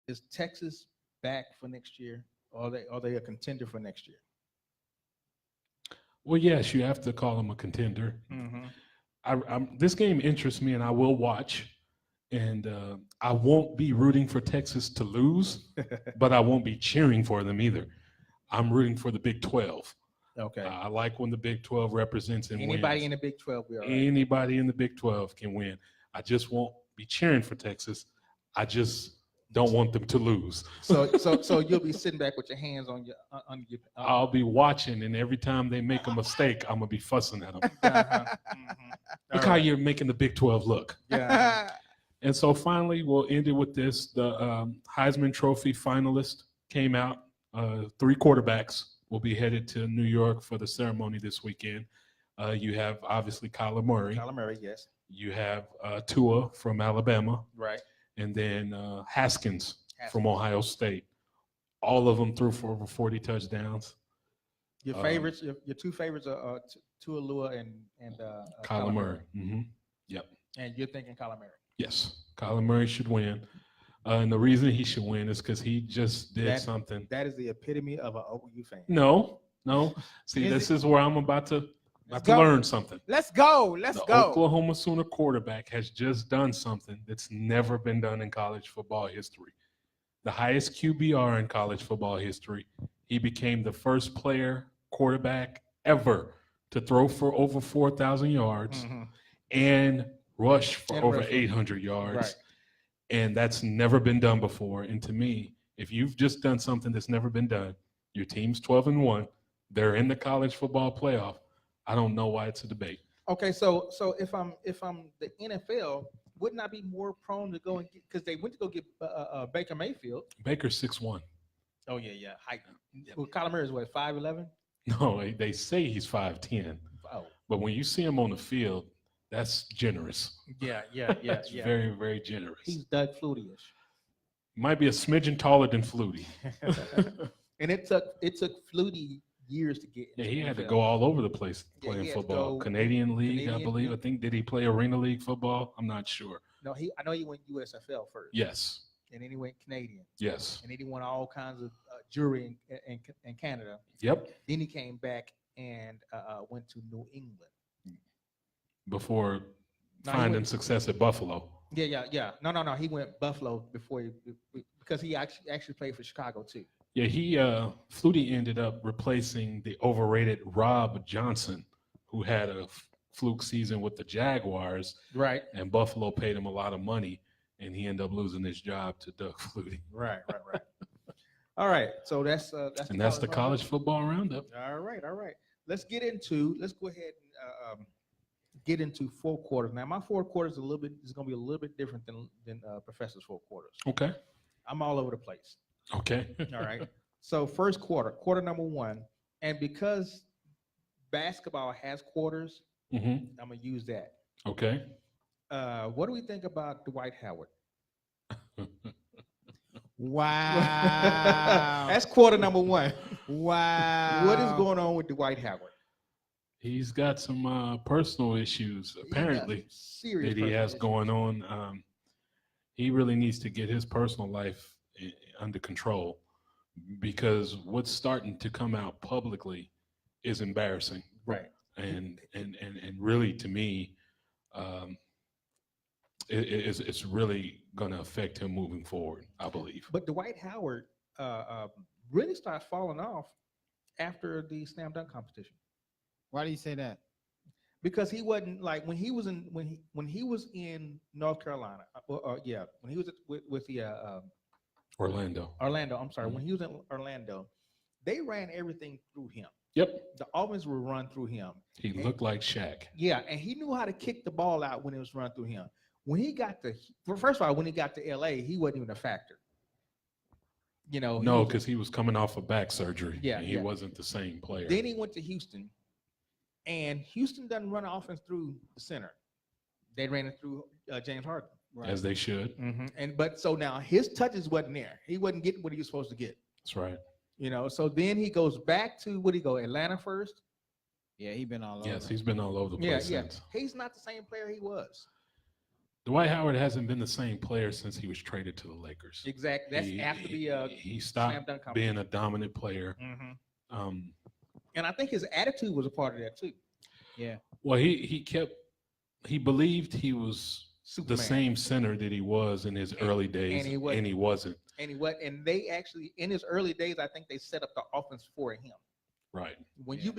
Is Texas back for next year? Or are they a contender for next year? Well, yes, you have to call them a contender. Mm-hmm. This game interests me, and I will watch. And I won't be rooting for Texas to lose, but I won't be cheering for them either. I'm rooting for the Big 12. Okay. I like when the Big 12 represents and Anybody wins. in the Big 12, we all right. Anybody in the Big 12 can win. I just won't be cheering for Texas. I just don't want them to lose. So you'll be sitting back with your hands on your I'll be watching, and every time they make a mistake, I'm gonna be fussing at them. Uh-huh. Mm-hmm. Look how you're making the Big 12 look. Yeah. And so finally, we'll end it with this. The Heisman Trophy finalist came out. 3 quarterbacks will be headed to New York for the ceremony this weekend. You have, obviously, Kyler Murray. Kyler Murray, yes. You have Tua from Alabama. Right. And then Haskins from Ohio State. All of them threw for over 40 touchdowns. Your favorites, your 2 favorites are Tua Lua and Kyler Murray. Mm-hmm. Yep. And you're thinking Kyler Murray. Yes, Kyler Murray should win. And the reason he should win is because he just did something. That is the epitome of an OU fan. No. See, this is where I'm about to learn something. Let's go. The Oklahoma Sooner quarterback has just done something that's never been done in college football history. The highest QBR in college football history. He became the first quarterback ever to throw for over 4,000 yards and rush for over 800 yards. Right. And that's never been done before. And to me, if you've just done something that's never been done, your team's 12-1, they're in the college football playoff. I don't know why it's a debate. Okay, so if I'm the NFL, wouldn't I be more prone to go and get, because they went to go get Baker Mayfield? Baker's 6'1". Oh yeah. Height. Well, Kyler Murray is what, 5'11"? No, they say he's 5'10". Oh. But when you see him on the field, that's generous. Yeah. It's very, very generous. He's Doug Flutie-ish. Might be a smidgen taller than Flutie. And it took Flutie years to get. Yeah, he had to go all over the place playing football. Canadian League, I believe. I think, did he play Arena League football? I'm not sure. No, I know he went USFL first. Yes. And then he went Canadian. Yes. And then he won all kinds of jury in Canada. Yep. Then he came back and went to New England. Before finding success at Buffalo. Yeah. No. He went Buffalo before because he actually played for Chicago too. Yeah, Flutie ended up replacing the overrated Rob Johnson, who had a fluke season with the Jaguars. Right. And Buffalo paid him a lot of money, and he ended up losing his job to Doug Flutie. Right. All right. So that's the college football roundup. All right. Let's go ahead and get into 4 quarters. Now, my 4 quarters is going to be a little bit different than Professor's 4 quarters. Okay. I'm all over the place. Okay. All right. So first quarter number 1, and because basketball has quarters, I'm gonna use that. Okay. What do we think about Dwight Howard? Wow. That's quarter number 1. Wow. What is going on with Dwight Howard? He's got some personal issues, apparently, that he has going on. He really needs to get his personal life under control, because what's starting to come out publicly is embarrassing. Right. And really, to me, it's really going to affect him moving forward, I believe. But Dwight Howard really started falling off after the slam dunk competition. Why do you say that? Because he wasn't like when he was in North Carolina. When he was with the Orlando. I'm sorry. When he was in Orlando, they ran everything through him. Yep. The offense would run through him. He looked like Shaq. Yeah, and he knew how to kick the ball out when it was run through him. When he got first of all, when he got to LA, he wasn't even a factor. No, because he was coming off of back surgery. Yeah, and he wasn't the same player. Then he went to Houston, and Houston doesn't run offense through the center. They ran it through James Harden. Right. As they should. Mm-hmm. But so now his touches wasn't there. He wasn't getting what he was supposed to get. That's right. So then he goes back to Atlanta first. Yeah, he's been all over. Yes, he's been all over the place since. He's not the same player he was. Dwight Howard hasn't been the same player since he was traded to the Lakers. Exactly. That's after He slam stopped dunk competition. being a dominant player. Mhm. And I think his attitude was a part of that too. Yeah. Well, he believed he was Superman. the same center that he was in his early days, and he wasn't. wasn't. And they actually, in his early days, I think they set up the offense for him. Right. When you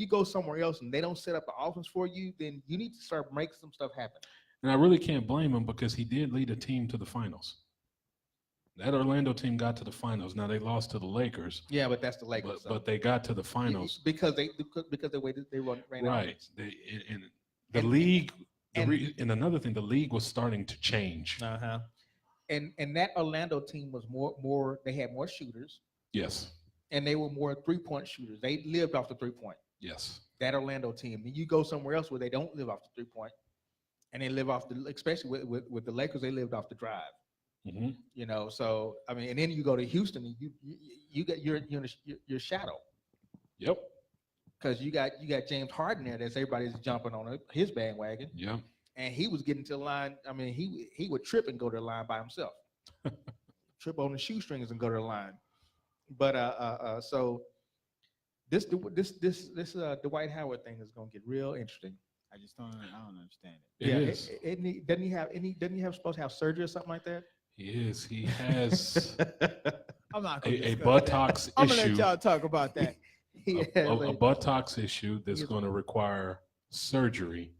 go somewhere else and they don't set up the offense for you, then you need to start making some stuff happen. And I really can't blame him because he did lead a team to the finals. That Orlando team got to the finals. Now they lost to the Lakers. Yeah, but that's the Lakers. But they got to the finals. because the way that they ran Right. offense. The And- league, and- and another thing, the league was starting to change. Uh-huh. And that Orlando team was more. They had more shooters, Yes. and they were more 3-point shooters. They lived off the 3-point. Yes. That Orlando team. Then you go somewhere else where they don't live off the 3-point, and they live off especially with the Lakers, they lived off the drive. Hmm. You know, so I mean, and then you go to Houston, and you get your shadow Yep. because you got James Harden there. That's everybody's jumping on his bandwagon, Yep. and he was getting to the line. I mean, he would trip and go to the line by himself, trip on the shoestrings and go to the line. But so this Dwight Howard thing is gonna get real interesting. I don't understand it. It is. Doesn't he have supposed to have surgery or something like that? He is. He has I'm not gonna a discuss that. buttocks I'm gonna let issue. y'all talk about that. He A has a- buttocks issue that's Yes. going to require surgery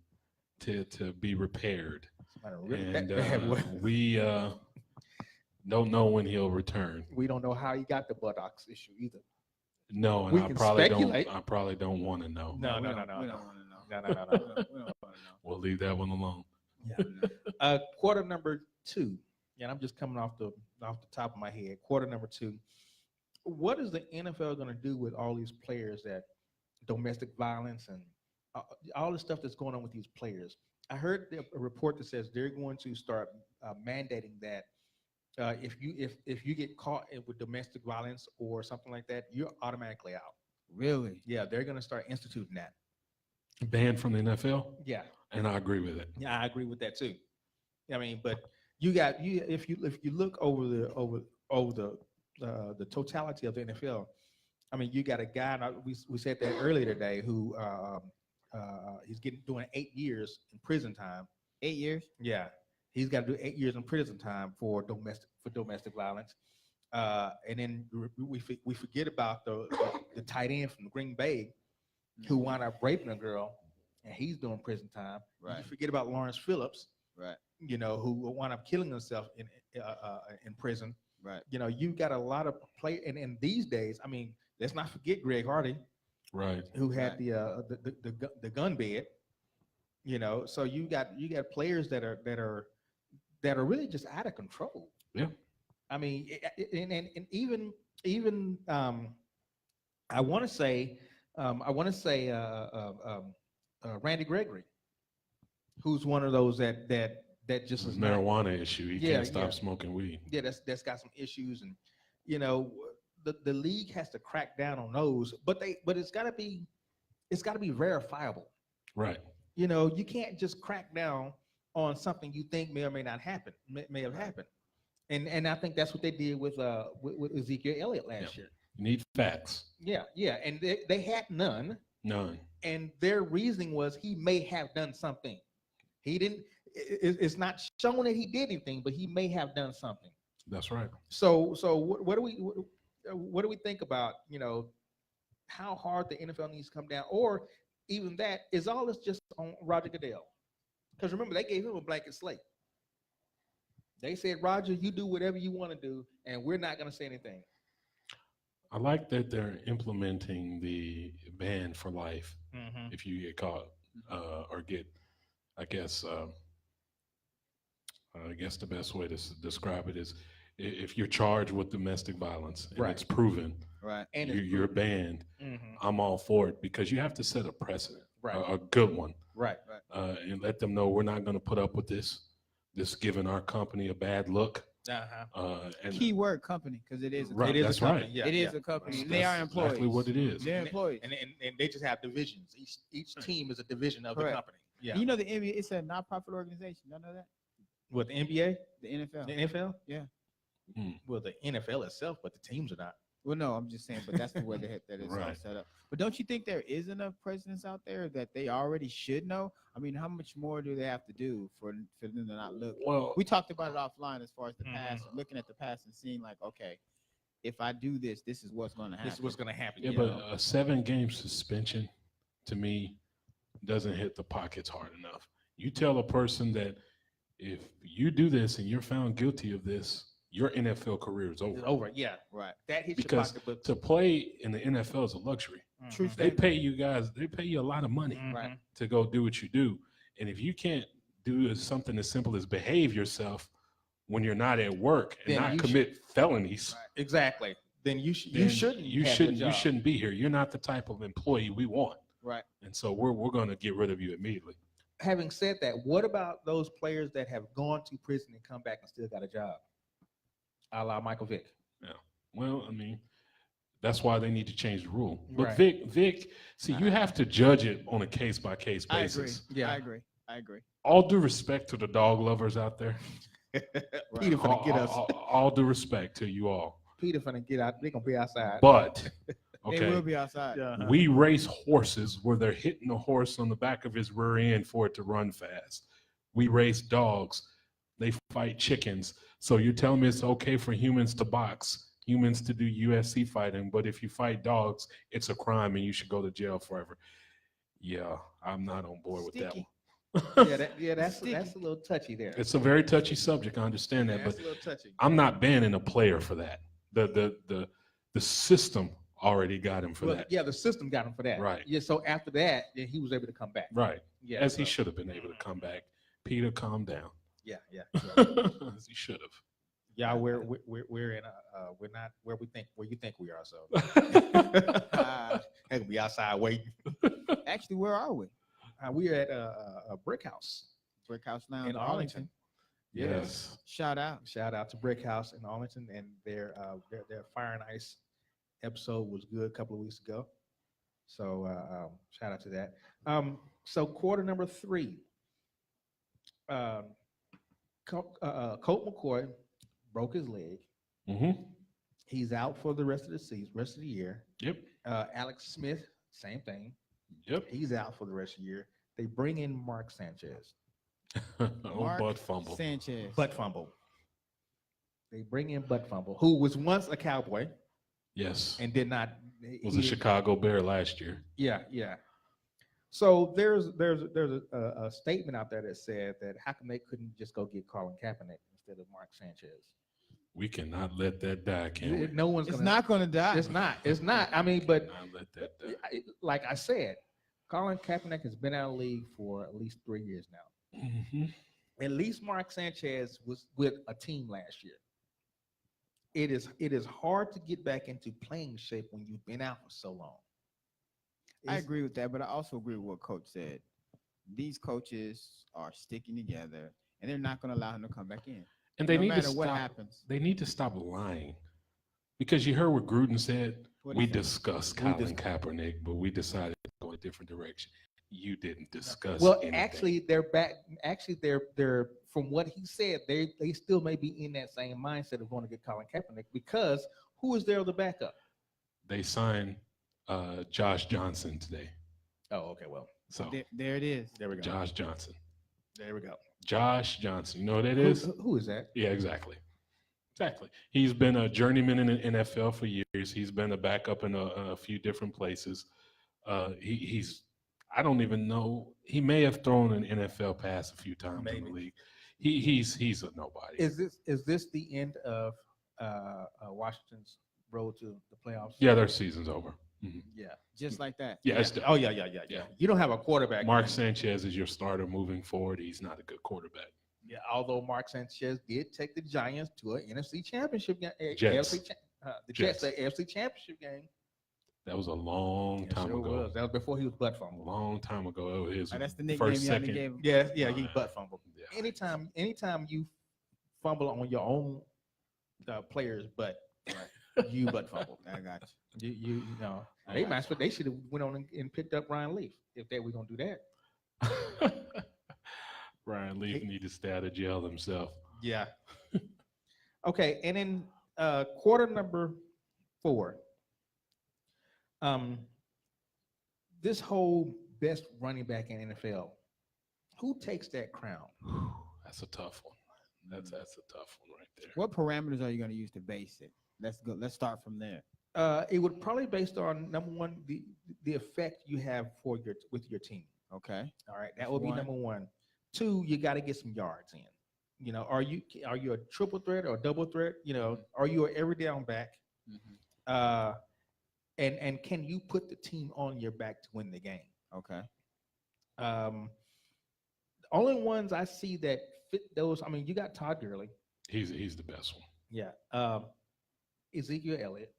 to be repaired. somebody ripped And that bad boy. we don't know when he'll return. We don't know how he got the buttocks issue either. No, and We I can probably speculate. don't. I probably don't want to know. No, we no, don't- no, We no. don't want to know. No, no, no, We no. don't want to know. We'll leave that one alone. Quarter number 2, and I'm just coming off the top of my head. Quarter number 2. What is the NFL going to do with all these players that domestic violence and all the stuff that's going on with these players? I heard a report that says they're going to start mandating that if you get caught with domestic violence or something like that, you're automatically out. Really? Yeah, they're going to start instituting that. Banned from the NFL, Yeah. and I agree with it. Yeah, I agree with that too. I mean, but if you look over the totality of the NFL, I mean, you got a guy. And we said that earlier today, who he's doing 8 years in prison time. 8 years? Yeah, he's got to do 8 years in prison time for domestic violence. And then we forget about the tight end from Green Bay who wound up raping a girl, and he's doing prison time. Right. You forget about Lawrence Phillips, Right. you know, who wound up killing himself in prison. Right. You know, you got a lot of and these days, I mean, let's not forget Greg Hardy, Right. who had Right. the gun bed. You know, so you got players that are really just out of control. Yeah. I mean, and even I want to say Randy Gregory, who's one of those that just is not, Marijuana issue. He Yeah, can't stop yeah. smoking weed. yeah, that's got some issues, and you know, the league has to crack down on those, but it's got to be verifiable. Right. You know, you can't just crack down on something you think may or may not happen, may have happened. And I think that's what they did with Ezekiel Elliott last year. You need facts. Yeah, and they had none, None. and their reasoning was he may have done something. He didn't. It's not shown that he did anything, but he may have done something. That's right. So what do we think about, you know, how hard the NFL needs to come down, or even that is all this just on Roger Goodell? Because remember, they gave him a blanket slate. They said, Roger, you do whatever you want to do, and we're not going to say anything. I like that they're implementing the ban for life if you get caught or get, I guess the best way to describe it is if you're charged with domestic violence and Right. it's proven, Right. And you're banned. Mhm. I'm all for it because you have to set a precedent, Right. a good one, Right. and let them know we're not going to put up with this giving our company a bad look. And Key word company, because it is. Right, It is that's a company. right. Yeah, It is yeah. a company. That's They are employees. exactly what it is. They're employees. And they just have divisions. Each team is a division of the Correct. company. Yeah. And you know the NBA, it's a nonprofit organization. Y'all know that? What, the NBA, The NFL. the NFL? Yeah. Well, the NFL itself, but the teams are not. Well, no, I'm just saying, but that's the way that it's all Right. set up. But don't you think there is enough presidents out there that they already should know? I mean, how much more do they have to do for them to not look? Well, We talked about it offline as far as the past, Mhm. looking at the past and seeing like, okay, if I do this, this is what's going to happen. This is what's going to happen. yeah, you but know? a 7-game suspension to me doesn't hit the pockets hard enough. You tell a person that if you do this and you're found guilty of this, your NFL career is over. It's over. Yeah, Right. that hits Because your pocketbook. to play in the NFL is a luxury. True Mhm. They pay you guys, they pay you a lot of money Mhm. Right. to go do what you do. And if you can't do something as simple as behave yourself when you're not at work and Then not you commit felonies, Right. Exactly. Then you then shouldn't you have the shouldn't you job. shouldn't be here. You're not the type of employee we want. Right. And so we're going to get rid of you immediately. Having said that, what about those players that have gone to prison and come back and still got a job? A la Michael Vick. Well, I mean, that's why they need to change the rule. But Right. Vic, see, you have to judge it on a case by case I agree. basis. Yeah. I agree. All due respect to the dog lovers out there. Peter finna get us. All due respect to you all. Peter finna get out. They're gonna be outside. But They will okay, be outside. Yeah. we race horses where they're hitting the horse on the back of his rear end for it to run fast. We race dogs. They fight chickens. So you're telling me it's okay for humans to box, humans to do UFC fighting, but if you fight dogs, it's a crime and you should go to jail forever. Yeah, I'm not on board with that Sticky. one. that's Sticky. a little touchy there. It's a very touchy subject. I understand that, That's but a little touchy. I'm not banning a player for that. The system already got him for Well, that. yeah, the system got him for that. Right. Yeah. So after that, then he was able to come back. Right. Yeah. As he so- should have been able to come back. Peter, calm down. Yeah. Yeah. As he should have. Yeah. We're in we're not where you think we are. So heck, be outside waiting. Actually, where are we? We are at a brick house Brick House Lounge, in Arlington. Yes. Shout out. Shout out to Brick House in Arlington, and their Fire and Ice episode was good a couple of weeks ago. So shout out to that. So quarter number 3, Colt McCoy broke his leg. Hmm. He's out for the rest of the season, rest of the year. Yep. Alex Smith, same thing. Yep. He's out for the rest of the year. They bring in Mark Sanchez, Oh, Mark butt fumble. Sanchez. butt fumble. They bring in butt fumble, who was once a Cowboy Yes. and did not. Was a he- Chicago Bear last year. Yeah, yeah. So there's a statement out there that said that how come they couldn't just go get Colin Kaepernick instead of Mark Sanchez? We cannot let that die, can we? No one's It's gonna. not going to die. It's not. It's not. I mean, but Not let that die. like I said, Colin Kaepernick has been out of the league for at least 3 years now. Mhm. At least Mark Sanchez was with a team last year. It is hard to get back into playing shape when you've been out for so long. I It's- agree with that, but I also agree with what Coach said. These coaches are sticking together, and they're not going to allow him to come back in. And they no need to matter what stop. happens. They need to stop lying, because you heard what Gruden said. What We he said. discussed We Colin Kaepernick, but we decided to go a different direction. You didn't discuss. Well, anything. actually, they're back. Actually, they're from what he said, they still may be in that same mindset of going to get Colin Kaepernick because who is their other backup? they signed Josh Johnson today. Oh, okay. Well, So There it is. there we go. Josh Johnson. There we go. Josh Johnson. You know who that Who- is? who is that? Yeah, exactly. Exactly. He's been a journeyman in the NFL for years. He's been a backup in a few different places. He's, I don't even know. He may have thrown an NFL pass a few times in the Maybe. league. He's a nobody. Is this the end of Washington's road to the playoffs? Yeah, their season's over. Mhm. Yeah. Just like that. Yeah, it's Oh yeah. You don't have a quarterback. Mark Sanchez is your starter moving forward. He's not a good quarterback. Yeah, although Mark Sanchez did take the Giants to an NFC Championship game, Jets. the Jets. Jets, the AFC Championship game. That was a long It time sure ago. was. That was before he was butt A fumble. long time ago. His Oh, that's the nickname first, y'all second. gave him. Yeah, he butt fumbled. Yeah. Anytime you fumble on your own players, but you butt fumble. I got you. You know they should have went on and picked up Ryan Leaf if they were gonna do that. Brian Leaf need to stay out of jail himself. Yeah. Okay, and then quarter number 4. This whole best running back in NFL, who takes that crown? That's a tough one. That's a tough one right there. What parameters are you going to use to base it? Let's go. Let's start from there. It would probably based on number one, the effect you have with your team. Okay. All right, that would be One. number 1. 2, you got to get some yards in. You know, are you a triple threat or a double threat? You know, are you an every down back? Mm-hmm. And can you put the team on your back to win the game? Okay. The only ones I see that fit those. I mean, you got Todd Gurley. He's the best one. Yeah. Ezekiel Elliott.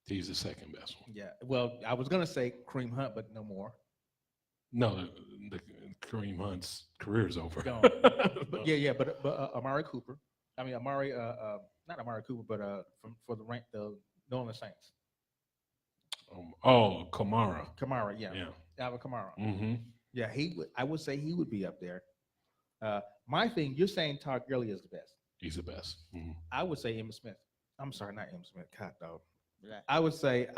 He's the second best one. Yeah. Well, I was gonna say Kareem Hunt, but no more. No, the Kareem Hunt's career's over. Gone. But but Amari Cooper. I mean, not Amari Cooper, but for the New Orleans Saints. Kamara. Kamara, yeah. Alvin Kamara. Mm-hmm. Yeah, I would say he would be up there. My thing, you're saying Todd Gurley is the best. He's the best. Mm-hmm. I would say Emmitt Smith. I'm sorry, not Emmitt Smith. God dog. I would say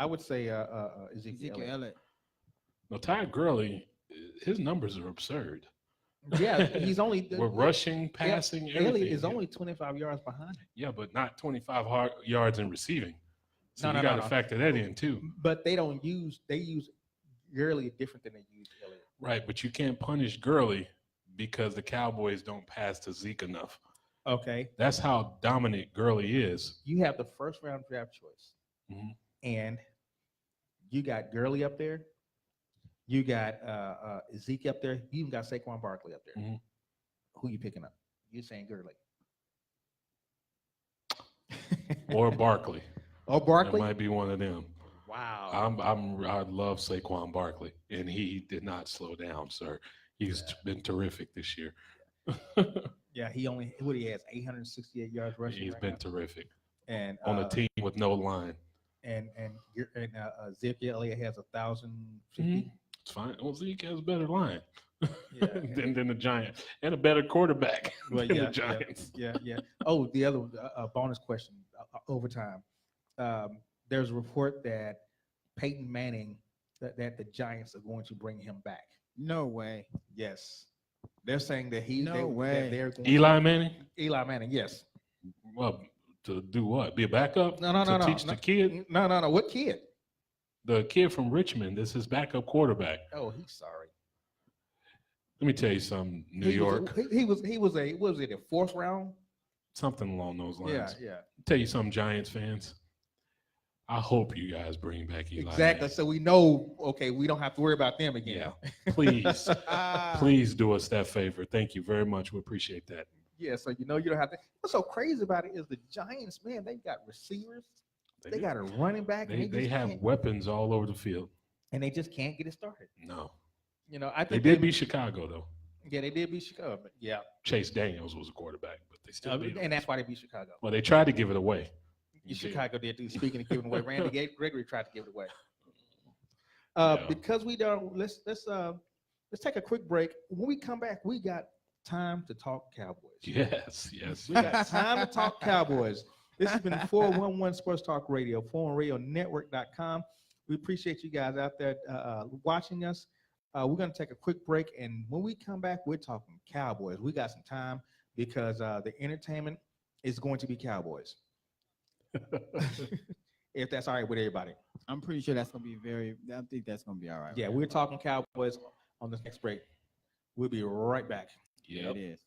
Ezekiel Elliott. No, Todd Gurley, his numbers are absurd. Yeah, he's only We're rushing, passing. Elliott is only 25 yards behind. Yeah, but not 25 yards in receiving. So No, you got to factor that in too. But they use Gurley different than they use Elliott. Right, but you can't punish Gurley because the Cowboys don't pass to Zeke enough. Okay. That's how dominant Gurley is. You have the first round draft choice. Mm-hmm. And you got Gurley up there. You got Zeke up there. You even got Saquon Barkley up there. Mm-hmm. Who you picking up? You're saying Gurley. Or Barkley. Oh, Barkley? It might be one of them. Wow. I love Saquon Barkley, and he did not slow down, sir. He's been terrific this year. Yeah, he has 868 yards rushing. He's been terrific. And on a team with no line. And Ezekiel Elliott has 1,050. Mm-hmm. It's fine. Well, Zeke has a better line than the Giants and a better quarterback than the Giants. Yeah. Oh, the other bonus question, overtime. There's a report that Peyton Manning, that the Giants are going to bring him back. No way. Yes. They're saying that they're going Eli Manning? Eli Manning, yes. Well, to do what? Be a backup? No. Teach the kid? No. What kid? The kid from Richmond. This is his backup quarterback. Oh, he's sorry. Let me tell you something, New York. He was a 4th round? Something along those lines. Yeah. Tell you something, Giants fans. I hope you guys bring back Eli. Exactly. Manning. So we know, okay, we don't have to worry about them again. Yeah. Please do us that favor. Thank you very much. We appreciate that. Yeah, so you don't have to. What's so crazy about it is the Giants, man, they got receivers. They got a running back. They have weapons all over the field. And they just can't get it started. No. I think they did beat Chicago, though. Yeah, they did beat Chicago. But yeah. Chase Daniels was a quarterback, but they still beat him. And that's why they beat Chicago. Well, they tried to give it away. Chicago did too. Speaking of giving away, Randy Gregory tried to give it away. Because we don't. Let's take a quick break. When we come back, we got time to talk Cowboys. Yes. We got time to talk Cowboys. This has been 411 Sports Talk Radio, 411radionetwork.com. We appreciate you guys out there watching us. We're going to take a quick break, and when we come back, we're talking Cowboys. We got some time because the entertainment is going to be Cowboys. If that's all right with everybody. I'm pretty sure that's going to be I think that's going to be all right. Yeah, we're talking Cowboys on this next break. We'll be right back. Yeah, it is.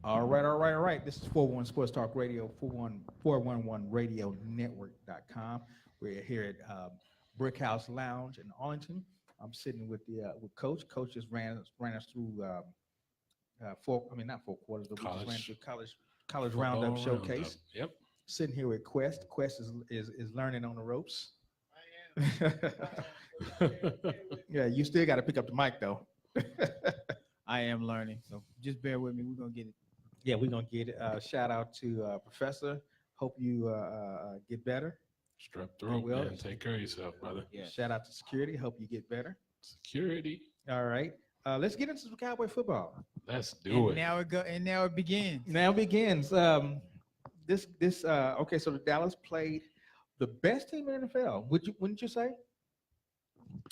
All right, all right, all right. This is 411 Sports Talk Radio, 411radionnetwork.com. We're here at Brick House Lounge in Arlington. I'm sitting with the with Coach. Coach just ran us through not 4 quarters, but we just ran College. through college roundup Football showcase. Yep. Sitting here with Quest. Quest is learning on the ropes. Yeah, you still got to pick up the mic though. I am learning, so just bear with me. We're gonna get it. Yeah, we're gonna get it. Shout out to Professor. Hope you get better. Strep throat, Well, man. Take care of yourself, brother. Yeah. Shout out to security. Hope you get better. Security. All right. Let's get into some Cowboy football. Let's do And it. now it begins. Now begins. Okay, so the Dallas played the best team in the NFL. Wouldn't you say?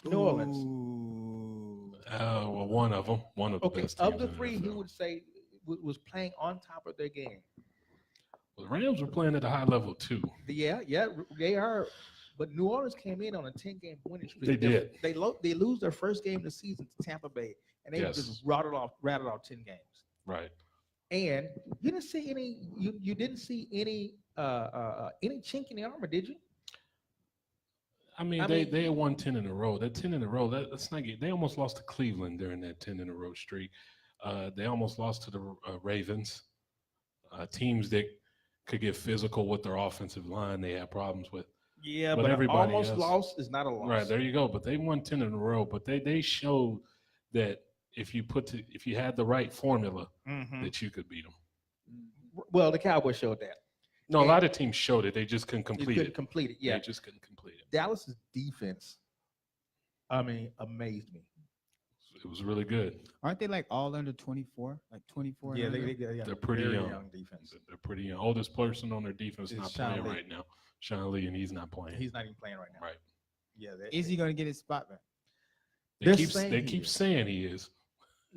New Orleans. Ooh. Well, one of them. One of the Okay, best of teams the in three, NFL. who would say was playing on top of their game? Well, the Rams were playing at a high level too. Yeah, they are. But New Orleans came in on a 10-game winning streak. They did. They lose their first game of the season to Tampa Bay, and they Yes. just rattled off 10 games. Right. And you didn't see any. You didn't see any chink in the armor, did you? I mean, they had won 10 in a row. That 10 in a row, that's not good. They almost lost to Cleveland during that 10 in a row streak. They almost lost to the Ravens, teams that could get physical with their offensive line. They had problems with. Yeah, But but everybody almost else- loss is not a loss. Right, there you go. But they won 10 in a row. But they showed that if you had the right formula, Mhm. that you could beat them. Well, the Cowboys showed that. No, a lot of teams showed it. They just couldn't You complete couldn't it. complete it. Yeah, They just couldn't complete it. Dallas's defense, amazed me. It was really good. Aren't they like all under 24? Like 24? and Yeah, under? They're pretty very young. defense. They're pretty young. Oldest person on their defense Is not Sean playing Lee. right now. Sean Lee, and he's not playing. He's not even playing right now. Right. Yeah, Is he gonna get his spot back? They're They saying keep he is. saying he is.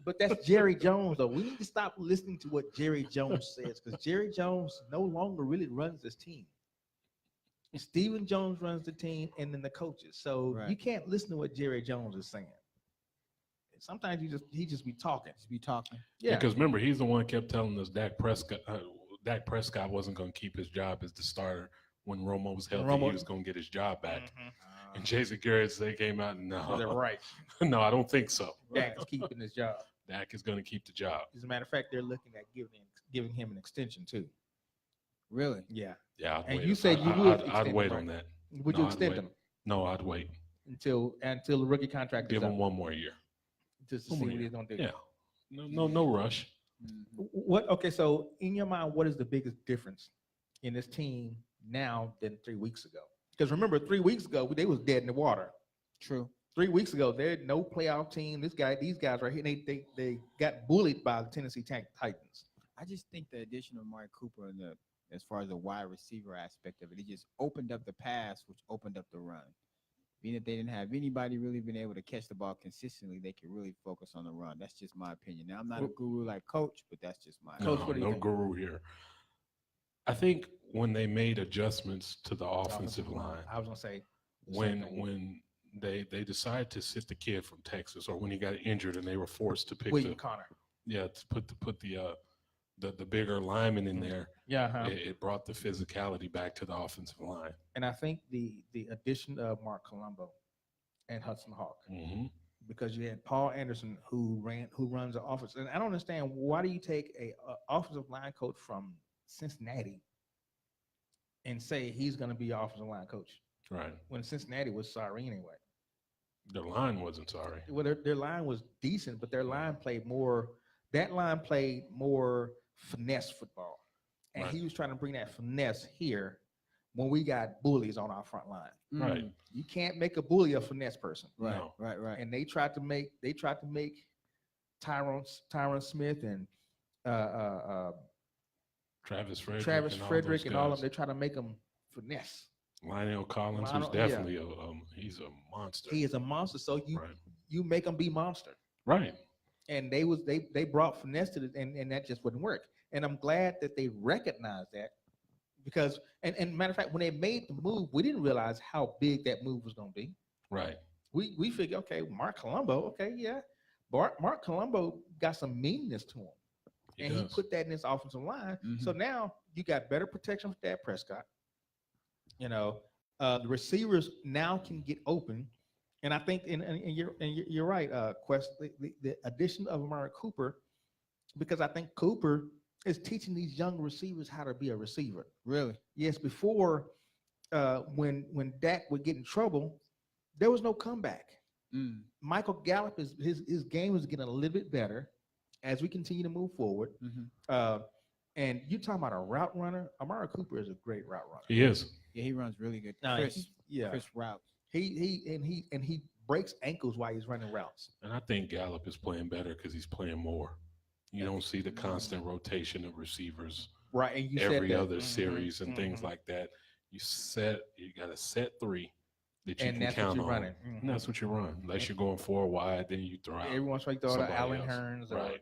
But that's Jerry Jones, though. We need to stop listening to what Jerry Jones says because Jerry Jones no longer really runs this team. Stephen Jones runs the team and then the coaches. So Right. you can't listen to what Jerry Jones is saying. Sometimes he just be talking. Just be talking. Yeah. Because remember, he's the one kept telling us Dak Prescott wasn't going to keep his job as the starter when Romo was healthy. Romo- He was going to get his job back. Mhm. And Jason Garrett, they came out and So they're no, right. no, I don't think so. Dak is keeping his job. Dak is going to keep the job. As a matter of fact, they're looking at giving him an extension too. Really? Yeah. Yeah, I'd And wait. you said you would I'd extend wait him, on right? that. Would No, you I'd extend wait. him No, I'd wait. until the rookie contract Give is him up, one more year. just to one see more what year. he's gonna do? Yeah. No rush. Mhm. What? Okay, so in your mind, what is the biggest difference in this team now than 3 weeks ago? Because remember, 3 weeks ago they was dead in the water. True. 3 weeks ago, they're no playoff team. These guys right here, they got bullied by the Tennessee Titans. I just think the addition of Mark Cooper and as far as the wide receiver aspect of it, it just opened up the pass, which opened up the run. Being that they didn't have anybody really been able to catch the ball consistently, they could really focus on the run. That's just my opinion. Now, I'm not a guru like Coach, but that's just my Coach, No, what do you no think? guru here. I think when they made adjustments to the offensive line, I was gonna say the same thing. when they decided to sit the kid from Texas, or when he got injured and they were forced to pick William Connor. to put the bigger lineman in there, Yeah, huh? it brought the physicality back to the offensive line. And I think the addition of Mark Colombo and Hudson Hawk, Hmm. because you had Paul Anderson who runs the offense, and I don't understand why do you take a offensive line coach from Cincinnati and say he's going to be offensive line coach Right. when Cincinnati was sorry anyway. Their line wasn't sorry. Well, their line was decent, but their line played more. That line played more finesse football, and Right. he was trying to bring that finesse here when we got bullies on our front line. Right. Mm, You can't make a bully a finesse person. Right. No. Right. And they tried to make Tyron Smith and Travis Frederick. Travis and all Frederick those and all of guys. them. They try to make them finesse. Lionel Collins, who's Lionel- yeah. definitely he's a monster. He is a monster, so Right. you make them be monster. Right. And they brought finesse to it, and that just wouldn't work. And I'm glad that they recognized that because and matter of fact, when they made the move, we didn't realize how big that move was going to be. Right. We figured, okay, Mark Colombo, okay, yeah, Mark Colombo got some meanness to him. and he does. put that in his offensive line. So now you got better protection with Dak Prescott. You know, the receivers now can get open, and I think, and you're right, Quest. The addition of Amari Cooper, because I think Cooper is teaching these young receivers how to be a receiver. Really? Yes, before when Dak would get in trouble, there was no comeback. Michael Gallup his game is getting a little bit better as we continue to move forward. And you're talking about a route runner. Amari Cooper is a great route runner. He is. Yeah, he runs really good. Nah, Chris Chris routes. he breaks ankles while he's running routes. And I think Gallup is playing better because he's playing more. You don't see the constant rotation of receivers Right, and you every said that. other series and things like that. You got a set three that you and can that's count what you're on. running. And that's what you run. Unless you're going 4 wide, then you throw out. Everyone's trying to throw out somebody Allen else. Hearns, or Right.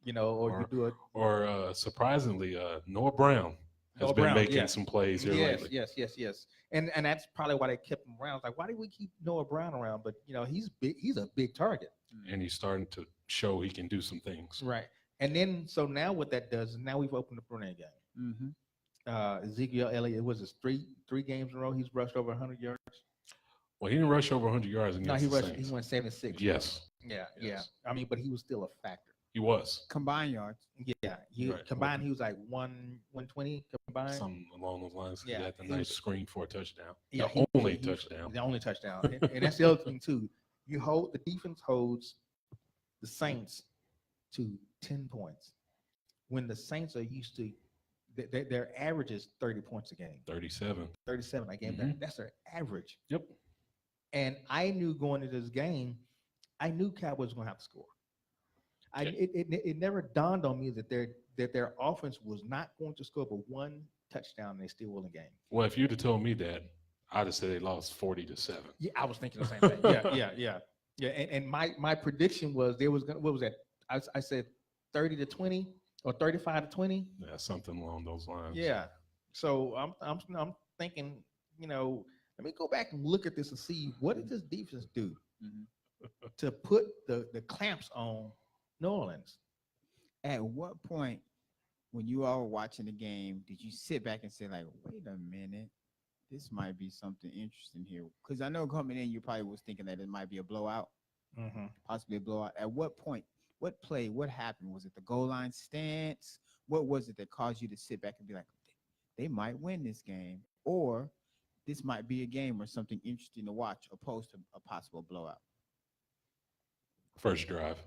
you know, or you do it. Or surprisingly, Noah Brown has Noah been Brown, making yeah. some plays here Yes, lately. yes. And that's probably why they kept him around. It's like, why did we keep Noah Brown around? But you know, he's big. He's a big target. And he's starting to show he can do some things. Right. And then so now what that does is now we've opened the running game. Ezekiel Elliott, was it three games in a row he's rushed over 100 yards? Well, he didn't rush over 100 yards against No, he the rushed. Saints. He went 76. Yes, Yeah. Yes. I mean, but he was still a factor. he was. Combined yards. Yeah. Right. Combined, he was like 120 combined. Something along those lines. Yeah, He had the he nice was- screen for a touchdown. Yeah, The only he- touchdown. The only touchdown. And that's the other thing too. The defense holds the Saints to 10 points. When the Saints are used to their average is 30 points a game. 37. 37 a game. Mhm. That's their average. Yep. And I knew going into this game, I knew Cowboys were going to have to score. It never dawned on me that their offense was not going to score but one touchdown and they still won the game. Well, if you'd have told me that, I'd have said they lost 40-7. Yeah, I was thinking the same thing. Yeah. And my prediction was there was gonna, what was that? I said 30-20 or 35-20. Yeah, something along those lines. Yeah. So I'm thinking, you know, let me go back and look at this and see what did this defense do to put the clamps on New Orleans. At what point, when you all were watching the game, did you sit back and say, like, wait a minute, this might be something interesting here? Because I know coming in, you probably was thinking that it might be a blowout, possibly a blowout. At what point, what play, what happened? Was it the goal line stance? What was it that caused you to sit back and be like, they might win this game, or this might be a game or something interesting to watch, opposed to a possible blowout? First drive.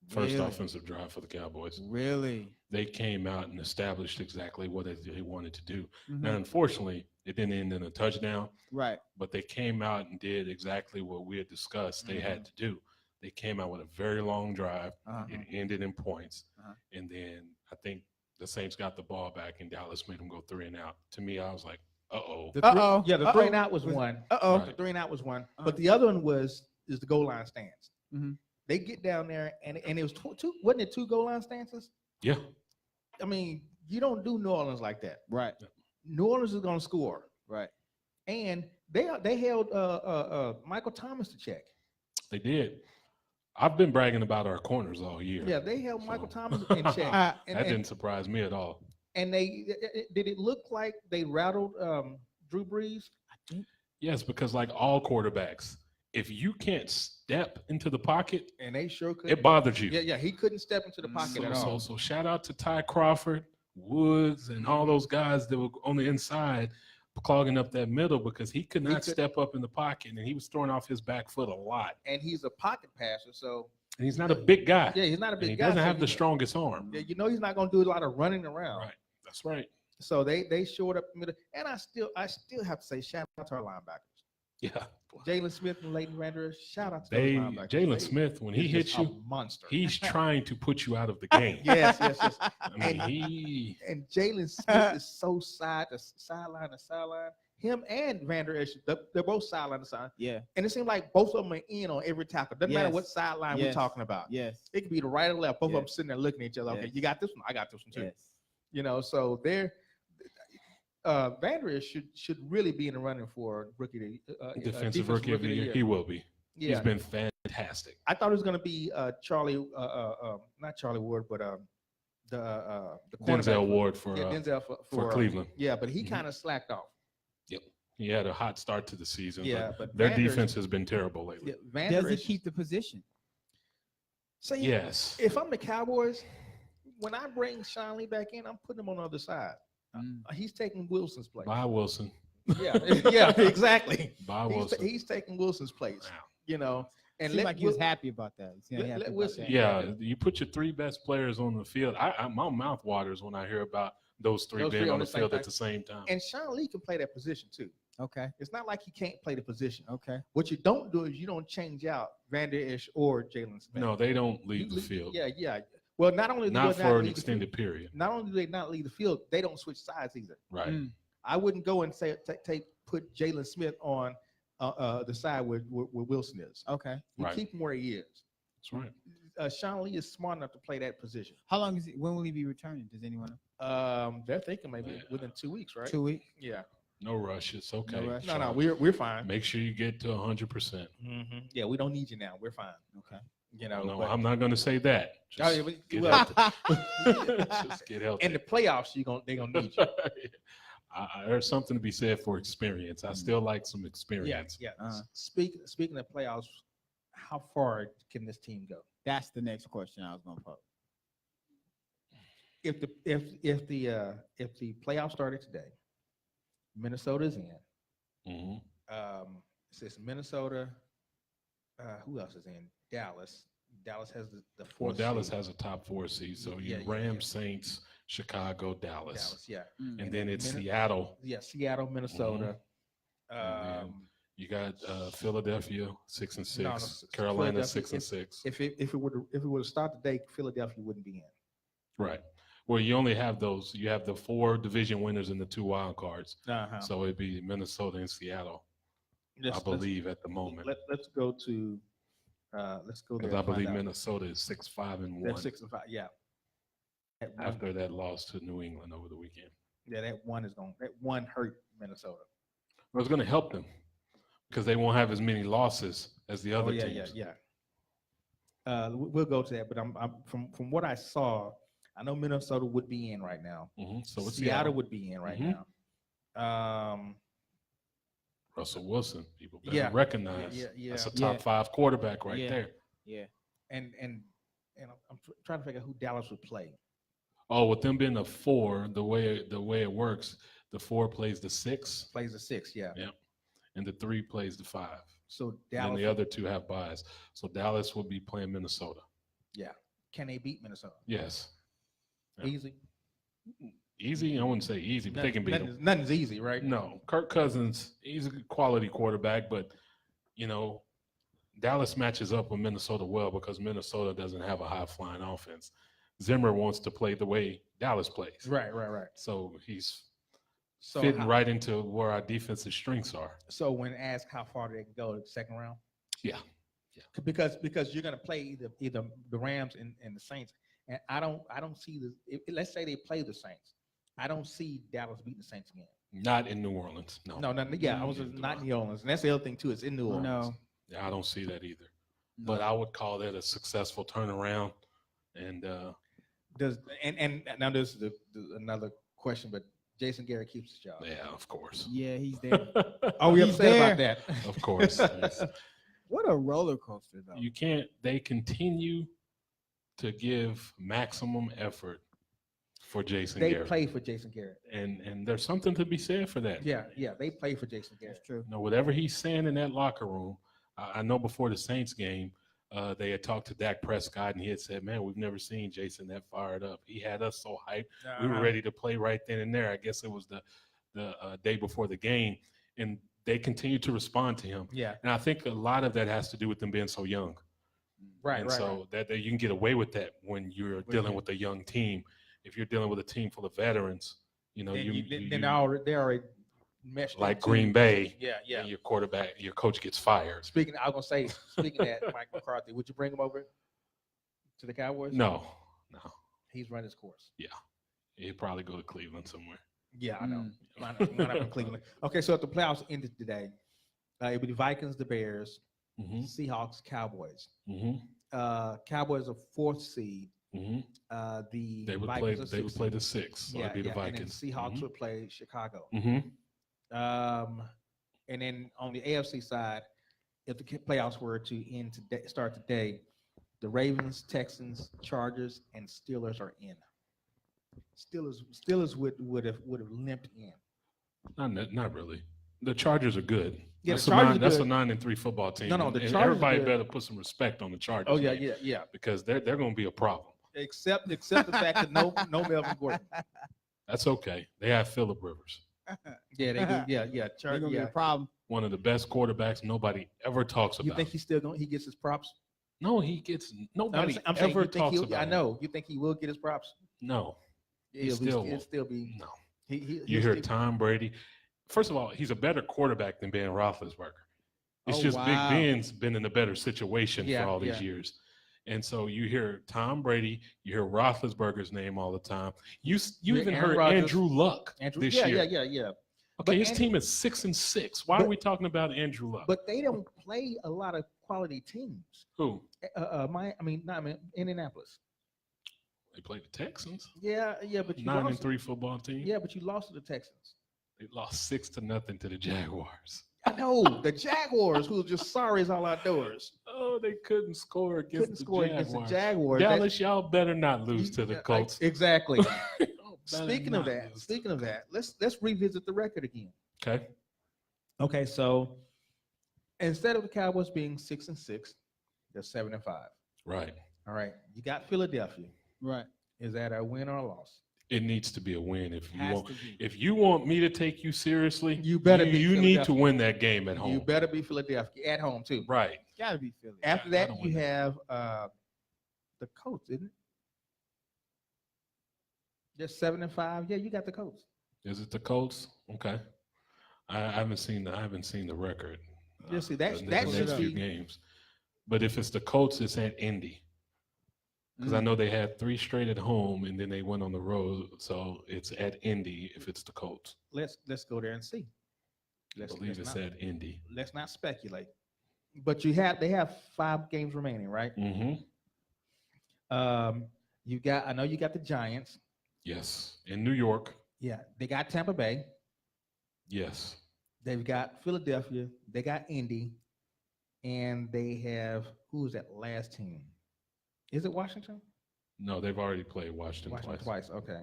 First Really? offensive drive for the Cowboys. Really? They came out and established exactly what they wanted to do. Mhm. Now, unfortunately, it didn't end in a touchdown, Right. but they came out and did exactly what we had discussed they had to do. They came out with a very long drive. Uh-huh. It ended in points. Uh-huh. And then I think the Saints got the ball back and Dallas made them go 3 and out. To me, I was like, uh-oh. The three, Uh-oh. yeah, the Uh-oh. 3 and out was one. Uh-oh. The 3 and out was one. Uh-huh. But the other one is the goal line stance. Mhm. They get down there and it was two, wasn't it 2 goal line stances? Yeah. I mean, you don't do New Orleans like that. Right. New Orleans is going to score, Right. and they held Michael Thomas to check. They did. I've been bragging about our corners all year. Yeah, they held Michael So- Thomas in check. That And, didn't surprise me at all. and did it look like they rattled Drew Brees? Yes, because like all quarterbacks, if you can't step into the pocket, And they sure could. it bothers you. Yeah, he couldn't step into the pocket at all. So shout out to Ty Crawford, Woods, and all those guys that were on the inside clogging up that middle because he could not could- step up in the pocket and he was throwing off his back foot a lot. And he's a pocket passer, so And he's not a big guy. yeah, he's not a and big he guy. doesn't so have the you- strongest arm. Yeah, you know he's not going to do a lot of running around. Right. That's right. So they showed up in the middle, and I still have to say shout out to our linebackers, Yeah. Jalen Smith and Leighton Vander Esch. Shout out to those They linebackers. Jalen Smith, when he He's hits just a you, monster. he's trying to put you out of the game. yes. I mean, he And Jalen Smith is so sideline to sideline. Him and Vander Esch, they're both sideline to sideline. Yeah. And it seems like both of them are in on every tackle. Doesn't matter what Yes. sideline we're Yes. talking about. Yes. It could be the right or left. Both of them Yes. sitting there looking at each other. Okay, Yes. you got this one. I got this one too. Yes. You know, so they're Vander Esch should really be in the running for rookie defensive rookie of the year. He will be. Yeah, He's been fantastic. I thought it was going to be Charlie, not Charlie Ward, but cornerback Denzel Ward for Denzel for Cleveland. Yeah, but he Mhm. kind of slacked off. He had a hot start to the season, Yeah, but but their Vander is- defense has been terrible lately. Yeah, Vander Does he is- keep the position? See, Yes. if I'm the Cowboys, when I bring Sean Lee back in, I'm putting him on the other side. He's taking Wilson's place. Bye, Wilson. Yeah, yeah, exactly. Bye, Wilson. He's taking Wilson's place. Wow. You know, and Seemed let like he was Wil- happy about that. He seemed let- happy let about Wilson- that. Yeah, you put your three best players on the field. My mouth waters when I hear about those three being on the field at the same time. And Sean Lee can play that position too. Okay. It's not like he can't play the position. Okay. What you don't do is you don't change out Vander Esch or Jalen Smith. No, they don't You leave the leave- field. Yeah, yeah. Well, not only do Not they for an leave the extended field, period. not only do they not leave the field, they don't switch sides either. Right. Mm. I wouldn't go and say put Jalen Smith on the side where Wilson is. Okay. You Right. keep him where he is. That's right. Sean Lee is smart enough to play that position. How long is he? When will he be returning? Does anyone know? They're thinking maybe Yeah. within 2 weeks, right? 2 weeks. Yeah. No rush. It's okay. rush. No, Sean. we're fine. Make sure you get to 100%. Yeah, we don't need you now. We're fine. Okay. You know. No, but- I'm not going to say that. Oh, Just yeah, but- get well, healthy. Just get healthy. in the playoffs, they're gonna need you. There's something to be said for experience. I still like some experience. Yeah. Uh-huh. Speaking of playoffs, how far can this team go? That's the next question I was going to pose. If the playoffs started today, Minnesota's in. Mhm. It says Minnesota. Who else is in? Dallas. Dallas has the Well, fourth. Dallas seed. has a top four seed. So Yeah, you yeah, Rams, Saints, Chicago, Dallas. Dallas. Yeah. Mm. And then it's Minne- Seattle. Yeah. Seattle, Minnesota. And then You got Philadelphia 6-6, No, no, Carolina Philadelphia- 6-6. If it were to start today, Philadelphia wouldn't be in. Right. Well, you only have those. You have the 4 division winners and the 2 wild cards. Uh-huh. So it'd be Minnesota and Seattle, I believe, at the moment. Let's go to. Let's go there. Because I and find believe out. Minnesota is 6-5-1 They're 6-5. Yeah. That one, after that loss to New England over the weekend. yeah, that one hurt Minnesota. Well, it's going to help them because they won't have as many losses as the other Oh, yeah, teams. yeah. We'll go to that, but I'm from what I saw, I know Minnesota would be in right now. So it's Seattle would be in right Mhm. now. Russell Wilson, people better Yeah. recognize. Yeah. That's a Yeah. top 5 quarterback right Yeah. there. Yeah. And I'm trying to figure out who Dallas would play. Oh, with them being a 4, the way it works, the 4 plays the 6, Plays the 6, yeah. Yeah. and the 3 plays the 5. So And Dallas, the other 2 have buys. So Dallas will be playing Minnesota. can they beat Minnesota? Yes. Yeah. Easy. Easy? I wouldn't say easy, but they can beat them. Nothing's easy, right? No, Kirk Cousins, he's a good quality quarterback, but Dallas matches up with Minnesota well because Minnesota doesn't have a high flying offense. Zimmer wants to play the way Dallas plays. Right. So he's So fitting how- right into where our defensive strengths are. So when asked how far they can go, the second round. Yeah. Because you're gonna play either the Rams and the Saints, and I don't see let's say they play the Saints, I don't see Dallas beating the Saints again. Not in New Orleans. No. No, yeah, I was not New Orleans, and that's the other thing too. It's in New Orleans. No. Yeah, I don't see that either. But I would call that a successful turnaround. And Does and now there's another question, but Jason Garrett keeps his job. yeah, of course. Yeah, he's there. Oh, we He's upset about that. Of course. Yes. What a roller coaster, though. You can't, they continue to give maximum effort for Jason They Garrett. play for Jason Garrett. And there's something to be said for that. Yeah, they play for Jason Garrett. That's true. Whatever he's saying in that locker room, I know before the Saints game, they had talked to Dak Prescott and he had said, man, we've never seen Jason that fired up. He had us so hyped. We were ready to play right then and there. I guess it was the day before the game. And they continued to respond to him. Yeah, And I think a lot of that has to do with them being so young. right. And so that you can get away with that when you're dealing with a young team. If you're dealing with a team full of veterans, Then they're already meshed like into- Green Bay, Yeah. and your coach gets fired. Speaking of that, Mike McCarthy, would you bring him over to the Cowboys? No, He's run his course. he'd probably go to Cleveland somewhere. Yeah, I know. Mm. Line up in Cleveland. Okay, so if the playoffs ended today, it would be the Vikings, the Bears, Mm-hmm. Seahawks, Cowboys. Mm-hmm. Cowboys are 4th seed. hmm The They would Vikings play. are They would 16. play the 6. So Yeah, it'd be the yeah. And then Vikings. Seahawks would play Chicago. hmm And then on the AFC side, if the playoffs were to end today, start today, the Ravens, Texans, Chargers, and Steelers are in. Steelers would have limped in. Not really. The Chargers are good. Yeah, that's the Chargers are That's a good. 9-3 football team. No, the and Chargers are everybody good. better put some respect on the Chargers. Oh yeah, name, yeah. because they're going to be a problem. Except the fact that no Melvin Gordon. That's okay. They have Phillip Rivers, Yeah, they do. Yeah. They're Chargers. gonna be Yeah. a problem. one of the best quarterbacks nobody ever talks You about. think he's still going? He gets his props. No, he gets nobody I'm saying ever you think talks he'll. about. I him. know. You think he will get his props? No, He'll still be. no. He'll You hear still- Tom Brady. First of all, he's a better quarterback than Ben Roethlisberger. It's Oh, just wow. Big Ben's been in a better situation Yeah, for all these yeah. years. And so you hear Tom Brady, you hear Roethlisberger's name all the time. You Yeah, even Aaron heard Rodgers. Andrew Luck this year. Yeah. Okay, But his Andrew- team is 6-6. Why but- are we talking about Andrew Luck? But they don't play a lot of quality teams. Who? Indianapolis. They play the Texans. Yeah, but you 9-3 football team. Yeah, but you lost to the Texans. They lost 6-0 to the Jaguars. I know the Jaguars, who are just sorry as all outdoors, Oh, they couldn't score against couldn't the score Jaguars. against the Jaguars. That- Dallas, y'all better not lose to the Yeah, Colts. Exactly. Y'all better Speaking of not that, lose. let's revisit the record again. Okay. Okay, so instead of the Cowboys being 6-6, they're 7-5. Right. All right, you got Philadelphia. Right. Is that a win or a loss? It needs to be a win if you Has want. to be. If you want me to take you seriously, You better be You need to Philadelphia. win that game at home. You better be Philadelphia at home too. Right. Gotta be Philly. After I that, don't you win have the Colts, isn't it? Just 7-5. Yeah, you got the Colts. Is it the Colts? Okay. I haven't seen the record. Yeah, see, that- the that next should few be- games. But if it's the Colts, it's at Indy. Because I know they had 3 straight at home and then they went on the road. So it's at Indy if it's the Colts. Let's go there and see. I believe it's at Indy. Let's not speculate. But they have 5 games remaining, right? Mm-hmm. I know you got the Giants. Yes. In New York. Yeah, they got Tampa Bay. Yes. They've got Philadelphia. They got Indy, and they have who is that last team? Is it Washington? No, they've already played Washington, Washington twice. twice. Okay.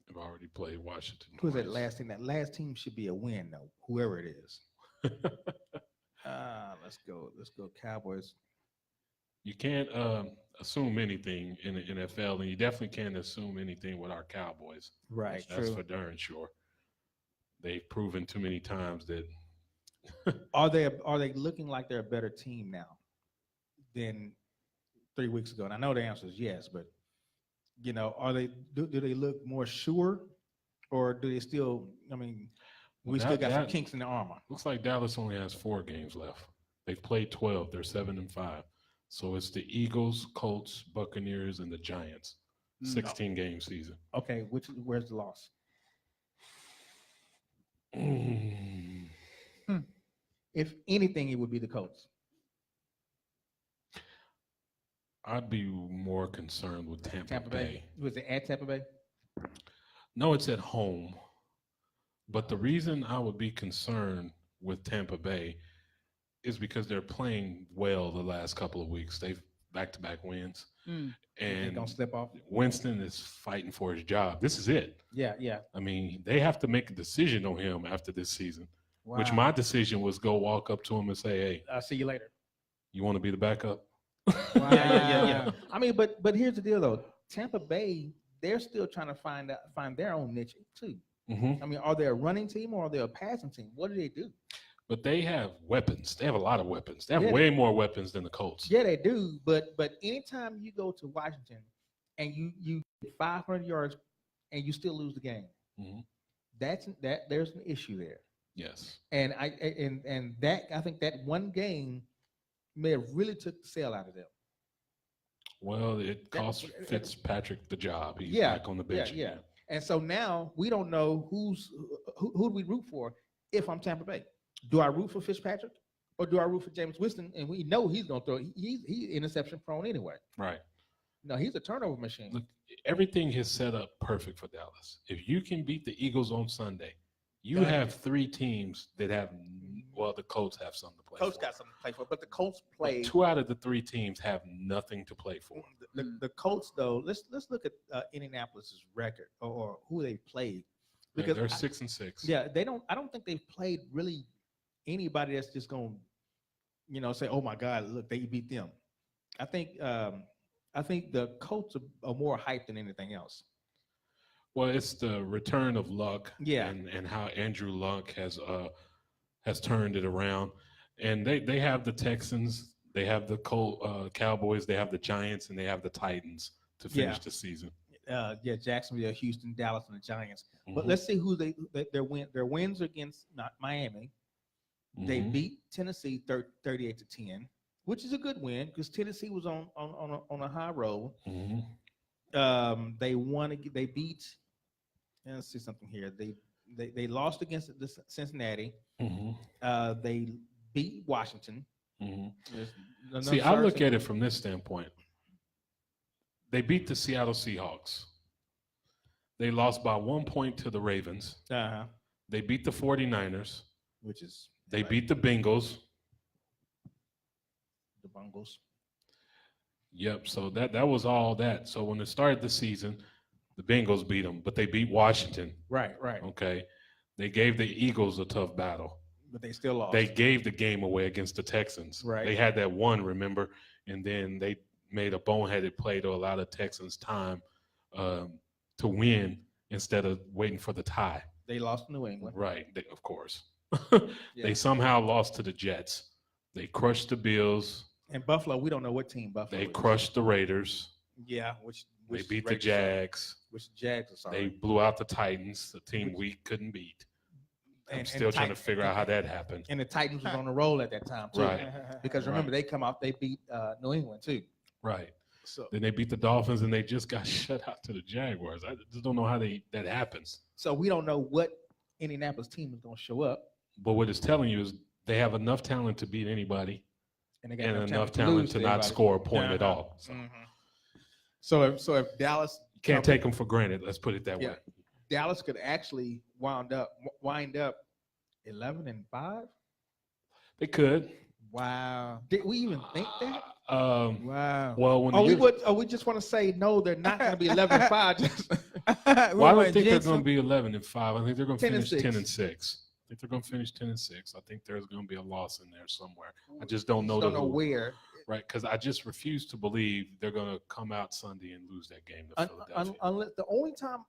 They've already played Washington. Who's that twice. last team? That last team should be a win, though. Whoever it is. Let's go Cowboys. You can't assume anything in the NFL, and you definitely can't assume anything with our Cowboys. Right. That's for darn sure. They've proven too many times that Are they looking like they're a better team now than 3 weeks ago? And I know the answer is yes, but are they do they look more sure, or do they still? I mean, we still got some kinks in the armor. looks like Dallas only has 4 games left. They've played 12. They're 7-5. So it's the Eagles, Colts, Buccaneers, and the Giants. 16-game season. Okay, where's the loss? If anything, it would be the Colts. I'd be more concerned with Tampa Bay. Was it at Tampa Bay? No, it's at home. But the reason I would be concerned with Tampa Bay is because they're playing well the last couple of weeks. They've back-to-back wins. And And don't slip off. Winston is fighting for his job. This is it. Yeah. I mean, they have to make a decision on him after this season, which Wow. my decision was go walk up to him and say, hey, I'll see you later. you want to be the backup? Wow. Yeah. I mean, but here's the deal though. Tampa Bay, they're still trying to find their own niche too. Mhm. I mean, are they a running team or are they a passing team? What do they do? But they have weapons. They have a lot of weapons. They have Yeah. way more weapons than the Colts. Yeah, they do. But anytime you go to Washington and you get 500 yards and you still lose the game, Mhm. there's an issue there. Yes. And I think that one game may have really took the sale out of them. Well, it That- cost Fitzpatrick the job. He's Yeah, back on the bench. Yeah. again. And so now we don't know who do we root for if I'm Tampa Bay. Do I root for Fitzpatrick or do I root for James Winston? And we know he's going to throw. He's interception prone anyway. Right. No, he's a turnover machine. Look, everything is set up perfect for Dallas. If you can beat the Eagles on Sunday, you Done. have 3 teams that have, well, the Colts have something to play Colts for. got something to play for, but the Colts But play. 2 out of the 3 teams have nothing to play for. The Colts though. Let's look at Indianapolis's record or who they played because They're I- 6-6. yeah, they don't. I don't think they've played really anybody that's just going to, say, "Oh my God, look, they beat them." I think the Colts are more hyped than anything else. Well, it's the return of Luck, Yeah. and how Andrew Luck has turned it around. And they have the Texans, they have the Cowboys, they have the Giants, and they have the Titans to finish Yeah. the season. Jacksonville, Houston, Dallas, and the Giants. But Mhm. let's see who their wins against not Miami. They Mhm. beat Tennessee 38-10, which is a good win because Tennessee was on a high roll. Mhm. They beat. Let's see something here. They lost against Cincinnati. Mhm. They beat Washington. Mhm. There's no See, I look certainty. at it from this standpoint. They beat the Seattle Seahawks. They lost by 1 point to the Ravens. Uh-huh. They beat the 49ers. Which is They right, beat the Bengals. the Bungles. Yep. So that was all that. So when it started the season, the Bengals beat them, but they beat Washington. Right. Okay. They gave the Eagles a tough battle. But they still lost. They gave the game away against the Texans. Right. They had that one, remember, and then they made a boneheaded play to allow the Texans time to win instead of waiting for the tie. They lost to New England. Right. Of course. Yeah. They somehow lost to the Jets. They crushed the Bills. And Buffalo, we don't know what team Buffalo. They is. crushed the Raiders. Yeah, which They beat the Raiders are- Jags. Which Jags are sorry. They blew out the Titans, the team we couldn't beat. I'm And still trying to Titan- figure out how that happened. And the Titans was on the roll at that time too. Right. Because remember, they beat New England too. Right. So Then they beat the Dolphins and they just got shut out to the Jaguars. I just don't know how that happens. we don't know what Indianapolis team is going to show up, But what it's telling you is they have enough talent to beat anybody and they got and enough lose talent to not everybody. score a point at Uh-huh. all. So you So if Dallas can't take them for granted. Let's put it that Yeah. way. Dallas could actually wind up 11-5. They could. Wow. Did we even think that? Wow. Well, when Oh, the year- we just want to say no. They're not going to be 11-5. Just well, I don't think they're going to be 11-5. I think they're going to 10 and finish 6. 10-6. I think they're going to finish 10-6. I think there's going to be a loss in there somewhere. I just don't know don't the know who. where. Right, because I just refuse to believe they're going to come out Sunday and lose that game to Philadelphia. Unless the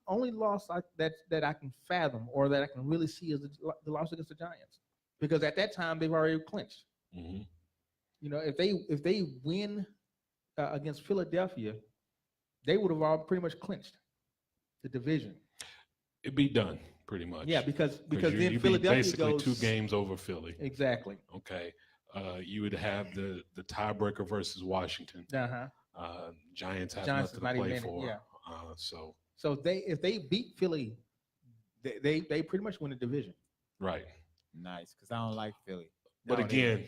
only loss that I can fathom or that I can really see is the loss against the Giants, because at that time they've already clinched. Mhm. If they win against Philadelphia, they would have all pretty much clinched the division. It'd be done pretty much. Yeah, because you'd then be Philadelphia basically goes 2 games over Philly. exactly. Okay, you would have the tiebreaker versus Washington. Giants have Giants is nothing not to even play in it, for. yeah. So So if they beat Philly, they pretty much win the division. right, Nice, because I don't like Philly. but No, they- again,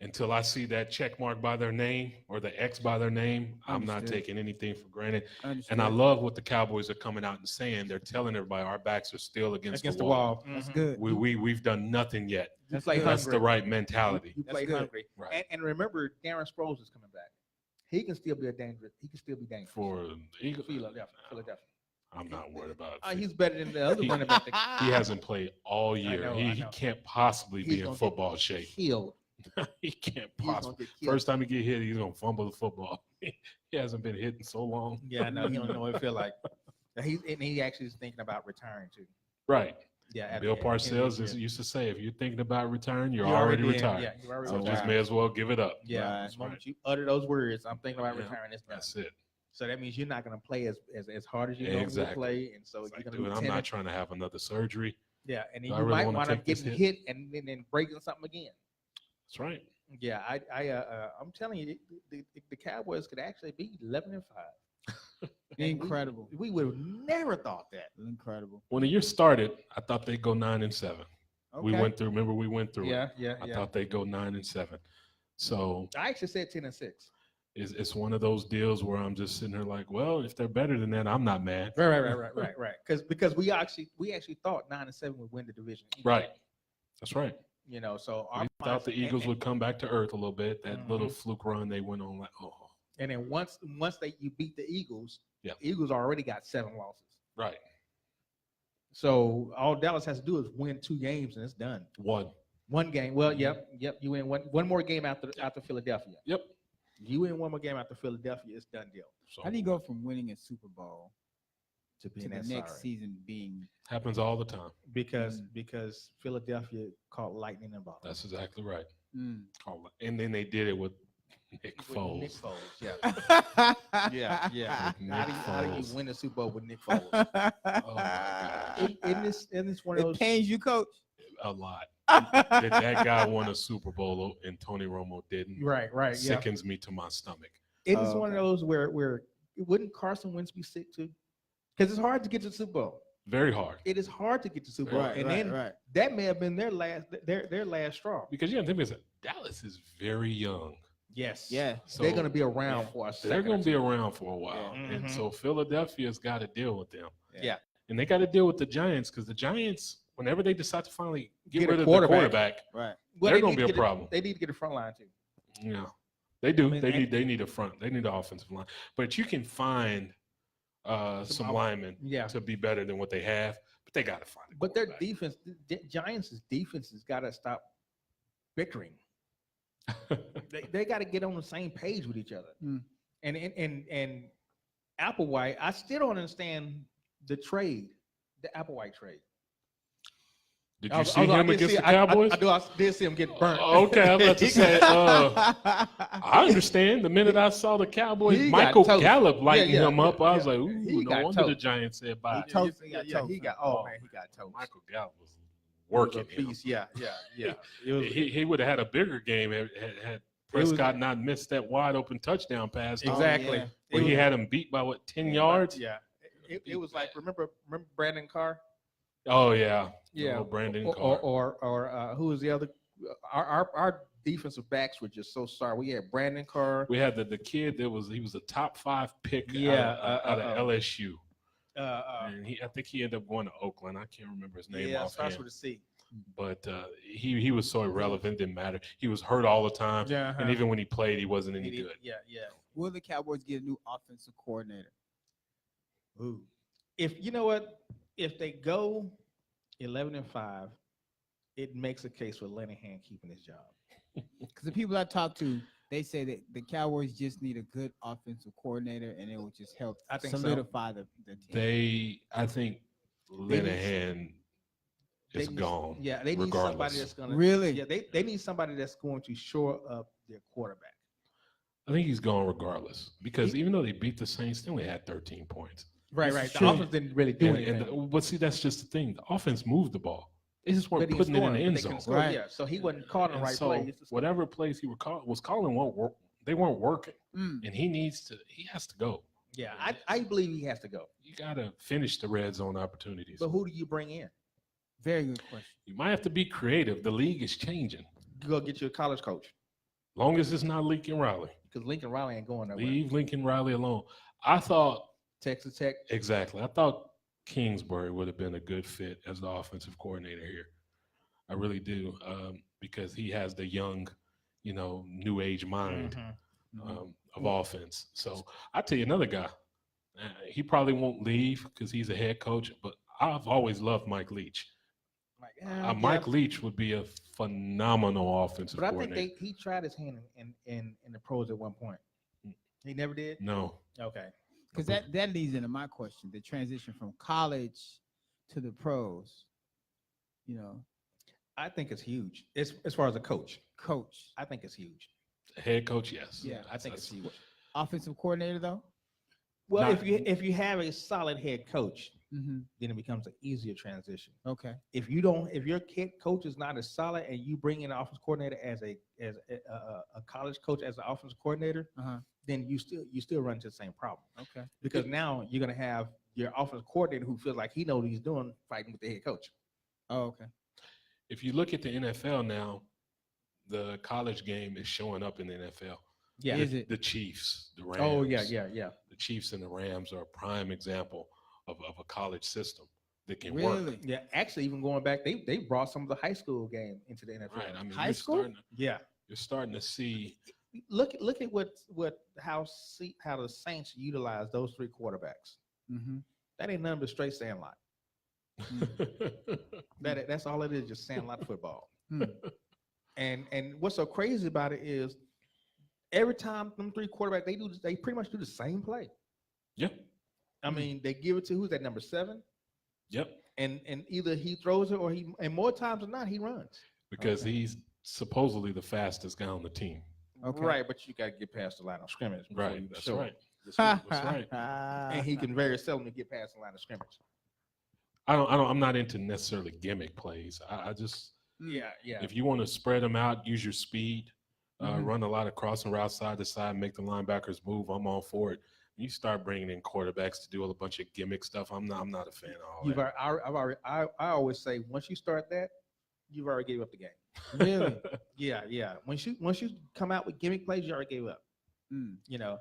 until I see that check mark by their name or the X by their name, I'm not Understood. taking anything for granted. Understood. And I love what the Cowboys are coming out and saying. They're telling everybody our backs are still against the wall. That's Mhm. good. We've done nothing yet. That's like That's the hungry. right mentality. You That's play good. hungry. Right. And remember, Darren Sproles is coming back. He can still be dangerous. For Eagle, Philadelphia. I'm not worried about He's better than the other He- running back. He hasn't played all year. know, I He know. can't possibly He's be in gonna football get shape. Killed. He can't He's gonna possibly. get killed. First time he get hit, he's gonna fumble the football. He hasn't been hit in so long. Yeah, I know. He don't know what it feel like. He actually is thinking about retiring too. Right. Yeah. at Bill the end of Parcells this year. used to say, if you're thinking about retiring, you're You already in, retired. Yeah, you already So retired. just may as well give it up. Yeah, Right. the moment you utter those words, I'm thinking about Yeah, retiring. It's done. That's it. So that means you're not going to play as hard as you normally Exactly. play, and so It's you're like, going dude, to I'm be not 10. trying to have another surgery. Yeah, and then Do I you really might wanna wind up take this getting hit? hit and then breaking something again. That's right. Yeah, I'm telling you, the Cowboys could actually be 11-5. Incredible. We would have never thought that. Incredible. When the year started, I thought they'd go 9-7. We Okay. went through. Remember, we went through it. Yeah. I thought they'd go 9-7. So I actually said 10-6. it's one of those deals where I'm just sitting here like, well, if they're better than that, I'm not mad. Right. Because we actually thought 9-7 would win the division. Right. That's right. You know, so our We thought the mindset- Eagles would come back to earth a little bit. That little Mhm. fluke run they went on, like, oh, And then once you beat the Eagles, Yeah. the Eagles already got 7 losses. right. So all Dallas has to do is win 2 games and it's done. One game. Well, yep. You win one more game after Philadelphia. Yep. You win one more game after Philadelphia, it's done deal. So How do you go from winning a Super Bowl To to the next season being happens all the time. because Philadelphia caught lightning in a bottle. That's exactly right. mm. And then they did it with Nick With Nick Foles. Foles, yeah. Yeah. With How do you Foles. win a Super Bowl with Nick Foles? Oh, my gosh. Isn't this one of It those? pains you, coach. A lot. That guy won a Super Bowl and Tony Romo didn't. Right. Yeah. Sickens me to my stomach. It is Oh, one of okay. those where wouldn't Carson Wentz be sick too? Because it's hard to get to the Super Bowl. Very hard. It is hard to get to the Super Bowl, and then right. that may have been their last straw. Because you have to think is Dallas is very young. Yes. Yeah. So They're going to be around yeah. for a second. they're or going to be two. around for a while. Yeah. And Mhm. so Philadelphia's got to deal with them. Yeah. And they got to deal with the Giants because the Giants, whenever they decide to finally get Get a rid of quarterback. the quarterback, Right. Well, they're they gonna need be to a get problem. They need to get a front line too. yeah, they do. I mean, They need a front. They need an offensive line. But you can find some linemen Yeah. to be better than what they have. But they got to find a But their quarterback. defense, the Giants' defense has got to stop bickering. They got to get on the same page with each other. Mm. And Applewhite, I still don't understand the Applewhite trade. Did I you was- see I him did against see- the Cowboys? I did see him get burnt. Okay, I was about to say. I understand. The minute I saw the Cowboys, He got Michael toasted. Gallup lighting Yeah, him up, I was yeah. like, He "Ooh, no got wonder the toasted. Giants said bye." He toasted. Yeah, He he got. Oh, Oh man, he got toast. Michael Gallup was It was working a him. beast. Yeah. It was, He would have had a bigger game had was- Prescott not missed that wide open touchdown pass. Oh, exactly. yeah. Where It he was- had him beat by what 10 yards? Yeah. It was like remember Brandon Carr? Oh yeah. Yeah. Oh, Brandon Or Carr. who was the other? Our defensive backs were just so sorry. We had Brandon Carr. We had the kid that was a top 5 pick Yeah, out of LSU. Uh, And I think he ended up going to Oakland. I can't remember his name yeah, starts offhand. with a C. But he was so irrelevant, didn't matter. He was hurt all the time. Yeah, And even when he played, he wasn't any He did- good. Yeah. Will the Cowboys get a new offensive coordinator? Ooh. If you know what, if they go 11-5, it makes a case for Linehan keeping his job. Because the people I talk to, they say that the Cowboys just need a good offensive coordinator, and it will just help I think so. solidify the team. I think They need- Linehan They is need- gone. Yeah, they need regardless. somebody that's gonna Really? Yeah, they need somebody that's going to shore up their quarterback. I think he's gone regardless because even though they beat the Saints, they only had 13 points. Right. This is The true. offense didn't really do anything. But see, that's just the thing. The offense moved the ball. They just But weren't he putting it in scored, the but end they couldn't zone. score, Right. Yeah, so he wasn't calling the And right so plays. whatever plays he was calling won't work. They weren't working, Mm. and he has to go. Yeah, I believe he has to go. You got to finish the red zone opportunities. But who do you bring in? Very good question. You might have to be creative. The league is changing. You go get you a college coach Long as it's not Lincoln Riley. because Lincoln Riley ain't going nowhere. Leave Lincoln Riley alone. I thought Texas Tech. exactly. I thought Kingsbury would have been a good fit as the offensive coordinator here. I really do, because he has the young, new age mind of offense. So I tell you another guy. He probably won't leave because he's a head coach, but I've always loved Mike Leach. Mike Leach would be a phenomenal offensive But I coordinator. think he tried his hand in the pros at one point. He never did. No, Okay. Because that leads into my question: the transition from college to the pros. I think it's huge. As far as a coach, Coach, I think it's huge. head coach, yes. Yeah, I think it's huge. offensive coordinator, though. Well, Not- if you have a solid head coach, Mm-hmm. then it becomes an easier transition. Okay. If your head coach is not as solid and you bring in an offense coordinator as a college coach as an offensive coordinator, Uh-huh. then you still run into the same problem Okay. because now you're gonna have your offensive coordinator who feels like he knows what he's doing fighting with the head coach. Oh, okay. If you look at the NFL now, the college game is showing up in the NFL. Yeah. Is it? The Chiefs, the Rams. Oh yeah, yeah, yeah. The Chiefs and the Rams are a prime example of a college system that can work. Really? Yeah, actually, even going back, they brought some of the high school game into the NFL. Right. I mean, High you're school? starting to, Yeah, you're starting to see. look at how the Saints utilize those three quarterbacks. Mm-hmm. That ain't nothing but straight sandlot. That's all it is, just sandlot football. Hmm. And what's so crazy about it is every time them three quarterbacks they pretty much do the same play. Yep. I mean, they give it to who's that number 7, Yep. and either he throws it or and more times than not he runs. Because Okay. he's supposedly the fastest guy on the team. Okay. Right, but you got to get past the line of scrimmage. before Right. you That's show right. it. That's right. And he can very seldom get past the line of scrimmage. I'm not into necessarily gimmick plays. I just, Yeah, yeah. if you want to spread them out, use your speed, Mhm. run a lot of crossing routes side to side, make the linebackers move. I'm all for it. You start bringing in quarterbacks to do a bunch of gimmick stuff. I'm not a fan of all You've that. I always say once you start that, you've already gave up the game. Really? Yeah. Once you come out with gimmick plays, you already gave up. Mm. You know,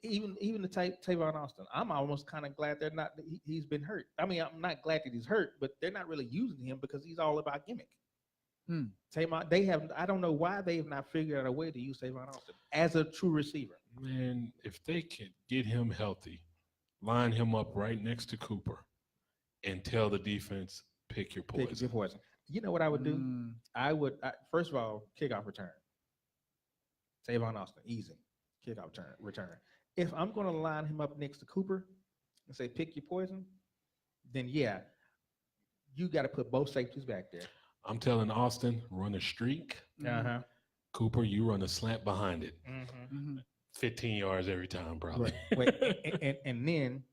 even the Tavon Austin, I'm almost kind of glad they're not. He's been hurt. I mean, I'm not glad that he's hurt, but they're not really using him because he's all about gimmick. Hmm. Tavon, they have. I don't know why they have not figured out a way to use Tavon Austin as a true receiver. Man, if they could get him healthy, line him up right next to Cooper, and tell the defense, pick your Pick poison. your poison. You know what I would do? Mm. I would first of all kickoff return. Tavon Austin, easy kickoff return. If I'm going to line him up next to Cooper and say pick your poison, then yeah, you got to put both safeties back there. I'm telling Austin, run a streak. Mhm. Cooper, you run a slant behind it. Mm-hmm. Mhm. 15 yards every time, probably. Wait, and then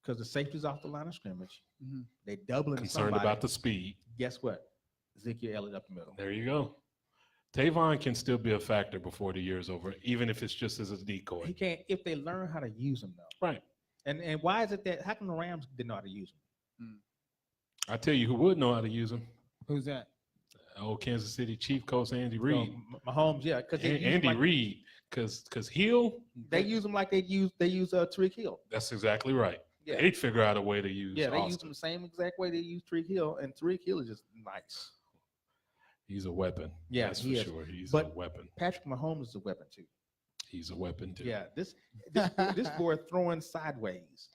because the safety's off the line of scrimmage, Mhm. they doubling Concerned somebody. about the speed. Guess what? Ezekiel Elliott up the middle. There you go. Tavon can still be a factor before the year's over, even if it's just as a He decoy. can't if they learn how to use him though. Right. And why is it that how come the Rams didn't know how to use him? I tell you who would know how to use him. Who's that? Old Kansas City Chief coach Andy Reid. So, Mahomes, yeah, because Andy Reid, because Hill, they use him like they use Tariq Hill. that's exactly right. Yeah. They'd figure out a way to use Yeah, they use Austin. him the same exact way they use Tariq Hill, and Tariq Hill is just nice. He's a weapon. Yeah, that's he for is. sure. He's But- a weapon. Patrick Mahomes is a weapon too. He's a weapon too. Yeah, this boy throwing sideways.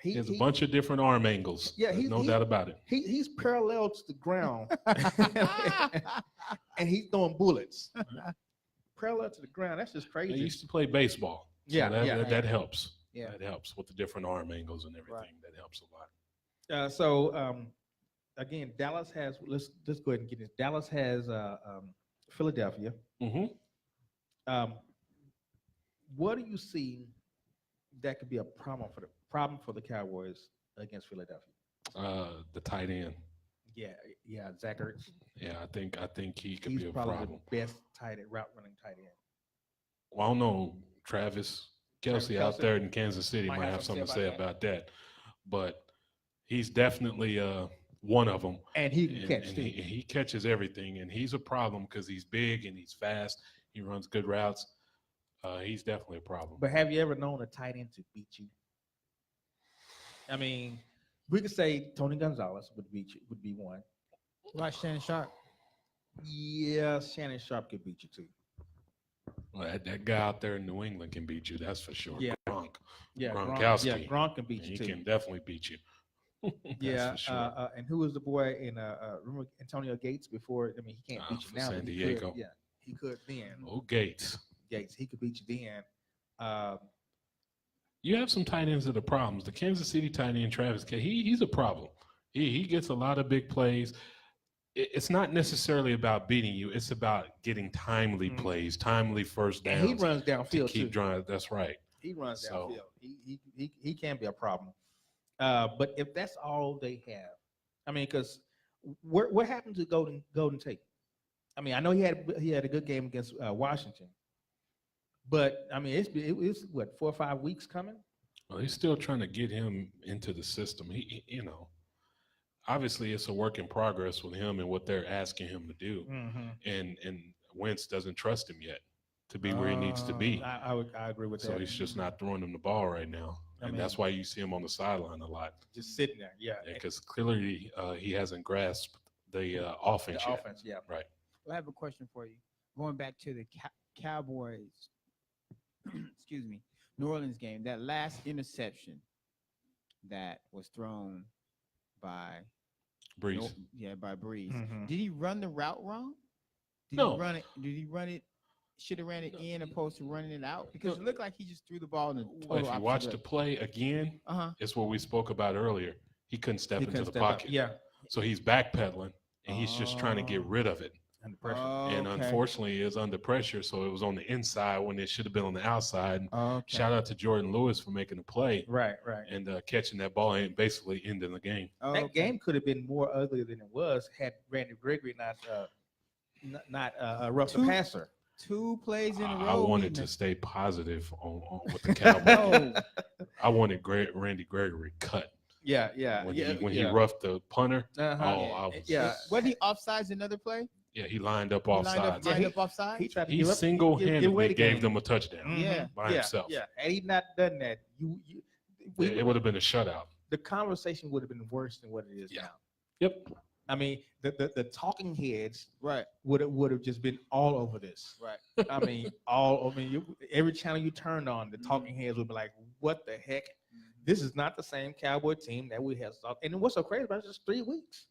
There's a bunch of different arm angles. Yeah, There's no doubt about it. he's parallel to the ground, and he's throwing bullets parallel to the ground. That's just I crazy. used to play baseball. So Yeah, that, yeah. that helps. Yeah. That helps with the different arm angles and everything. Right. That helps a lot. So again, Dallas has. Let's go ahead and get this. Dallas has Philadelphia. Mm-hmm. What do you see that could be a problem for the Cowboys against Philadelphia? The tight end. Yeah, Zach Ertz. Yeah, I think he could He's be a probably problem. the best route running tight end. Well, I don't know. Travis Kelsey out Kelce there in Kansas City might have something to say about that. But he's definitely one of them. And he can And, catch and too. he catches everything, and he's a problem because he's big and he's fast. He runs good routes. He's definitely a problem. But have you ever known a tight end to beat you? I mean, we could say Tony Gonzalez would be one. Watch Shannon Sharp. Yeah, Shannon Sharp could beat you too. Well, that guy out there in New England can beat you. That's for sure. Yeah. Gronk. Yeah, Gronkowski. Yeah, Gronk can beat He you too. can definitely beat you. That's Yeah, for sure. and who was the boy in remember Antonio Gates before? I mean, he can't beat you For now. San but he could. Diego. Yeah, he could then. Oh, Gates. Gates, he could beat you then. You have some tight ends that are problems. The Kansas City tight end Travis Kelce, he's a problem. He gets a lot of big plays. It's not necessarily about beating you. It's about getting timely Mhm. plays, timely first And he downs runs to downfield keep too. drawing. That's right. He runs So- downfield. He can be a problem. But if that's all they have, I mean, because what happened to Golden Tate? I mean, I know he had a good game against Washington, but I mean, it was what 4 or 5 weeks coming. Well, he's still trying to get him into the system. He obviously it's a work in progress with him and what they're asking him to do. Mm-hmm. And Wentz doesn't trust him yet to be where he needs to be. I agree with So that. he's just not throwing them the ball right now. I And that's mean- why you see him on the sideline a lot. Just sitting there. Yeah. Because clearly he hasn't grasped the The offense yet. offense. Yeah. Right. Well, I have a question for you. Going back to the Cowboys, excuse me, New Orleans game, that last interception that was thrown by Breeze. by Breeze. Mhm. Did he run the route wrong? Did No. he run it? Did he run it? Should have ran it No. in opposed to running it out because No. it looked like he just threw the ball in the total Well, if you watch the play again, uh-huh. it's what we spoke about earlier. He couldn't step He into couldn't the step up. pocket. Yeah. So he's backpedaling and he's just trying to get Oh. rid of it. Under pressure. And unfortunately, it was under pressure. So it was on the inside when it should have been on the outside. Okay. Shout out to Jordan Lewis for making the play Right. Right. and catching that ball and basically ending the game. That game could have been more ugly than it was had Randy Gregory not roughed the Two- passer. 2 plays in a I row. wanted we to missed. stay positive on with the Cowboys. No. I wanted Randy Gregory cut Yeah. Yeah. when yeah. he yeah. roughed the punter. Uh-huh. Oh, I was, Yeah. Wasn't he offsides another play? yeah, he lined up He lined offsides. up, Yeah, lined he- up offside? He tried to He give away single-handedly the gave game. them a touchdown Mhm. Yeah. by yeah, himself. Yeah. Had he not done that, It would have been a shutout. the conversation would have been worse than what it is Yeah. now. Yep. I mean, the talking heads Right. would have just been all over this. Right. I mean, every channel you turned on, the talking heads would be like, "What the heck? This is not the same Cowboy team that we have." And what's so crazy about it, it's just 3 weeks.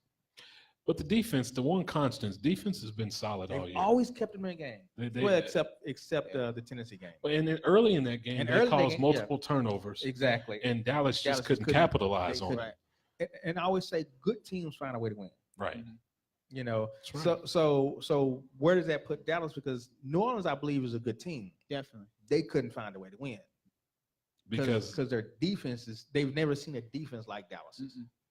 But the defense, the one constant, defense has been solid all They've year. always kept them in the game. They- Well, except the Tennessee game. and then early in that game, And they early in that caused game, multiple turnovers, Exactly. and Dallas Dallas just couldn't couldn't- capitalize they on couldn't. it. And I always say, good teams find a way to win. Right. You know, That's right. so where does that put Dallas? Because New Orleans, I believe, is a good team. Definitely. They couldn't find a way to win Because their defenses, they've never seen a defense like Dallas.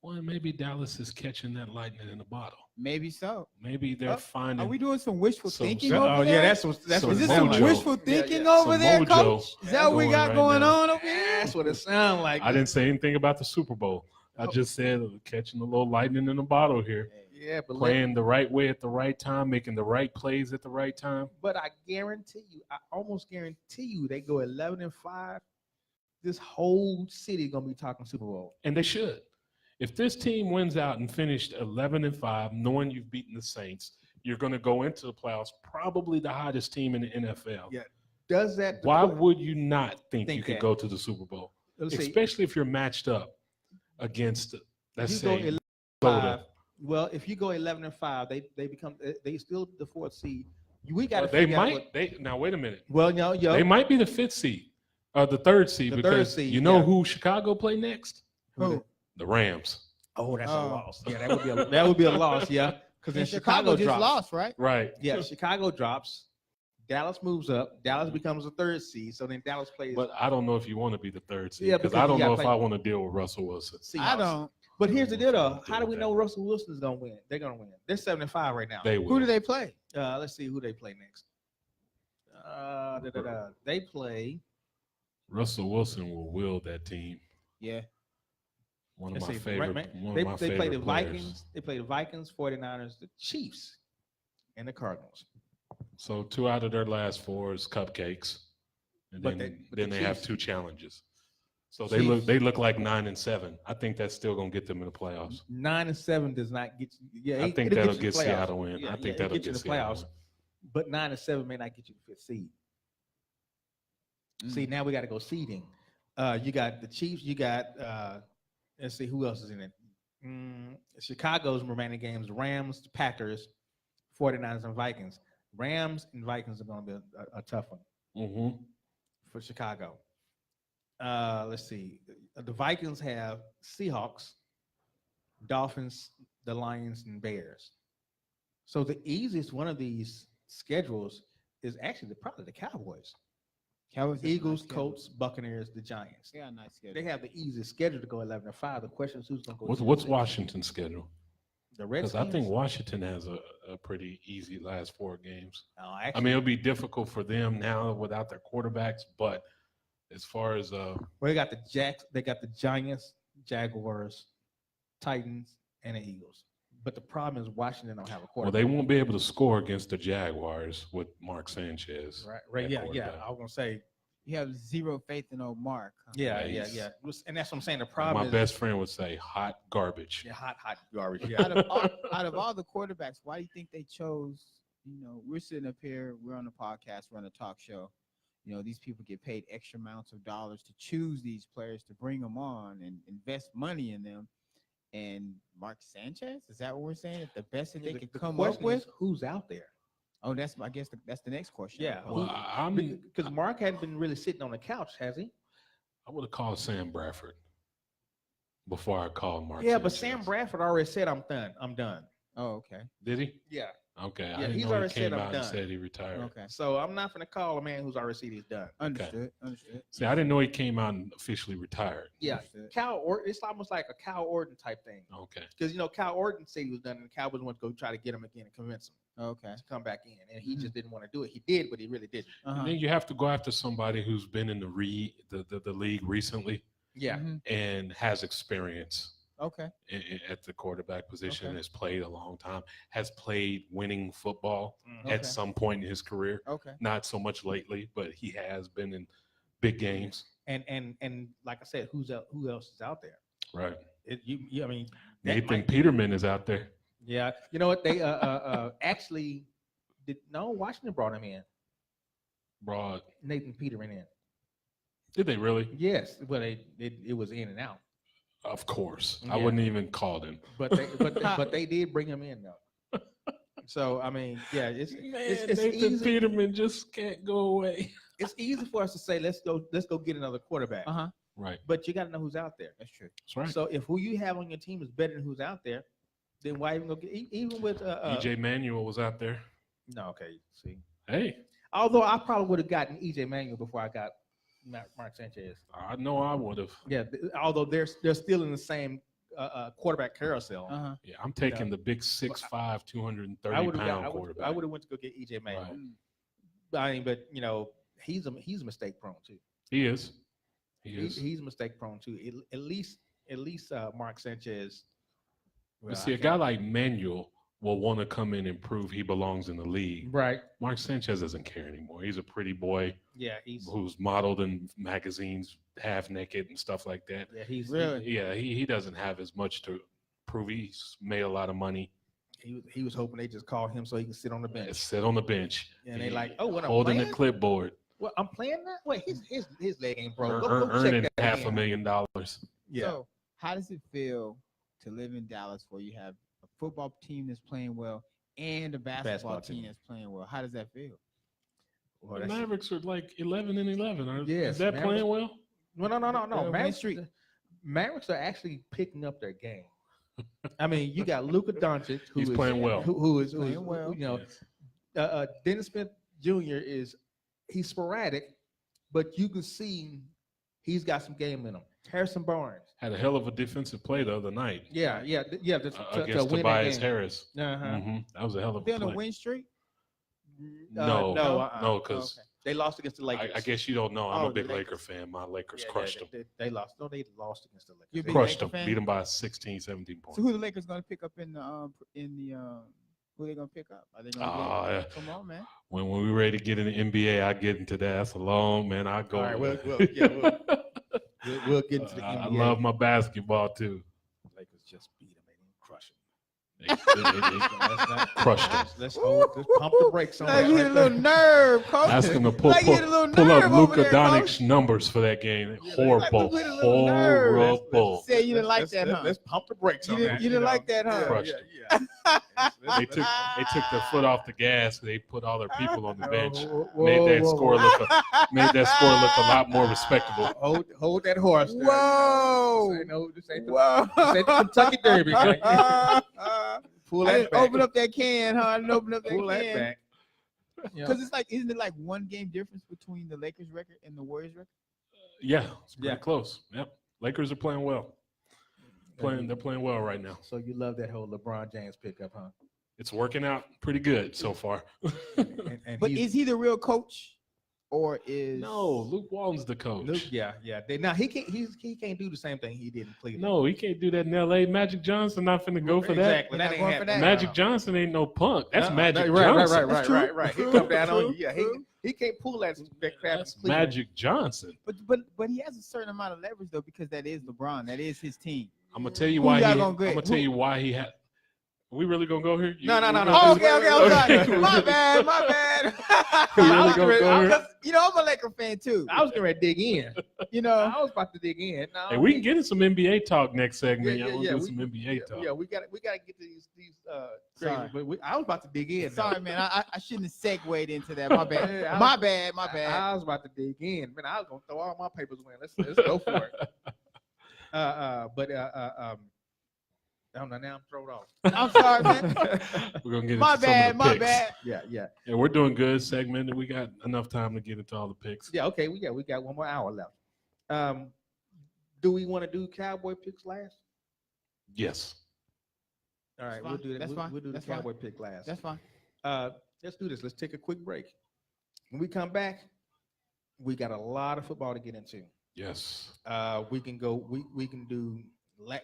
well, maybe Dallas is catching that lightning in a bottle. Maybe so. Maybe they're finding. Are we doing some wishful Some- thinking Oh, over yeah, there? that's So what Is it this mojo. some sounds like. wishful thinking yeah. over Some there, mojo coach? Is that what we going got right going now. on over here? That's what it sounds like. I didn't say anything about the Super Bowl. I Oh. just said catching a little lightning in a bottle here, Yeah, but playing the right way at the right time, making the right plays at the right time. But I guarantee you, I almost guarantee you, they go 11-5. This whole city gonna be talking Super Bowl. And they should. If this team wins out and finished 11-5, knowing you've beaten the Saints, you're going to go into the playoffs, probably the hottest team in the NFL. Yeah. Does that? Why would you not think you Think could that. go to the Super Bowl? Let's see, Especially if you're matched up against, let's you go say, 11-5. Florida. Well, if you go 11-5, they become they still the 4th seed. We got to. They might. Now wait a minute. Well, no, yo, They might be the 5th seed or the 3rd seed The because 3rd seed, you know yeah. who Chicago play next? Who? The Rams. Oh, that's a Oh. loss. Yeah, that would be a loss. Yeah, because then And Chicago just drops. lost, right? Right. Yeah, Chicago drops. Dallas moves up. Dallas becomes the 3rd seed. So then Dallas plays. But I don't know if you want to be the 3rd seed Yeah, because because I don't you know gotta if play- I want to deal with Russell Wilson. I Seahawks. don't. But here's the deal, though. Deal How do we with know that. Russell Wilson is gonna win? They're gonna win. They're 7-5 right now. They will. Who do they play? Let's see who they play next. They play. Russell Wilson will wield that team. Yeah. One of Let's my see, favorite. right, One They of my play favorite the players. Vikings. They play the Vikings, 49ers, the Chiefs, and the Cardinals. So 2 out of their last 4 is cupcakes, and But then the they have Chiefs- 2 challenges. So Chiefs- they look like 9-7. I think that's still gonna get them in the playoffs. 9-7 does not get you. Yeah, I think it'll that'll you the get playoffs. Seattle in. Yeah, I yeah, think it'll that'll get you get the playoffs. Seattle in. But 9-7 may not get you the 5th seed. See, now we got to go seeding. You got the Chiefs. You got let's see who else is in it. Chicago's remaining games: Rams, Packers, 49ers, and Vikings. Rams and Vikings are going to be a tough one Mhm. for Chicago. Let's see. The Vikings have Seahawks, Dolphins, the Lions, and Bears. So the easiest one of these schedules is actually probably the Cowboys. Cowboys have a Eagles, nice schedule. Colts, Buccaneers, the Giants. They got a nice schedule. They have the easiest schedule to go 11-5. The question is who's going to go. What's 10-6. Washington's schedule? The Because Redskins. I think Washington has a pretty easy last 4 games. Oh, I actually, mean, it'll be difficult for them now without their quarterbacks, but as far as well, they got the Giants, Jaguars, Titans, and the Eagles. But the problem is Washington don't have a Well, quarterback. they won't be able to score against the Jaguars with Mark Sanchez. Right. at Yeah. quarterback. I was gonna say. You have zero faith in old Mark. Huh? Yeah. Nice. And that's what I'm saying. The Like problem my is best friend would say, hot garbage. yeah, hot garbage. Yeah. Out of all the quarterbacks, why do you think they chose? We're sitting up here, we're on a podcast, we're on a talk show. These people get paid extra amounts of dollars to choose these players, to bring them on and invest money in them. And Mark Sanchez, is that what we're saying? That the best that they could come up question with? is who's out there? Oh, I guess that's the next question. Yeah. Well, Because Mark hadn't been really sitting on the couch, has he? I would have called Sam Bradford before I called Mark. Yeah, but Sanchez. Sam Bradford already said I'm done. I'm done. Oh, okay. Did he? Yeah. Okay. Yeah, I didn't he's know he already said came I'm out and done. said he retired. Okay. So I'm not gonna call a man who's already said he's done. Understood. See, I didn't know he came out and officially retired. Yeah. Understood. Cal Orton, it's almost like a Cal Orton type thing. Okay. Because Cal Orton said he was done, and the Cowboys went to go try to get him again and convince him Okay. to come back in, and he just didn't want to do it. He did, but he really didn't. Uh-huh. And then you have to go after somebody who's been in the league recently Yeah. Mhm. and has experience Okay. at the quarterback position, Okay. has played a long time, has played winning football Okay. at some point in his career. Okay. Not so much lately, but he has been in big games. And like I said, who else is out there? Right. I mean, that Nathan might be- Peterman is out there. Yeah. You know what? They actually Washington brought him in. Broad. Nathan Peterman in. Did they really? Yes, but it was in and out. Of course. I Yeah. wouldn't even call them. But they did bring him in though. So I mean, yeah, it's Nathan easy. Peterman just can't go away. It's easy for us to say let's go get another quarterback. Uh-huh. Right. But you got to know who's out there. That's true. That's right. So if who you have on your team is better than who's out there, then why even go get even with EJ Manuel was out there. No, okay. See, Hey, although I probably would have gotten EJ Manuel before I got Mark Sanchez. I know I would have. Yeah, although they're still in the same quarterback carousel. Uh-huh. Yeah, I'm taking the big 6'5", 230 I would have pound quarterback. I would have went to go get EJ Manuel. Right. I mean, but he's mistake prone too. He is. He is. He's mistake prone too. At least Mark Sanchez. But see, a guy like Manuel will want to come in and prove he belongs in the league. Right. Mark Sanchez doesn't care anymore. He's a pretty boy Yeah, he's who's modeled in magazines half naked and stuff like that. yeah he's Really? Yeah, he doesn't have as much to prove. He's made a lot of money. he was hoping they just call him so he can sit on the bench. Sit on the bench. And they like, oh, what I'm holding playing? the clipboard, Well, I'm playing that. Wait, his leg ain't broke. Go check earning that again. $500,000. Yeah. So, how does it feel to live in Dallas where you have a football team that's playing well and a basketball team team. that's playing well? How does that feel? Well, The that's- Mavericks are like 11-11. Yes, Is that Mavericks- playing well? No. Win Mavericks are actually picking up their game. I mean, you got Luka Doncic, He's playing well. who is Playing well. Yes. Dennis Smith Jr. he's sporadic, but you can see he's got some game in him. Harrison Barnes, Had a hell of a defensive play the other night yeah, to against win that Tobias game. Harris. Uh-huh. That was a hell of They're a on a play. win streak. No, no, because they lost against the Lakers. I guess you don't know. I'm Oh, a big the Laker Lakers. fan. My Lakers Yeah, crushed them. They lost. No, they lost against the Lakers. You They- big Crushed Laker them. fan? Beat them by 16, 17 points. So who the Lakers going to pick up in the who they going to pick up? Are they going to Yeah. come on, man? When we're ready to get in the NBA, I get into that. That's a long, man. I go. All right, we'll get into the I NBA. love my basketball too. Lakers just beat them. They didn't crush them. They crushed them. Let's pump the brakes on Like that. you hit a right little there. nerve, coach. Ask him to pull Like you hit a little up nerve over Luka there, Doncic's coach. numbers for that game. Yeah, Horrible. like we hit a little nerve. Horrible. Say you didn't like that, huh? Let's pump the brakes You on didn't- that. you didn't know. like that, huh? Crushed Yeah. They took their foot off the gas. They put all their people on the bench. Whoa, Made that whoa, score whoa. look a lot more respectable. Hold that horse. there. Whoa. This ain't the Whoa. this ain't the Kentucky Derby. Man. Pull I that didn't back. open up that can, huh? I didn't open up that Pull that can. back. Yeah. Because it's like, isn't it like one game difference between the Lakers record and the Warriors record? Yeah, it's pretty Yeah. close. Yep. Lakers are playing well. They're playing well right now. So you love that whole LeBron James pickup, huh? It's working out pretty good so far. And But he's- is he the real coach? or is No, Luke Walton's the coach. Luke, yeah. Now he can't do the same thing he did in Cleveland. No, he can't do that in L.A. Magic Johnson not finna go for that. Exactly. They're That not ain't going for happening. that. Magic Johnson ain't no punk. That's Magic right, Johnson. Right. He True, come down on true, you. Yeah, true. he can't pull that crap. That's Magic Johnson. But he has a certain amount of leverage though, because that is LeBron. That is his team. I'm gonna tell you Who why. y'all I'm gonna get? gonna tell you why he had. Are we really gonna go here? No. Oh, okay, I'm Okay. sorry. My bad. We really I was gonna ready- go I here? was- You know, I'm a Laker fan too. I was going to dig in. You know, I was about to dig in. No, Hey, we can get in some NBA talk next segment. Yeah, Yeah, we'll yeah, do we- some NBA talk. Yeah, we got to get to these Sorry. crazy. But I was about to dig in. sorry, man. I shouldn't have segued into that. My bad. Yeah, My bad. My bad. I was about to dig in. Man, I was going to throw all my papers away. Let's go for it. Oh, no, now I'm thrown off. I'm sorry, man. We're gonna get My into some bad. of the My picks. bad. Yeah. Yeah, we're doing good segment, and we got enough time to get into all the picks. Yeah, okay. We got 1 more hour left. Do we want to do Cowboy picks last? Yes. All right, That's we'll fine. do that. That's We'll fine. do the That's fine. Cowboy pick last. That's fine. Let's do this. Let's take a quick break. When we come back, we got a lot of football to get into. Yes. We can go. We can do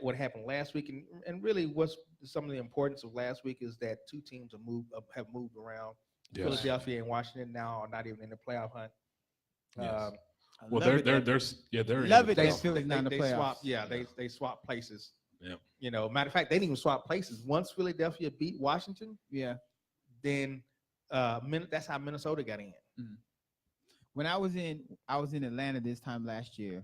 what happened last week, and really, what's some of the importance of last week is that 2 teams have moved around. Yes. Philadelphia and Washington now are not even in the playoff hunt. Yes. I Well, love it they're that- they're in Love the it that playoff. Philly's not in the playoffs. swap. Yeah, they swap places. Yeah. You know, matter of fact, they didn't even swap places. Once Philadelphia beat Washington, Yeah. then that's how Minnesota got in. When I was in Atlanta this time last year,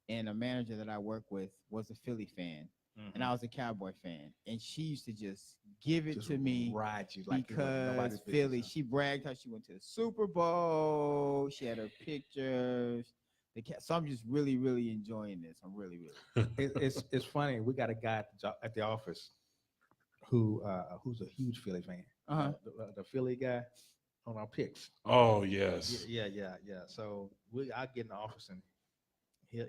and a manager that I work with was a Philly fan, and I was a Cowboy fan, and she used to just give it Just to me ride you like it wasn't because nobody's Philly. business. She bragged how she went to the Super Bowl. She had her pictures. So I'm just really, really enjoying this. I'm really, really. It's funny. We got a guy at the office who's a huge Philly fan. Uh-huh. The Philly guy on our picks. Oh yes. Yeah. So I get in the office and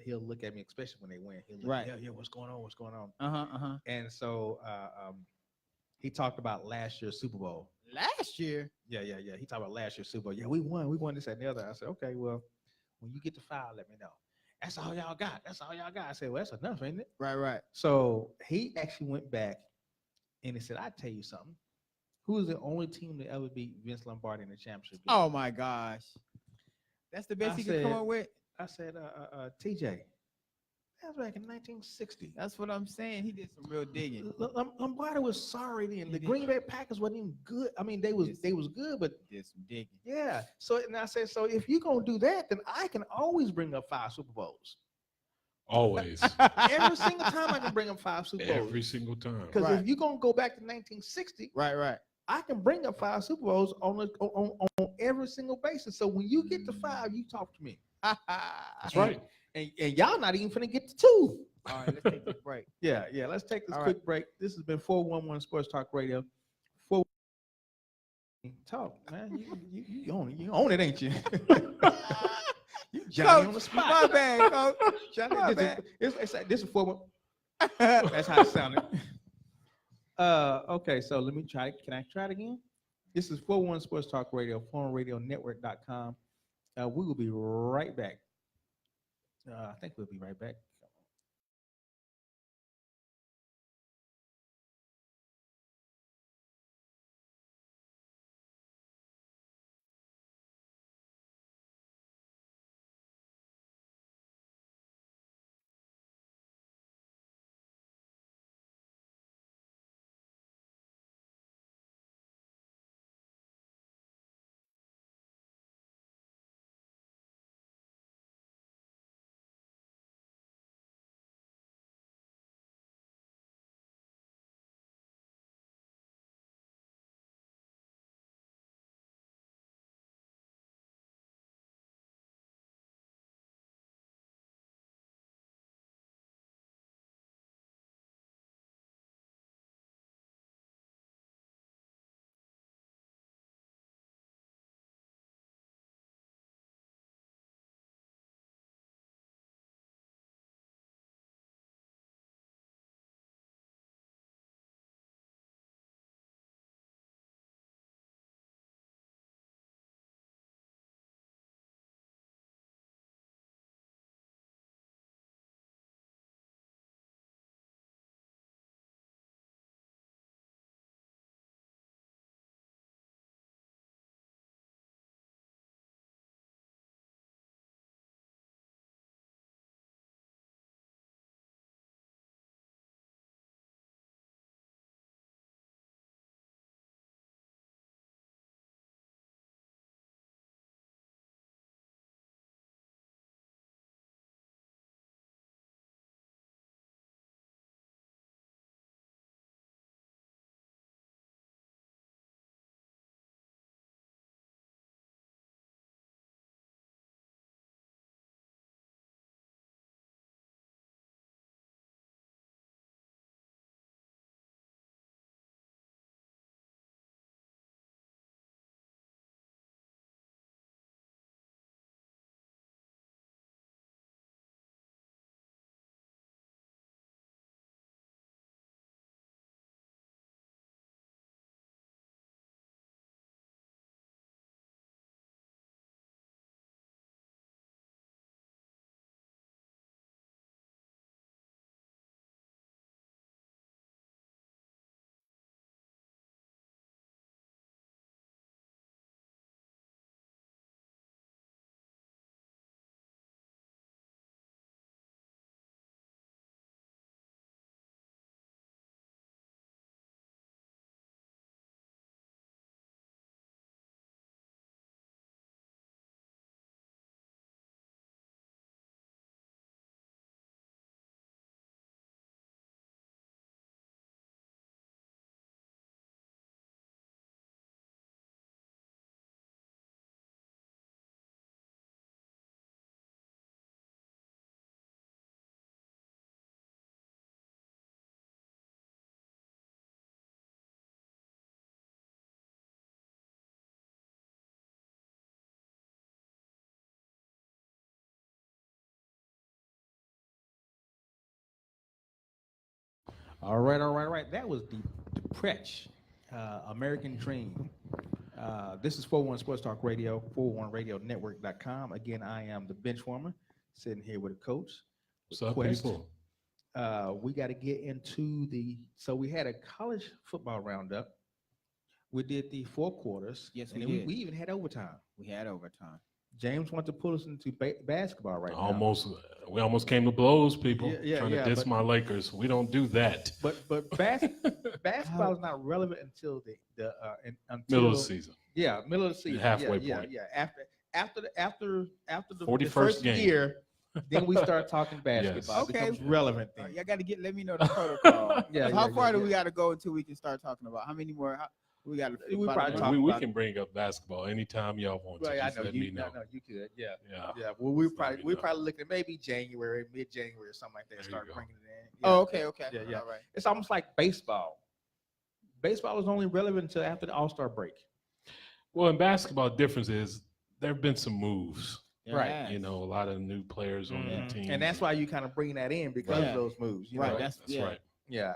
he'll look at me, especially when they win. He'll look, Right. Yeah. What's going on? What's going on? Uh-huh. And so he talked about last year's Super Bowl. Last year. Yeah. He talked about last year's Super Bowl. Yeah, we won this and the other. I said, okay, well, when you get to 5, let me know. That's all y'all got. I said, well, that's enough, ain't it? Right. So he actually went back and he said, I tell you something. Who is the only team to ever beat Vince Lombardi in the championship game? Oh my gosh. That's the best I he could come said- up with. I said, TJ. That was back in 1960. That's what I'm saying. He did some real digging. Lombardi was sorry then. He The did. Green Bay Packers wasn't even good. I mean, they was good, but Did some digging. yeah. So and I said, so if you're gonna do that, then I can always bring up 5 Super Bowls. Always. Every single time I can bring up 5 Super Bowls. Every single time. Because Right. if you're gonna go back to 1960, Right. I can bring up 5 Super Bowls on every single basis. So when you get to 5, you talk to me. That's right. And y'all not even finna get to 2. All right, let's take this break. Yeah. Let's take this All quick break. This has been 411 Sports Talk Radio. Talk, man. You own it, ain't you? You Johnny on the spot. My bad, Coach. Johnny, My this is 411. bad. That's how it sounded. Okay, so let me try. Can I try it again? This is 411 Sports Talk Radio, foreignradionetwork.com. We will be right back. I think we'll be right back. All right. That was the Depresh, American Dream. This is 41 Sports Talk Radio, 41RadioNetwork.com. Again, I am the Benchwarmer, sitting here with a coach. What's up, Quest. people? We got to get into so we had a college football roundup. We did the 4 quarters. Yes, and we then did. we even had overtime. We had overtime. James wants to pull us into basketball right now. We almost came to blows, people. Yeah, trying to diss my Lakers. We don't do that. But basketball is not relevant until until Middle of the season. Yeah, middle of the season. halfway yeah, point. Yeah. After the 41st first game. year, then we start talking basketball. Okay. It becomes relevant then. Y'all got to let me know the protocol. Yeah, How yeah, far yeah, do yeah. we got to go until we can start talking about? How many more? We got to. We probably talk We about can bring up basketball anytime y'all want to. Well, I Just know let you. me know. No, you could. Yeah. Yeah. Yeah. Well, we're Just let me probably know. looking at maybe January, mid-January, or something like that. There you Start go. bringing it in. Oh, okay. Yeah, yeah. All right. It's almost like baseball. Baseball is only relevant until after the All-Star break. Well, in basketball, the difference is there have been some moves. Right. Yeah. You know, a lot of new players on Mhm. the team. And that's why you kind of bring that in because Right. of those moves. You Right, know? that's- That's yeah. right. Yeah.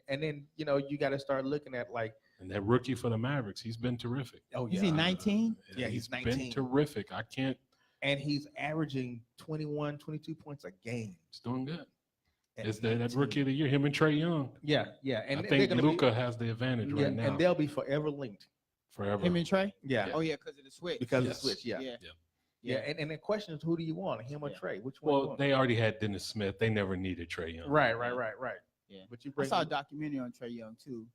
And then you got to start looking at like, And that rookie for the Mavericks, he's been terrific. oh Is he 19? Yeah, he's been 19. terrific. I can't. and he's averaging 21, 22 points a game. He's doing good. at It's that 19. rookie of the year, him and Trey Young. Yeah, and I they're think gonna Luca has the advantage be, yeah, right now. and they'll be forever linked. Forever. Him and Trey? Yeah, Oh yeah, because of the switch. because Yes. of the switch. Yeah, Yeah. And the question is, who do you want, him or Yeah. Trey? Which one? you Well, want? they already had Dennis Smith. They never needed Trey Young. Right. Yeah. But you I bring saw a documentary on Trey Young too.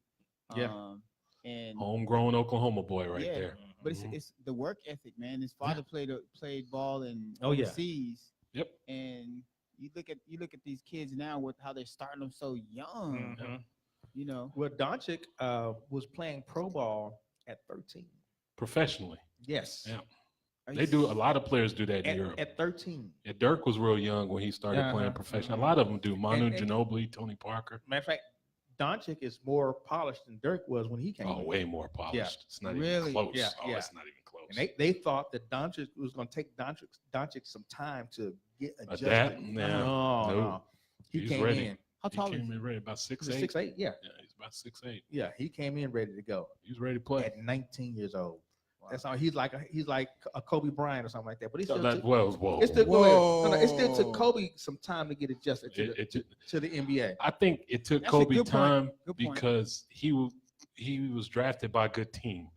Yeah. And Homegrown Oklahoma boy right Yeah. there. but Mhm. it's the work ethic, man. His father played ball in Oh, yeah. overseas. Yep. And you look at these kids now with how they're starting them so young. Mhm. You know. Well, Doncic was playing pro ball at 13. Professionally. Yes. Yeah. Are They you do. A lot of players do that in At, Europe. at 13. Yeah, Dirk was real young when he started Uh-huh, playing professional. uh-huh. A lot of them do. Manu And- Ginobili, Tony Parker. Matter of fact, Doncic is more polished than Dirk was when he came. Oh, in. way more polished. It's not Really? even close. Yeah, Oh, yeah. it's not even close. And they thought that Doncic was going to take Doncic some time to get adjusted. Adapt? Yeah. No. No. He He's came ready. in. How He tall is came he? in ready about 6'8". 6'8". Yeah. Yeah, he's about 6'8". Yeah. He came in ready to go He's ready to play. at 19 years old. Wow. That's all. He's like a Kobe Bryant or something like that. But he So still that took, whoa. it still, go ahead. No, it still Whoa. took Kobe some time to get adjusted to the NBA. I think it took That's a Kobe good point. time Good point. because he was drafted by a good team,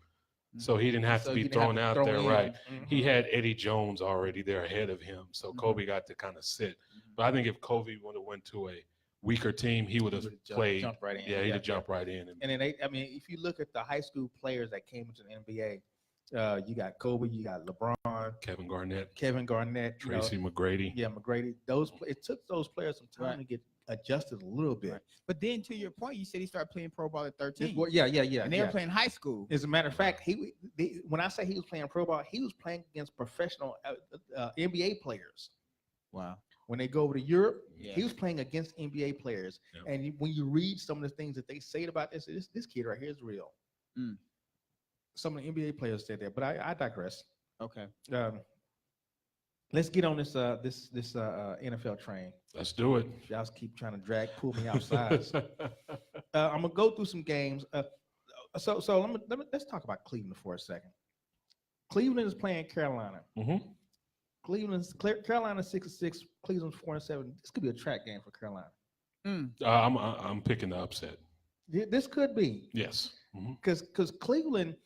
so he didn't have So to be you didn't have thrown to out throw there. in. Right. Mhm. He had Eddie Jones already there ahead of him, so Mhm. Kobe got to kind of sit. But I think if Kobe would have went to a weaker team, he would have Would've played. jumped right in. Yeah, he'd have jumped right in. And And then if you look at the high school players that came into the NBA, you got Kobe, you got LeBron, Kevin Garnett, Kevin Garnett, Tracy McGrady. yeah, McGrady. It took those players some time to get adjusted a little bit. Right. But then to your point, you said he started playing pro ball at 13. Yeah. And they were playing high school. As a matter of fact, when I say he was playing pro ball, he was playing against professional NBA players. Wow. When they go over to Europe, Yeah. he was playing against NBA players. Yeah. And when you read some of the things that they say about this kid right here is real. Mm. Some of the NBA players said that, but I digress. Okay. Let's get on this NFL train. Let's do it. Y'all keep trying to pull me outside. I'm gonna go through some games. So let's talk about Cleveland for a second. Cleveland is playing Carolina. Mhm. Carolina 6-6. Cleveland's 4-7. This could be a track game for Carolina. I'm picking the upset. This could be Yes. Mhm. because Cleveland,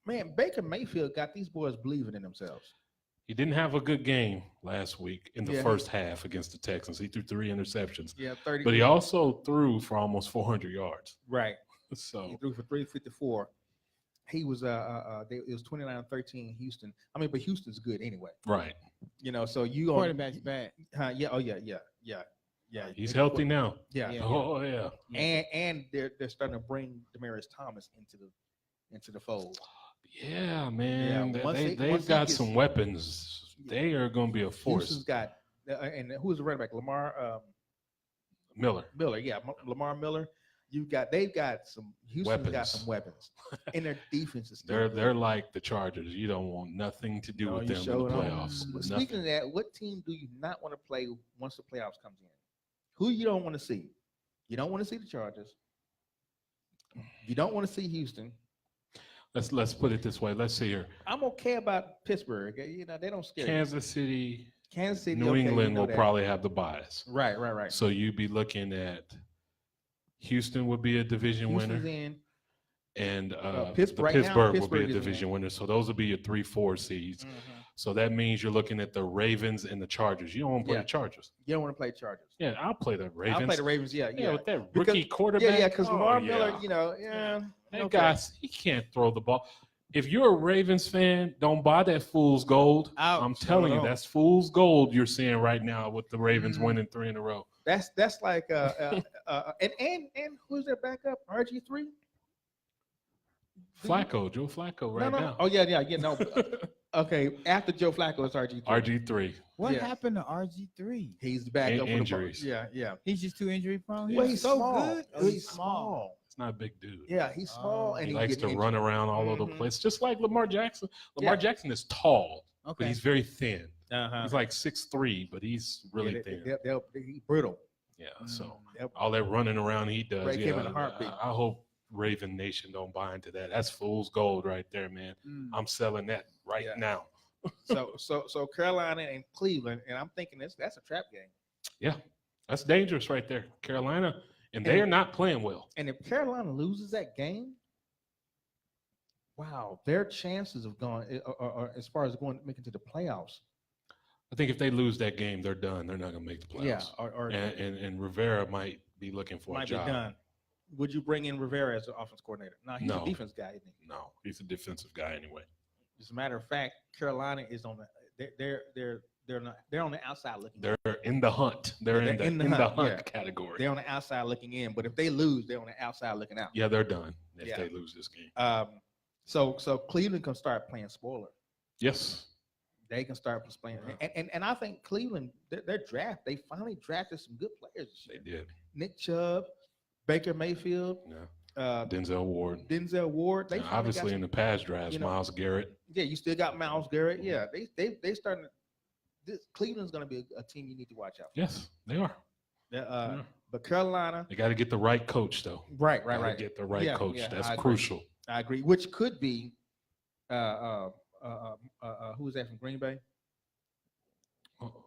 man, Baker Mayfield got these boys believing in themselves. He didn't have a good game last week in the Yeah. first half against the Texans. He threw 3 interceptions, Yeah, 30. but he also threw for almost 400 yards. right. He So threw for 354. He was it was 29-13 Houston. I mean, but Houston's good anyway. right, So you Quarterback's bad. yeah, oh yeah. he's healthy now. Yeah. Yeah. Oh yeah. And they're starting to bring Demaryius Thomas into the fold. Yeah, man. Yeah, once They've he got gets- some weapons. They are going to be a force. Houston's got and who's the running back? Lamar Miller. Miller. Yeah, Lamar Miller. They've got some. Houston's got Weapons. some weapons, and their defense is still They're good. like the Chargers. You don't want nothing to do No, with you them in sure the don't. playoffs. But Nothing. speaking of that, what team do you not want to play once the playoffs comes in? Who you don't want to see? You don't want to see the Chargers. You don't want to see Houston. Let's put it this way. Let's see here. I'm okay about Pittsburgh. You know, they don't scare me. Kansas City, Kansas City, New okay, we England know will that. probably have the bias. Right. So you'd be looking at Houston would be a division Houston's winner, in. and Pittsburgh- right now, Pittsburgh will Pittsburgh be a is in. division winner. So those will be your 3-4 seeds. Mhm. So that means you're looking at the Ravens and the Chargers. You don't want to play Yeah. the Chargers. You don't want to play Chargers. Yeah, I'll play the Ravens. I'll play the Ravens. Yeah. Yeah, with that Because- rookie quarterback. Yeah, because Oh, Lamar yeah. Miller, you know, yeah. That okay. guy, he can't throw the ball. If you're a Ravens fan, don't buy that fool's gold. Ouch. I'm telling you, No. that's fool's gold you're seeing right now with the Ravens Mhm. winning 3 in a row. That's like and who's their backup? RG3. Flacco, Joe Flacco, right no. now. Oh yeah. No. Okay, after Joe Flacco, it's RG3. RG3. What Yeah. happened to RG3? He's the backup. for the Injuries. Yeah. He's just too injury prone. Well, he's so small. good. Oh, He's small. It's not a big dude. Yeah, he's small Oh. and He likes get to injured. run around all over the Mhm. place, just like Lamar Jackson. Lamar Yeah. Jackson is tall, but Okay. he's very thin. Uh-huh. He's like 6'3", but he's really Yeah, thin. he's brittle. Yeah, so Yep. all that running around he does. Break Yeah, him in a heartbeat. I hope Raven Nation don't buy into that. That's fool's gold right there, man. Mm. I'm selling that right Yeah. now. So Carolina and Cleveland, and I'm thinking that's a trap game. Yeah, that's dangerous right there. Carolina, and they And- are not playing well. And if Carolina loses that game, wow, their chances of going are as far as going making to the playoffs. I think if they lose that game, they're done. They're not going to make the playoffs. Yeah, or And Rivera might be looking for a might be job. done. Would you bring in Rivera as the offense coordinator? No, he's No. a defense guy, isn't he? No, he's a defensive guy anyway. As a matter of fact, Carolina is on the they're on the outside looking. in. They're in the hunt. They're They're in the hunt yeah. category. They're on the outside looking in. But if they lose, they're on the outside looking out. Yeah, they're done if Yeah. they lose this game. So Cleveland can start playing spoiler. Yes. They can start playing, and I think Cleveland their draft they finally drafted some good players this They year. did. Nick Chubb, Baker Mayfield, Yeah. Denzel Ward. Denzel Ward. They Now, finally obviously, got in the past drafts, you know, Myles Garrett. yeah, you still got Myles Garrett. Yeah, they starting. This Cleveland's going to be a team you need to watch out for. Yes, they are. Yeah, but Carolina, They got to get the right coach, though. right. Gotta Get the right Yeah, coach. yeah, That's I agree. crucial. I agree. Which could be, who is that from Green Bay?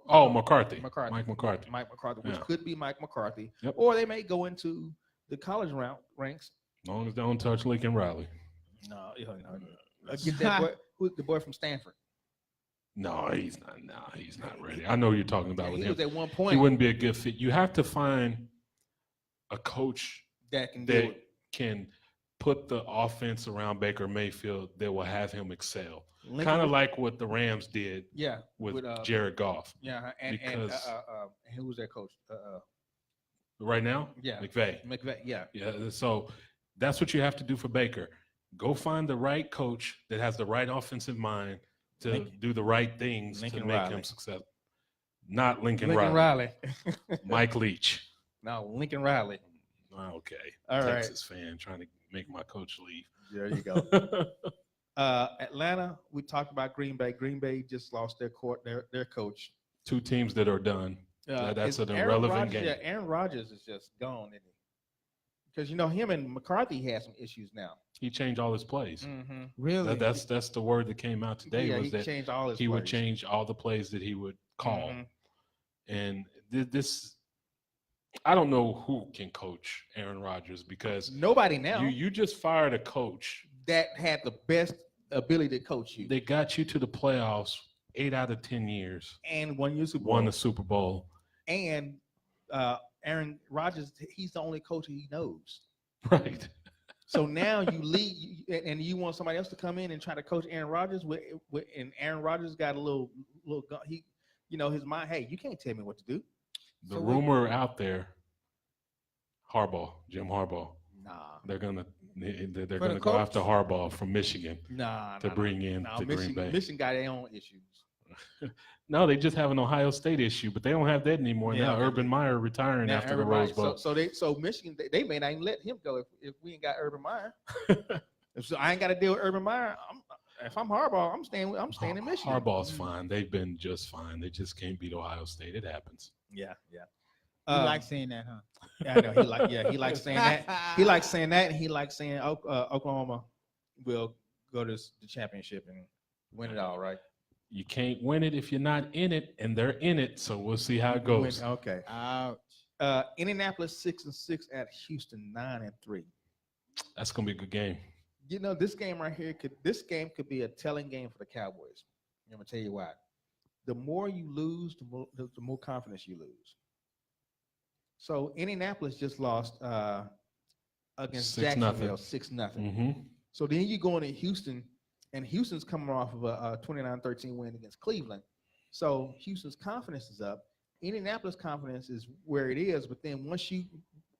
Oh, McCarthy. McCarthy. Mike McCarthy. Mike McCarthy, which Yeah. could be Mike McCarthy, Yep. or they may go into the college ranks. As long as they don't touch Lincoln Riley. No, get that boy, who's the boy from Stanford? No, he's not. No, he's not ready. I know who you're talking about Yeah, with he him. was at one He point wouldn't be a good fit. You have to find a coach that can do that it. can put the offense around Baker Mayfield that will have him excel. Lincoln Kind of was- like what the Rams did yeah, with with, Jared Goff. yeah, and because- who was their coach? Right now, Yeah, McVay. McVay. Yeah, Yeah, so that's what you have to do for Baker. Go find the right coach that has the right offensive mind to Lincoln- do the right things Lincoln to make Riley. him successful. Not Lincoln, Lincoln Riley. Riley. Mike Leach. No, Lincoln Riley. Okay. All right. Texas fan trying to make my coach leave. There you go. Atlanta, we talked about Green Bay. Green Bay just lost their coach. Two teams that are done. That's is an Aaron irrelevant Rodgers- game. Yeah, Aaron Rodgers is just gone, isn't he? Because him and McCarthy had some issues now. He changed all his plays. Mm-hmm. Really? That's the word that came out today Yeah, was he that changed all his he would plays. change all the plays that he would call. Mhm. And this, I don't know who can coach Aaron Rodgers because Nobody now you just fired a coach. that had the best ability to coach you They got you to the playoffs 8 out of 10 years, and won your Super Bowl. won the Super Bowl. And Aaron Rodgers, he's the only coach he knows. Right. So now you leave, and you want somebody else to come in and try to coach Aaron Rodgers. And Aaron Rodgers got a little, his mind. Hey, you can't tell me what to do. The So rumor out there, Jim Harbaugh, Nah, they're gonna For the go coach? after Harbaugh from Michigan nah. to bring in No, to Green Bay. Michigan got their own issues. No, they just have an Ohio State issue, but they don't have that anymore Yeah, now. they Urban do. Meyer retiring Now after the everybody- Rose Bowl. So Michigan, they may not even let him go if we ain't got Urban Meyer. So I ain't got to deal with Urban Meyer. If I'm Harbaugh, I'm staying in Michigan. Harbaugh's fine. They've been just fine. They just can't beat Ohio State. It happens. Yeah. You like saying that, huh? Yeah, I know he likes saying that. He likes saying that, and he likes saying Oklahoma will go to the championship and win it all, right? You can't win it if you're not in it, and they're in it. So we'll see how it goes. Okay. Ouch. Indianapolis 6-6 at Houston 9-3. That's gonna be a good game. You know, this game right here could be a telling game for the Cowboys. I'm gonna tell you why. The more you lose, the more confidence you lose. So Indianapolis just lost against 6-0. Jacksonville 6-0. Mm-hmm. So then you go into Houston, and Houston's coming off of a 29-13 win against Cleveland. So Houston's confidence is up. Indianapolis' confidence is where it is, but then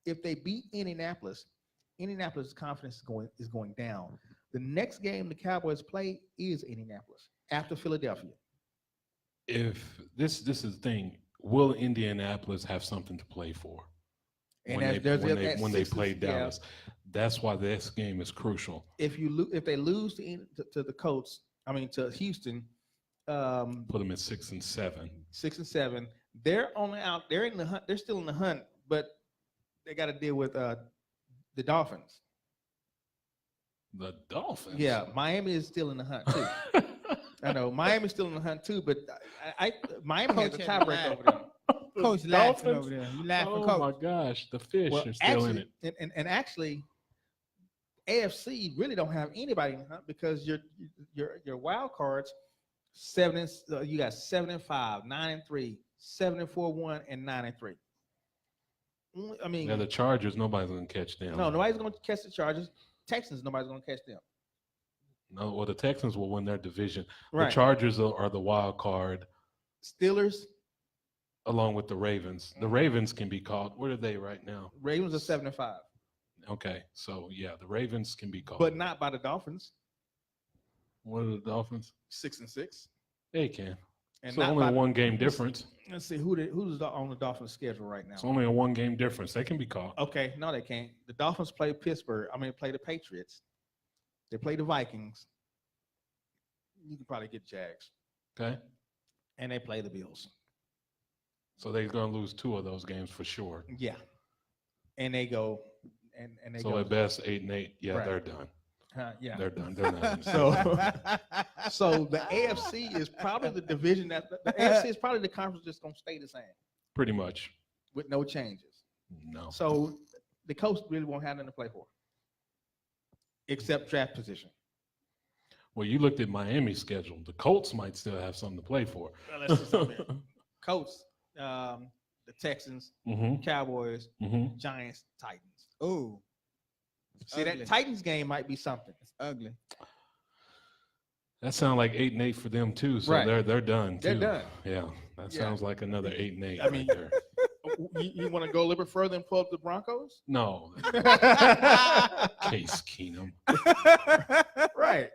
if they beat Indianapolis, Indianapolis' confidence is going down. The next game the Cowboys play is Indianapolis after Philadelphia. If this is the thing, will Indianapolis have something to play for And when they play Dallas? That's why this game is crucial. If they lose to the Colts, to Houston, Put them at 6-7. 6-7. They're only out. They're in the hunt. They're still in the hunt, but they got to deal with the Dolphins. The Dolphins. Yeah, Miami is still in the hunt too. I know Miami's still in the hunt too, but Miami has a Coach had to tiebreaker laugh. over them. Coach laughing over there. You laughing, Oh Coach. my gosh, the fish Well, are still in actually, it. and actually, AFC really don't have anybody in the hunt because your wild cards you got 7-5, 9-3, 7-4-1, and 9-3. I mean, Yeah, the Chargers, nobody's gonna catch them. no, nobody's going to catch the Chargers. Texans, nobody's going to catch them. No, well, the Texans will win their division. Right. The Chargers are the wild card, Steelers, along with the Ravens. The Ravens can be called. Where are they right now? Ravens are 7-5, Okay, so yeah, the Ravens can be called. but not by the Dolphins, What are the Dolphins? 6-6. They can. And So not only by a one game difference. Let's see who's on the Dolphins schedule right now. It's only a one game difference. They can be called. Okay, no, they can't. The Dolphins play Pittsburgh. Play the Patriots. They play the Vikings. You can probably get Jags, Okay, and they play the Bills. so they're gonna lose two of those games for sure. Yeah, and they go and they So go. at best 8-8. Yeah, Right. they're done. Yeah. They're done. They're not. So, so the AFC is probably the division the AFC is probably the conference that's gonna stay the same Pretty much. with no changes. No. So the Colts really won't have nothing to play for, except draft position. Well, you looked at Miami's schedule. The Colts might still have something to play for. Well, let's see something here. Colts, the Texans, Mm-hmm. Cowboys, Mm-hmm. Giants, Titans. Ooh, See, ugly. that Titans game might be something. it's ugly. That sounds like 8-8 for them too. So Right. they're done. They're too. done. Yeah, that Yeah. sounds like another 8-8. I mean- right there. You want to go a little bit further and pull up the Broncos? No, Case Keenum. Right.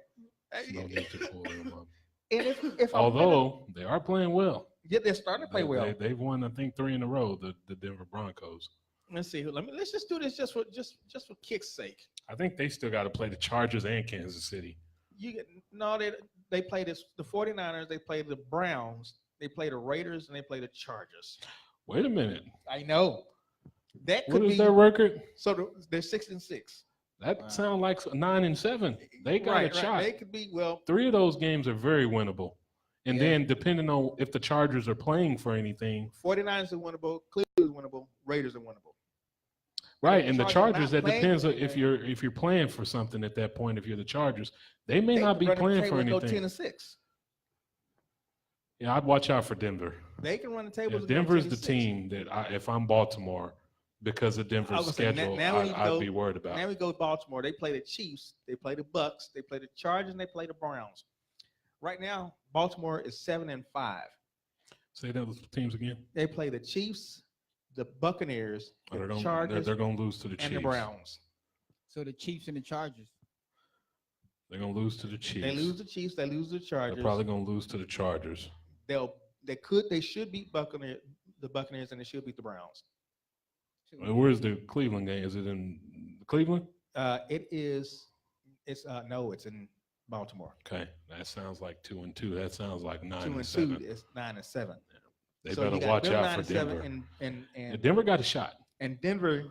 No need to pull them up. And if Although they are playing well. they're starting to play well. They've won, I think, 3 in a row. The Denver Broncos. Let's see. Let's just do this just for kick's sake. I think they still got to play the Chargers and Kansas City. They play the 49ers, they play the Browns, they play the Raiders, and they play the Chargers. Wait a minute. I know. That What could is be their record? so they're 6-6. That Wow. sounds like 9-7. They got a shot. They could be 3 of those games are very winnable. And Yeah. then depending on if the Chargers are playing for anything, 49ers are winnable, Cleveland is winnable, Raiders are winnable. right? the And the Chargers Chargers, not that playing depends for on if you're playing for something at that point. If you're the Chargers, they may They not could be run the playing table for and go anything. 10-6. Yeah, I'd watch out for Denver. They can run the Yeah, table. and go Denver's the 10-6. team that if I'm Baltimore, because of I Denver's was saying, schedule, now we I'd go- be worried about. Now we go to Baltimore. They play the Chiefs, they play the Bucks, they play the Chargers, and they play the Browns. Right now, Baltimore is 7-5. Say those teams again. They play the Chiefs, the Buccaneers, Oh, the they're Chargers, going to lose to the Chiefs. and the Browns. So the Chiefs and the Chargers. They're going to lose to the Chiefs. They lose the Chiefs, they lose the Chargers. They're probably going to lose to the Chargers. They should beat the Buccaneers, and they should beat the Browns. Where's the Cleveland game? Is it in Cleveland? It's in Baltimore. Okay, that sounds like 2-2. That sounds like 2-2 9-7. is 9-7. They So you better got watch them out 9 for and 7 Denver. and And Denver got a shot. and Denver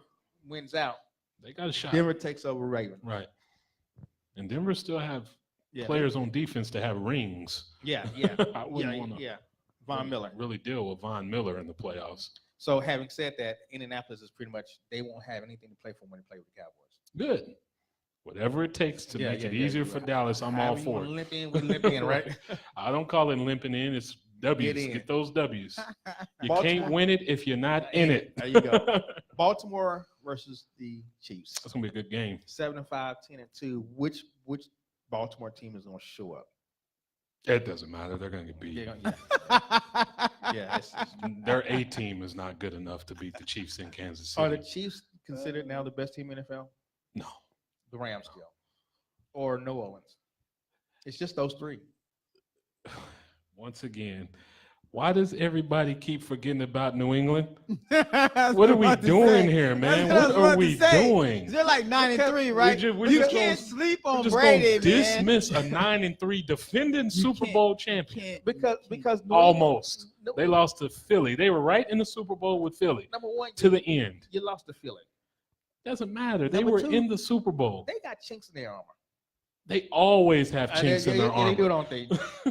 wins out. They got a shot. Denver takes over Raven. Right. And Denver still have Yeah, players on defense that have rings. Yeah, I wouldn't want to yeah. Von Miller. really deal with Von Miller in the playoffs. So having said that, Indianapolis is pretty much they won't have anything to play for when they play with the Cowboys. Good. Whatever it takes to Yeah, make yeah, it yeah, easier yeah. for Dallas, I'm all However you for wanna it. limp in, we limp in, right? I don't call it limping in. It's W's. in. Get those W's. You Baltimore- can't win it if you're not in it. There you go. Baltimore versus the Chiefs. That's gonna be a good game. 7-5, 10-2. Which Baltimore team is going to show up? It doesn't matter. They're gonna get beat. Yeah, yeah. Their A team is not good enough to beat the Chiefs in Kansas City. Are the Chiefs considered now the best team in NFL? No. The Rams still, or New Orleans? It's just those three. Once again, why does everybody keep forgetting about New England? What What are we doing here, man? What are we doing? They're like 9-3, right? we're You just can't gonna- sleep We're on just Brady, gonna man. dismiss a 9-3 defending Super can't- Bowl champion. Because New Almost. England- They lost to Philly. They were right in the Super Bowl with Philly Number one, to the end. you lost to Philly. Doesn't matter. They Number were two, in the Super Bowl. They got chinks in their armor. They always have chinks in their They do it armor. on thing.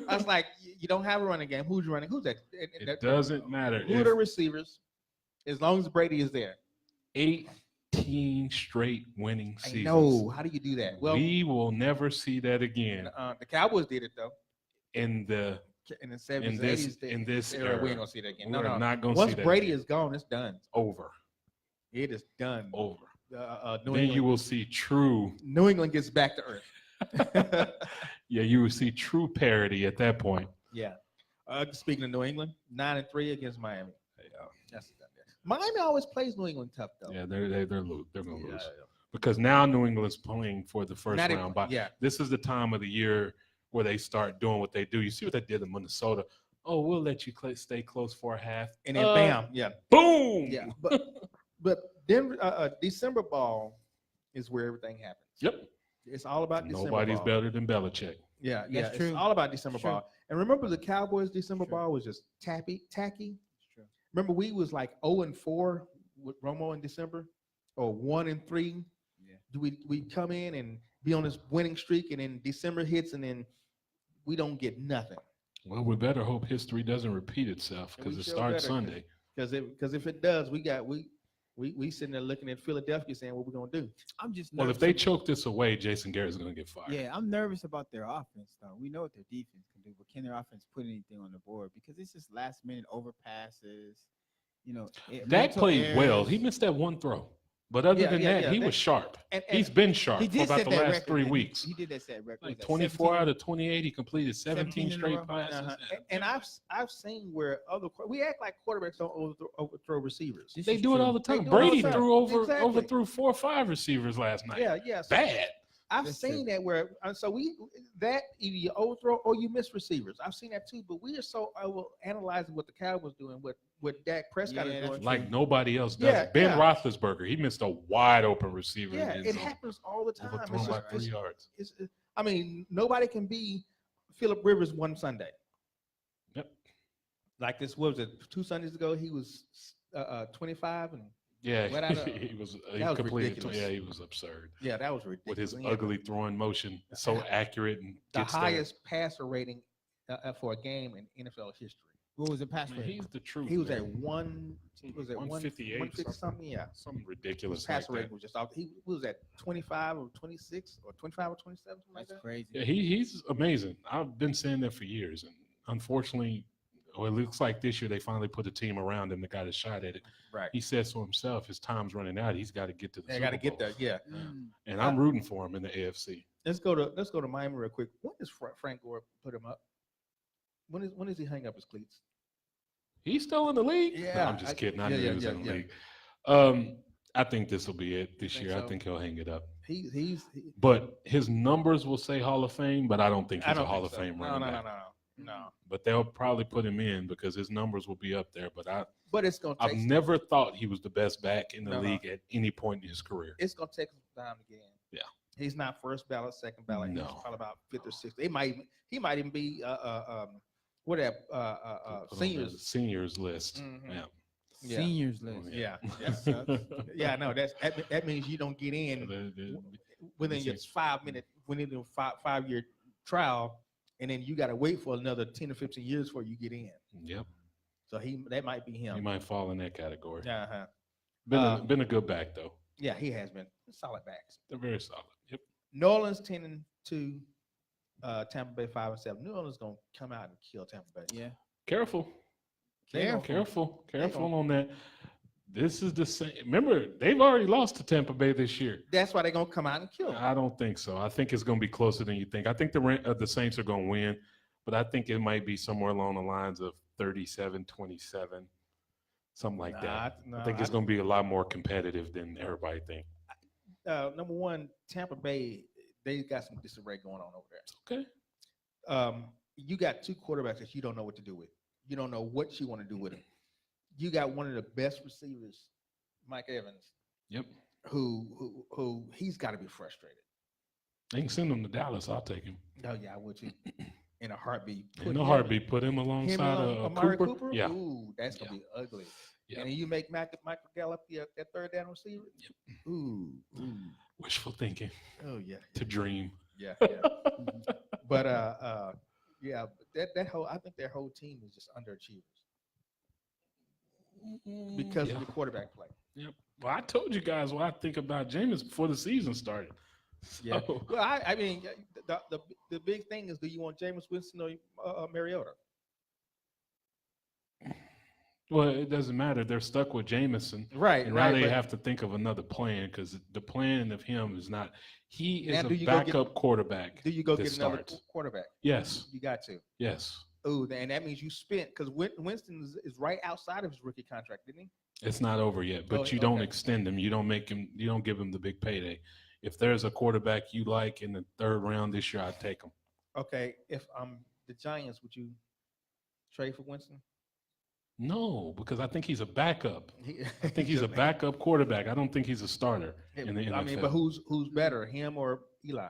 I was like, you don't have a running game. Who's running? Who's that? It doesn't matter. Who are the receivers? As long as Brady is there. 18 straight winning I seasons. know. How do you do that? Well, we will never see that again the Cowboys did it though. in the In the 70s, in this 80s, in this era, era. we ain't gonna see that again. We're No. not going to see Once that. Brady again. is gone, it's done. over. It is done. Over. New Then England, you will see true. New England gets back to earth. Yeah, you will see true parity at that point. Yeah. Speaking of New England, 9-3 against Miami. That's done. Miami always plays New England tough though. Yeah, they're going to lose. They're going to Yeah, lose because now New England's playing for the first Not even- round. But yeah. this is the time of the year where they start doing what they do. You see what they did in Minnesota. Oh, we'll let you stay close for a half, And then bam, yeah. boom. Yeah. But Denver December ball is where everything happens. Yep. It's all about December Nobody's ball. better than Belichick. Yeah, That's true. It's all about December True. ball. And remember the Cowboys December True. ball was just tacky. True. Remember we was like 0-4 with Romo in December, or 1-3. Yeah. Do we come in and be on this winning streak, and then December hits, and then we don't get nothing? Well, we better hope history doesn't repeat itself And because we it sure starts better, Sunday. Because if it does, we sitting there looking at Philadelphia saying what we're gonna do. I'm just Well, if nervous they about- choke this away, Jason Garrett's going to get fired. Yeah, I'm nervous about their offense, though. We know what their defense can do, but can their offense put anything on the board? Because it's just last minute overpasses. You know, Dak mental played well. errors. He missed that one throw. But other Yeah, than yeah, that, yeah. he That- was sharp. And He's been sharp He for did about set the that last record. 3 He- weeks. He did that set record. Like Was that 24 17? out of 28, he completed 17 in a straight row? passes. Uh-huh. And I've seen where we act like quarterbacks don't overthrow receivers. This They is do it true. all the They time. do it all the Brady time. threw Exactly. overthrew 4 or 5 receivers last night. Yeah. So Bad. I've That's seen true. that where so either you overthrow or you miss receivers. I've seen that too. But we are so analyzing what the Cowboys doing, what Dak Prescott Yeah, is that's doing. Like nobody else does. Yeah, it. Ben yeah. Roethlisberger, he missed a wide open receiver. Yeah, in the it end zone, happens all the time. overthrown It's by just- 3 yards. I mean, nobody can be Philip Rivers one Sunday. Yep. Like this, what was it? 2 Sundays ago, he was 25, and Yeah, What I know- he was. He that was completed. ridiculous. Yeah, he was absurd yeah, that was ridiculous. with his He had ugly throwing motion. So accurate and the gets there. highest passer rating for a game in NFL history. What was the pass Man, rate? he's the truth. He was man. at one. Was it 158 150 something? Yeah. Something His ridiculous. passer Like rating that. was just off. He was at 25 or 26 or 25 or 27, something like That's that. crazy. Yeah, he's amazing. I've been saying that for years, and unfortunately, well, it looks like this year they finally put a team around him that got a shot at it. Right. He says so himself, his time's running out. He's got to get to the They Super got to get Bowl. there. Yeah. Mm. And I'm rooting for him in the AFC. Let's go to Miami real quick. When does Frank Gore put him up? When does he hang up his cleats? He's still in the league. No, Yeah, I'm just kidding. I yeah, knew yeah, he was yeah, in the yeah. league. I think this will be it this Think year. so? I think he'll hang it up. He's But his numbers will say Hall of Fame, but I don't think he's I don't a Hall think of so. Fame No, running no, back. no. But they'll probably put him in because his numbers will be up there. But But it's gonna I've take never thought he was the best back in the No, no. league at any point in his career. it's gonna take some time to get in. Yeah. He's not first ballot, second ballot. He's No. probably about fifth or sixth. He might even be what that Put on the seniors. seniors list. Mhm. Yeah. Yeah. Seniors list. Yeah. That sucks. Yeah, no, that means you don't get in within your Same. 5 minute within the 5 year trial, and then you got to wait for another 10 or 15 years before you get in. Yep. So that might be He him. might fall in that category. Uh-huh. Been a good back though. Yeah, he has been solid backs. They're very solid. Yep. New Orleans 10-2, Tampa Bay 5-7. New Orleans gonna come out and kill Tampa Bay. Yeah. Careful. They gonna- Careful gonna- on that. This is the same. Remember, they've already lost to Tampa Bay this year. That's why they're gonna come out and kill. I don't think so. I think it's going to be closer than you think. I think the Saints are going to win, but I think it might be somewhere along the lines of 37-27, something like that. I think it's going to be a lot more competitive than everybody thinks. Number one, Tampa Bay, they got some disarray going on over there. Okay. You got two quarterbacks that you don't know what to do with. You don't know what you want to do with them. You got one of the best receivers, Mike Evans, Yep. who he's got to be frustrated. They can send him to Dallas. I'll take him. Oh yeah, I would too. In a heartbeat. In a heartbeat, put him alongside Amari Cooper. Yeah. Ooh, that's gonna be ugly. Yeah. And then you make Michael Gallup that third down receiver. Yep. Ooh. Wishful thinking Oh yeah. to dream. Yeah. But yeah, that whole I think their whole team is just underachievers because Yeah. of the quarterback play. Yep. Well, I told you guys what I think about Jameis before the season started. Yeah. So, Well, I mean, the big thing is, do you want Jameis Winston or Mariota? well, it doesn't matter. They're stuck with Jameson. Right. And now they have to think of another plan because the plan of him is not. He is Now, do a you go get- backup quarterback. Do you go that get another starts. quarterback? Yes. You got to. Yes. Oh, and that means you spent because Winston is right outside of his rookie contract, didn't he? It's not over yet, but Oh, you don't okay. extend him. You don't make him. You don't give him the big payday. If there's a quarterback you like in the third round this year, I'd take him. Okay. If the Giants, would you trade for Winston? No, because I think he's a backup. I I think he's a backup quarterback. I don't think he's a starter in the NFL. I mean, but who's better, him or Eli?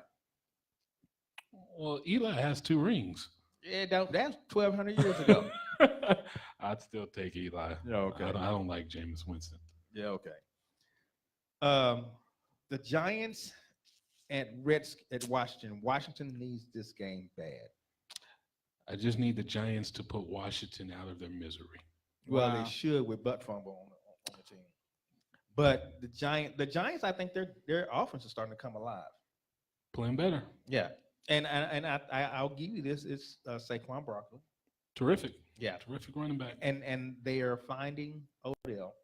Well, Eli has 2 rings. Yeah, that's 1,200 years ago. I'd still take Eli. Yeah, okay. I don't like Jameis Winston. Yeah, okay. The Giants at Washington. Washington needs this game bad. I just need the Giants to put Washington out of their misery. Well, Wow. they should with butt fumble on the team. But the Giants, I think their offense is starting to come alive. Playing better. Yeah, and I'll give you this. It's Saquon Barkley. Terrific. Yeah, Terrific running back. and they are finding Odell,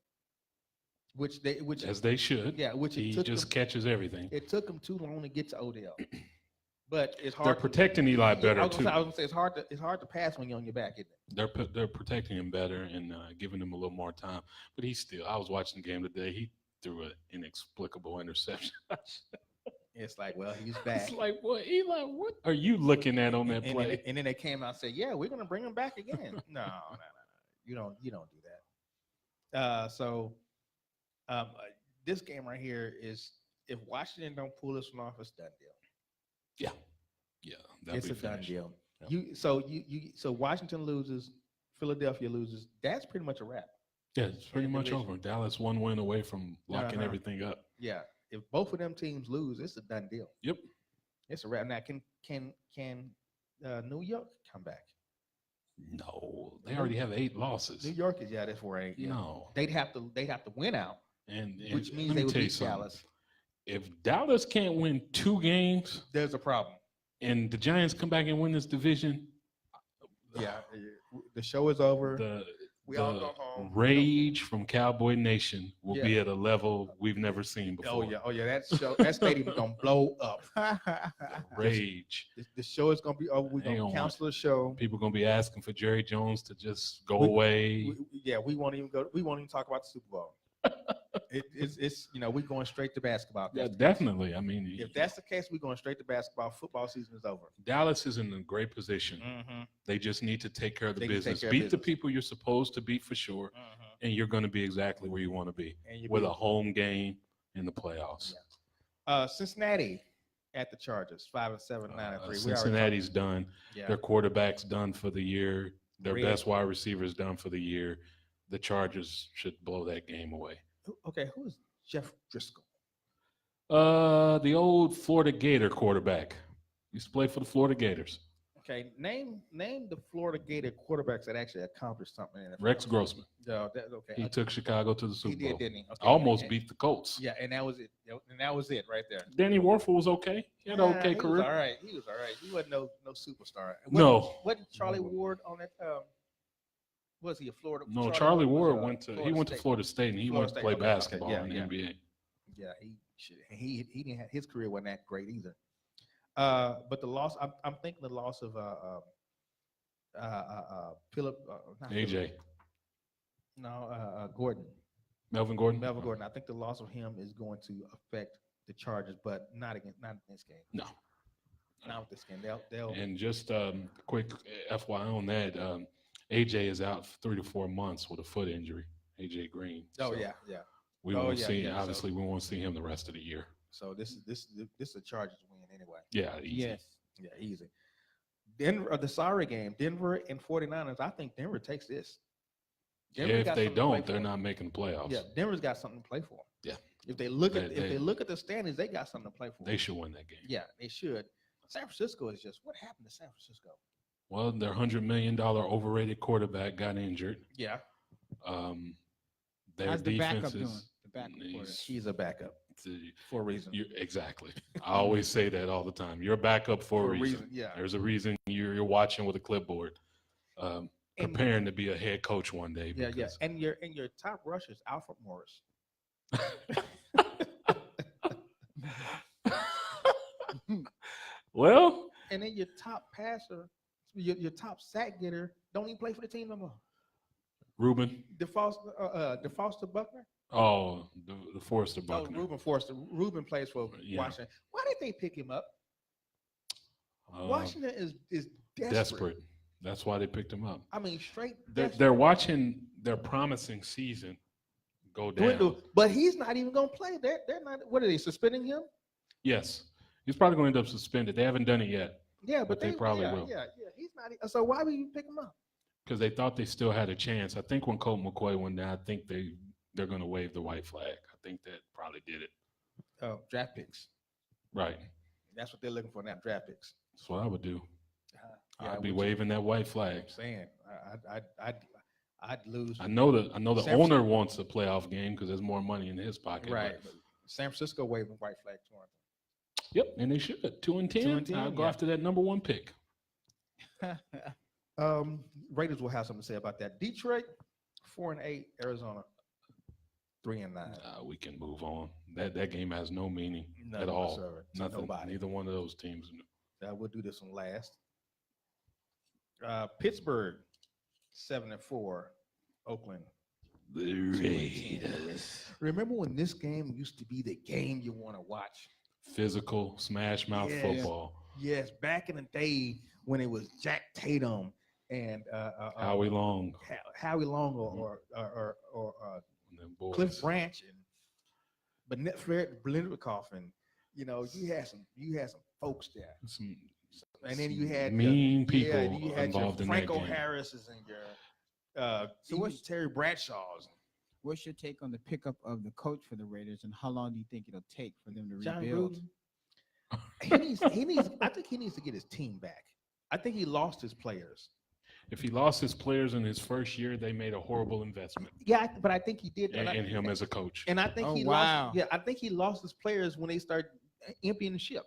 which As they should. which He it took just them, catches everything. it took them too long to get to Odell. But it's They're hard. protecting Eli better I was too. gonna say it's hard to pass when you're on your back, isn't it? They're protecting him better and giving him a little more time. But he's still. I was watching the game today. He threw an inexplicable interception. It's like, well, he's back. It's like, what, Eli? What are you looking at on that and, play? and then they came out and said, "Yeah, we're gonna bring him back again." No. You don't do that. This game right here is if Washington don't pull this one off, it's a done deal. Yeah, that'll It's be a done finished. deal. Yeah. So Washington loses, Philadelphia loses. That's pretty much a wrap. Yeah, it's pretty in the much division. over. Dallas 1 win away from locking Uh-huh. everything up. Yeah. If both of them teams lose, it's a done deal. Yep. It's a wrap. Now, can New York come back? No, they already have 8 losses. New York is that's where ain't. No, They'd have to win out, and which means let they me would tell you beat something. Dallas. If Dallas can't win 2 games There's a problem. and the Giants come back and win this division, Yeah, the show is over. the We all go home. rage from Cowboy Nation will Yeah. be at a level we've never seen before. Oh yeah, that stadium is gonna blow up. Rage. The show is gonna be over. We're They gonna don't cancel the show. People gonna be asking for Jerry Jones to just go We- away. We won't even go. We won't even talk about the Super Bowl. It's we're going straight to basketball. if Yeah, that's the case. definitely. I mean, If that's the case, we're going straight to basketball. Football season is over. Dallas is in a great position. Mm-hmm. They just need to take care of the They can take business. care of Beat the business. people you're supposed to beat for sure, and you're going to be exactly where you want to be And you with a home game in the playoffs. Cincinnati at the Chargers. 5-7, 9-3. Cincinnati's done. Yeah. Their quarterback's done for the year. Their Red. best wide receiver's done for the year. The Chargers should blow that game away. Okay, who is Jeff Driscoll? The old Florida Gator quarterback. Used to play for the Florida Gators. Okay, name the Florida Gator quarterbacks that actually accomplished something in the Rex Grossman. okay. He took Chicago to the Super He did, Bowl. didn't he? Okay. Almost And- beat the Colts. Yeah, and that was it. And that was it right there. Danny Warfel was okay. He had an okay He was career. all right. He was all right. He wasn't no superstar. No. Wasn't Charlie Ward on that? Was he a Florida? No, Charlie Ward was, went to State. Florida State and he Florida went to State, play okay, basketball yeah, in the yeah. NBA. Yeah, he didn't have his career wasn't that great either. But the loss, I'm thinking the loss of Philip, not AJ. Phillip, no, Gordon, Melvin Gordon. Melvin Gordon. I think the loss of him is going to affect the Chargers, but not in this game. No. Not with this game. They'll And just quick FYI on that, AJ is out for 3 to 4 months with a foot injury. AJ Green. Oh So yeah. We Oh, won't yeah, see. yeah, so- Obviously, we won't see him the rest of the year. So this is a Chargers win anyway. Yeah. Easy. Yes. Yeah, easy. Denver, the sorry game, Denver and 49ers. I think Denver takes this. Denver If got they something to play don't, they're for. not making the playoffs. Yeah, Denver's got something to play for. Yeah. If they look at They- if they look at the standings, they got something to play for. They should win that game. Yeah, they should. San Francisco is just what happened to San Francisco? Well, their $100 million overrated quarterback got injured. Yeah, Their How's the defense backup doing? is The backup quarterback. he's a backup the- for a reason. exactly. I always say that all the time. You're a backup for a reason. Yeah. There's a reason you're watching with a clipboard, And- preparing to be a head coach one day. Yeah, yeah. because- And your top rusher is Alfred Morris. Well, And then your top passer, your top sack getter, don't even play for the team no more. Ruben. DeFoster Buckner. Oh, the Forrester Oh, Buckner. Ruben Forster. Ruben plays for Yeah. Washington. Why did they pick him up? Washington is desperate. desperate. That's why they picked him up. I mean, straight. They're watching their promising season go down. dwindle. But he's not even going to play. They're not. What are they suspending him? Yes, he's probably going to end up suspended. They haven't done it yet Yeah, But they probably will. Yeah. He's not. So why would you pick him up? because they thought they still had a chance. I think when Colt McCoy went down, I think they're going to wave the white flag. I think that probably did it. Oh, draft picks. Right. That's what they're looking for now. Draft picks. That's what I would do. Yeah, I'd be which- waving that white flag. I'm saying I'd lose. I know the San owner wants a playoff game because there's more money in his pocket. Right. but- San Francisco waving white flag to him. Yep, and they should. 2-10. 2-10, I'll go yeah. after that number 1 pick. Raiders will have something to say about that. Detroit 4-8, Arizona 3-9. We can move on. That game has no meaning None at all. whatsoever to Nothing. nobody. Neither one of those teams. We'll do this one last. Pittsburgh 7-4, Oakland. The 2-10. Remember when this game used to be the game you want to watch? Physical smash mouth Yes. football. Yes, back in the day when it was Jack Tatum and Howie Long. Howie Long or And them boys. Cliff Branch and Fred Blinderkoff, and you had some folks there, Some and then you had mean people yeah, and you had your involved in that Franco game. Harris's and your So what's- Terry Bradshaw's. What's your take on the pickup of the coach for the Raiders, and how long do you think it'll take for them to John rebuild? Gruden. He needs. I think he needs to get his team back. I think he lost his players. If he lost his players in his first year, they made a horrible investment Yeah, but I think he did. in him as a coach. And I think Oh, he wow. lost. Yeah, I think he lost his players when they start emptying the ship.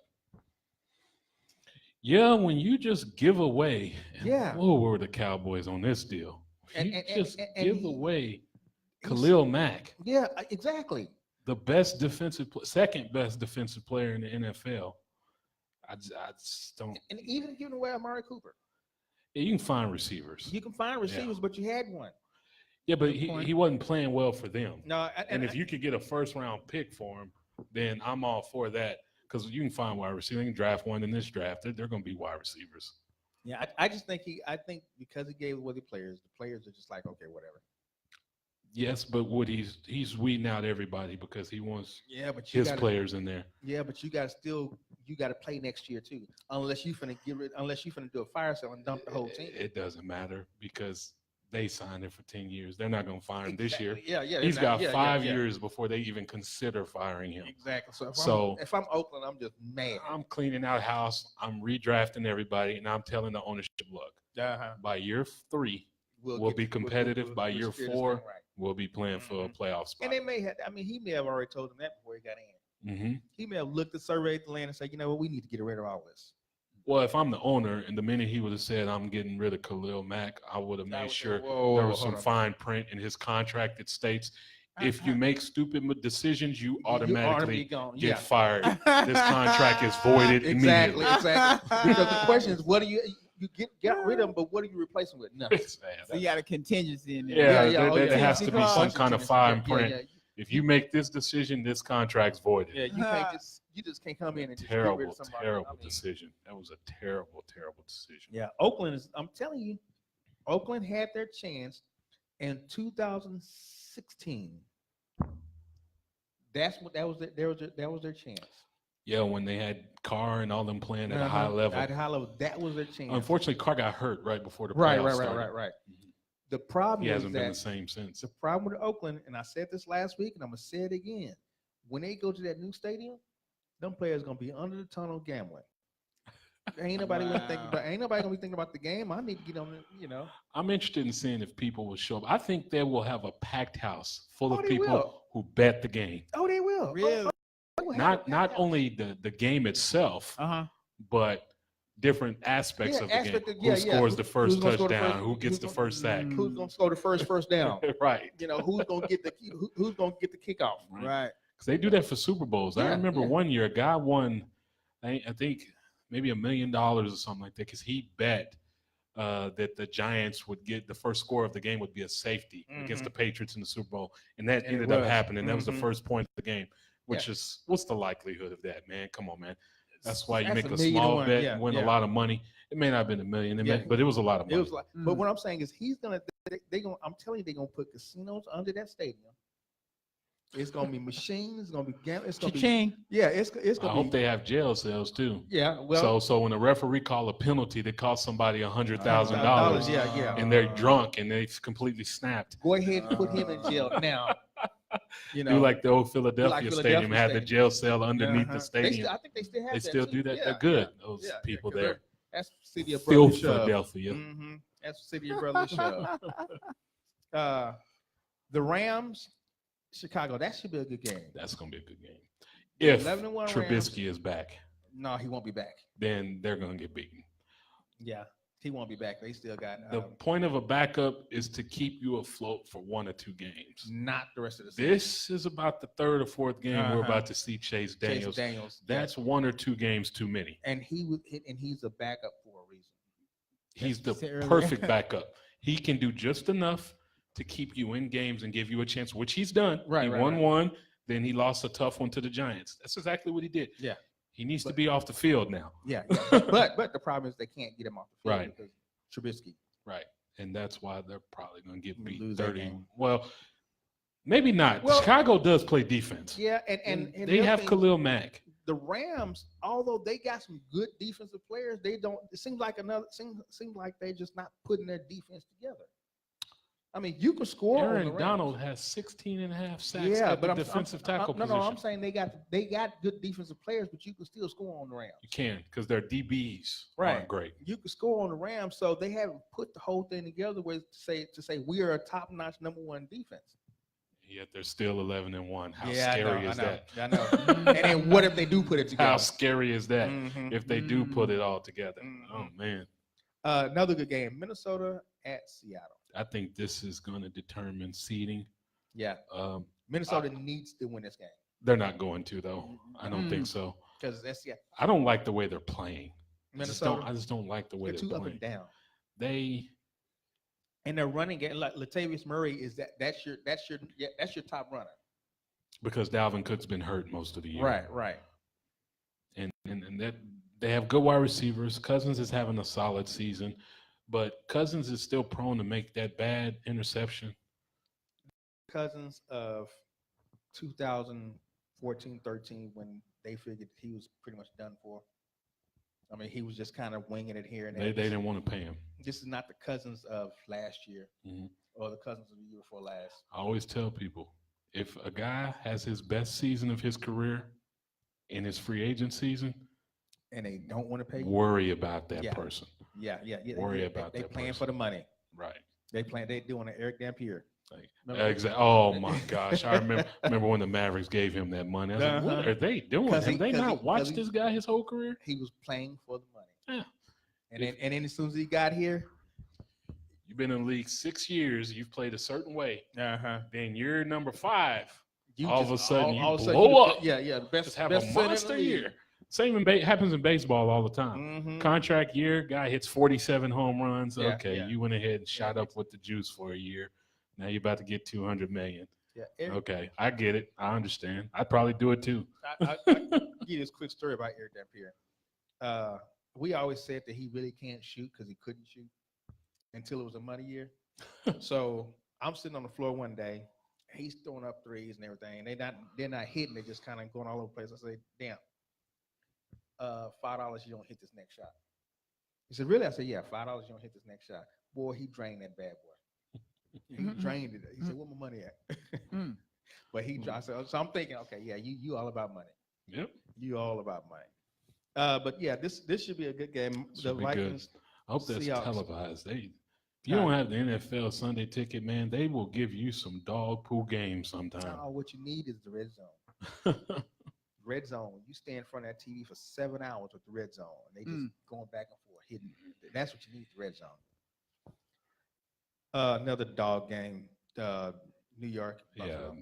Yeah, when you just give away. Yeah. What were the Cowboys on this deal? And- You and- just and give he- away Khalil Mack, Yeah, exactly. the best second best defensive player in the NFL. I just don't. And even giving away Amari Cooper, You can find receivers. you can find receivers, but you had one. Yeah, but Good point. he wasn't playing well for them. No, And if you could get a first round pick for him, then I'm all for that because you can find wide receivers. You can draft one in this draft. They're going to be wide receivers. yeah, I just think I think because he gave away the players are just like, okay, whatever. Yes, but Wood, he's weeding out everybody because he wants Yeah, but you his gotta, players in there. Yeah, but you got to still you got to play next year too, unless you finna do a fire sale and dump the whole team. It doesn't matter because they signed it for 10 years. They're not going to fire him this year. Exactly. Yeah. He's got yeah, 5 yeah. years before they even consider firing him. Exactly. So if I'm Oakland, I'm just mad. I'm cleaning out house. I'm redrafting everybody, and I'm telling the ownership, look, Uh-huh. by year 3, we'll get- be competitive. By year steer this 4, thing right. we'll be playing for a Mhm. playoff spot. And they may have. I mean, he may have already told them that before he got in. hmm He may have looked at surveyed the land and said, you know what, we need to get rid of all this. Well, if I'm the owner, and the minute he would have said I'm getting rid of Khalil Mack, I would have made sure there was some fine print in his contract that states if you make stupid decisions, you automatically get fired. This contract is voided Exactly, immediately. exactly. Because the question is, what do you get rid of them, but what do you replace them with? Nothing. So you got a contingency in there. Yeah, there has to be Contingency some kind of clause. fine Yeah, print. yeah, If you make this decision, this contract's voided. yeah, you just can't come in and just get rid Terrible, of somebody. terrible I mean, decision. That was a terrible, terrible decision. Yeah, Oakland is. I'm telling you, Oakland had their chance in 2016. That was their chance. Yeah, when they had Carr and all them playing at a high level. At a high level, that was their chance. Unfortunately, Carr got hurt right before the right. playoffs started. Mm-hmm. The problem He is hasn't been the that same since. the problem with Oakland, and I said this last week, and I'm gonna say it again. When they go to that new stadium, them players gonna be under the tunnel gambling. Ain't nobody gonna think about. Ain't nobody gonna be thinking about the game. I need to get on it. You know. I'm interested in seeing if people will show up. I think they will have a packed house full Oh, of they people will. who bet the game. Oh, they will. Really? They will have Not a- only the game itself, Uh-huh. but different aspects Yeah, of the game. aspect of- Who yeah, scores the first Who's gonna score the touchdown? first- Who gets the who's first sack? Who's gonna score the first down? Right. You know, who's gonna get the kickoff? Right. Because they do that for Super Bowls. I Yeah, remember yeah. one year a guy won, I think maybe $1 million or something like that, because he bet that the Giants would get the first score of the game would be a safety against Mhm. the Patriots in the Super Bowl, and that And it ended up was. happening. That was the Mhm. first point of the game. Which is what's the likelihood of that, man? Come on, man. That's why you That's make a a million to small one. bet Yeah, and win yeah. a lot of money. It may not have been $1 million, Yeah. but it was a lot of It money. was like, but what I'm saying is he's gonna. They gonna. I'm telling you, they're gonna put casinos under that stadium. It's gonna be machines. It's gonna be gambling. It's gonna be. Cha-ching. Yeah, it's I gonna hope be. they have jail cells too. Yeah. Well. So when a referee call a penalty that cost somebody $100,000, $100,000, yeah. and they're drunk and they've completely snapped, Go ahead and put him in jail now. You know, do like the old Philadelphia Philadelphia Stadium had the Stadium. jail cell underneath Uh-huh. the stadium. I think they still have They that still too. do that. Yeah, They're good. yeah, Those yeah, people 'cause there. That's the city of brotherly shove. Philadelphia. Mm-hmm. That's the city of brotherly shove. The Rams, Chicago. That should be a good game. That's gonna be a good game. If 11-1 Rams. Trubisky is back, No, he won't be back. then they're gonna get beaten. Yeah, he won't be back. They still got The point of a backup is to keep you afloat for 1 or 2 games. not the rest of the season. This is about the 3rd or 4th game we're Uh-huh. about to see Chase Daniels. Daniels. That's 1 or 2 games too many. and he's a backup for a reason. He's the what you said earlier. perfect backup. He can do just enough to keep you in games and give you a chance, which he's done. Right, He right, won right. one, then he lost a tough one to the Giants. That's exactly what he did. Yeah. He needs to But- be off the field now. Yeah, but the problem is they can't get him off the field Right. because Trubisky. Right. And that's why they're probably going to get beat Lose that 30. game. Well, maybe not. Well- Chicago does play defense. Yeah, and they the other have thing- Khalil Mack. The Rams, although they got some good defensive players, they don't. It seems like they just not putting their defense together. I mean, you can score. on the Aaron Rams. Donald has 16 and a half sacks Yeah, at but the I'm defensive I'm- tackle no, position. no, I'm saying they got good defensive players, but you can still score on the Rams. You can because their DBs Right. aren't great. You can score on the Rams, so they haven't put the whole thing together with to say we are a top-notch #1 defense. Yet they're still 11-1. How Yeah, scary is I know, that? I know. And then what if they do put it together? How scary is that Mhm. if they do put it all together? Mhm. Oh, man. Another good game, Minnesota at Seattle. I think this is going to determine seeding. Yeah, Um, Minnesota needs to win this game they're not going to, though. I don't think so. because that's I don't like the way they're playing. Minnesota. I just don't like the way They're they're too up playing. and down, They and they're running game like Latavius Murray is that's your top runner. because Dalvin Cook's been hurt most of the year. Right. And that they have good wide receivers. Cousins is having a solid season, but Cousins is still prone to make that bad interception. Cousins of 2014-13 when they figured he was pretty much done for. I mean, he was just kind of winging it here and They there. didn't want to pay him. This is not the Cousins of last year Mhm. or the Cousins of the year before last. I always tell people, if a guy has his best season of his career in his free agent season, And they don't want to pay you. worry about that Yeah. person. Yeah. Worry about They that playing person. for the money. Right. They doing an Eric Dampier. Like, Remember that? exactly. Oh my gosh! I remember when the Mavericks gave him that money. I was like, what Uh-huh. are they doing? 'Cause Have he- they 'cause not he- watched 'cause he- this guy his whole career? He was playing for the money. Yeah. And then as soon as he got here, You've been in the league 6 years. You've played a certain way. uh-huh. Then you're number 5. You All of just- a sudden, you all of a blow you the- up. Yeah, the best. Just have best a center in the monster league. year. Same happens in baseball all the time. Mhm. Contract year, guy hits 47 home runs. Yeah, Okay, yeah. you went ahead and shot Yeah. up with the juice for a year. Now you're about to get 200 million. Yeah, Eric, Okay, I get it. I understand. I'd probably do it too. I give you this quick story about Eric Dampier. We always said that he really can't shoot because he couldn't shoot until it was a money year. So I'm sitting on the floor one day. He's throwing up threes and everything. And they're not hitting. They're just kind of going all over the place. I say, damn, $5 you don't hit this next shot. He said, really? I said, yeah, $5 you don't hit this next shot. Boy, he drained that bad boy. He drained it. He said, where my money at? Mm. But I said, so I'm thinking, okay, yeah, you all about money. Yep. You all about money. But yeah, this should be a good game. The Should be good. Vikings, I hope that's Seahawks. televised. If you don't have the NFL Sunday ticket, man, they will give you some dog poo games sometime. oh, what you need is the red zone. Red zone. You stay in front of that TV for 7 hours with the red zone. And they just going back and forth, hitting. That's what you need, the red zone. Another dog game. New York. Yeah. Buffalo.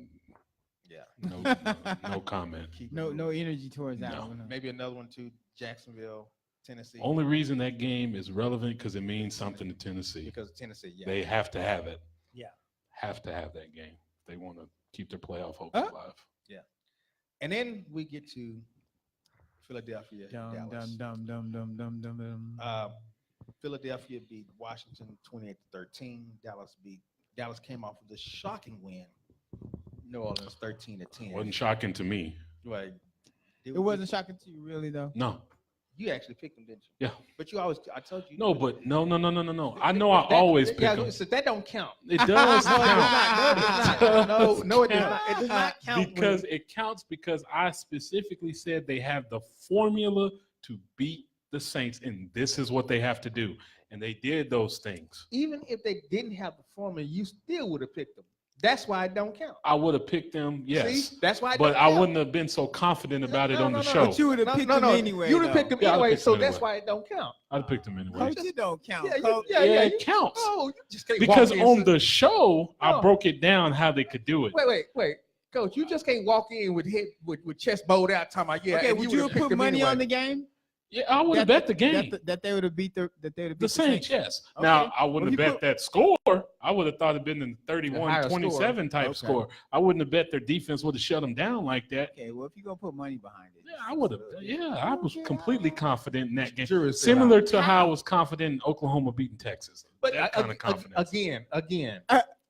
Yeah. No comment. Keep No, it no moving. energy towards that No. one. Maybe another one too. Jacksonville, Tennessee. Only reason that game is relevant because it means something to Tennessee. because Tennessee. Yeah. They have to have it. Yeah. Have to have that game. If they want to keep their playoff hopes Huh? alive. And then we get to Philadelphia, Dum Dallas. dum dum dum dum dum dum. Philadelphia beat Washington 28-13. Dallas came off with a shocking win. New Orleans 13-10. Wasn't shocking to me. Right. It wasn't shocking to you, really, though. No. You actually picked them, didn't you? Yeah. But you always, I told you. No, but no. I know I always pick them. So that don't count. It does No, it count. does not. No, it does Count. not. It does not count. Because it counts because I specifically said they have the formula to beat the Saints, and this is what they have to do. And they did those things. Even if they didn't have the formula, you still would have picked them. That's why it don't count. I would have picked them, yes. See? That's why it But don't I count. wouldn't have been so confident about it on the No, show. But you would have picked them anyway. You'd have picked them Yeah, I'd anyway, picked so them that's anyway. why it don't count. I'd have picked them anyway. Coach, it don't count. Yeah, Coach. Yeah, it counts. Oh, you just can't Because walk in on and- the show, I No. broke it down how they could do it. Wait, Coach, you just can't walk in with chest bowed out, talking about Okay, and would would've you have picked put them money on anyway. the game? Yeah, I would have bet the game. That they would have beat The Saints, yes. Okay. Now, I wouldn't Well, have you bet that score. I would have thought it'd been in higher 31-27 type Okay. score. I wouldn't have bet their defense would have shut them down like that. Okay, well, if you're going to put money behind it. Yeah, I would have. Yeah, I was completely confident in that game. Jury said Similar to how I was confident in Oklahoma beating Texas. But that kind of confidence. again,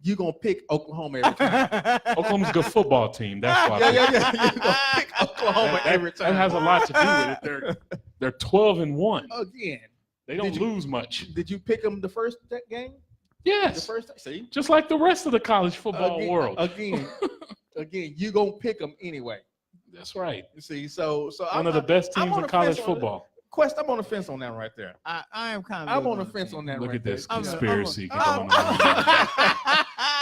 you're gonna pick Oklahoma every time. Oklahoma's a good football team. That's why. I picked yeah. You're gonna pick Oklahoma that, every time. that has a lot to do with it. They're 12-1. Again, They don't Did you- lose much. did you pick them the first game? The Yes, first see just like the rest of the college football again, world. Again, you gonna pick them anyway. That's right. You see, so One of the best I'm teams on in the college fence on football. Quest, I'm on the fence on that right there. I am kind of. I'm on the fence on that Look right at this there. conspiracy I'm- going on.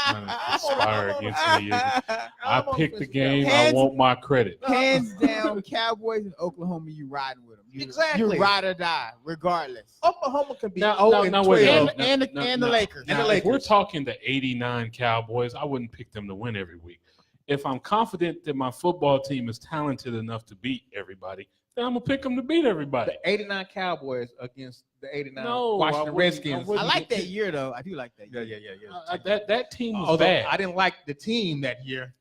Trying to conspire against me. I I'm on picked the fence. game. I Hands- want my credit. Hands down, Cowboys in Oklahoma, you riding with them. Exactly. You ride or die, regardless. Oklahoma can be Now- 0 now- and now 12. wait a And, minute. and, No, and no. the Lakers. And the Now, if we're Lakers. talking the 89 Cowboys, I wouldn't pick them to win every week. If I'm confident that my football team is talented enough to beat everybody, then I'm going to pick them to beat everybody. The 89 Cowboys against the 89 No, I Washington wouldn't- Redskins. I wouldn't. I like that year, though. I do like that year. Yeah. That team was Although bad. I didn't like the team that year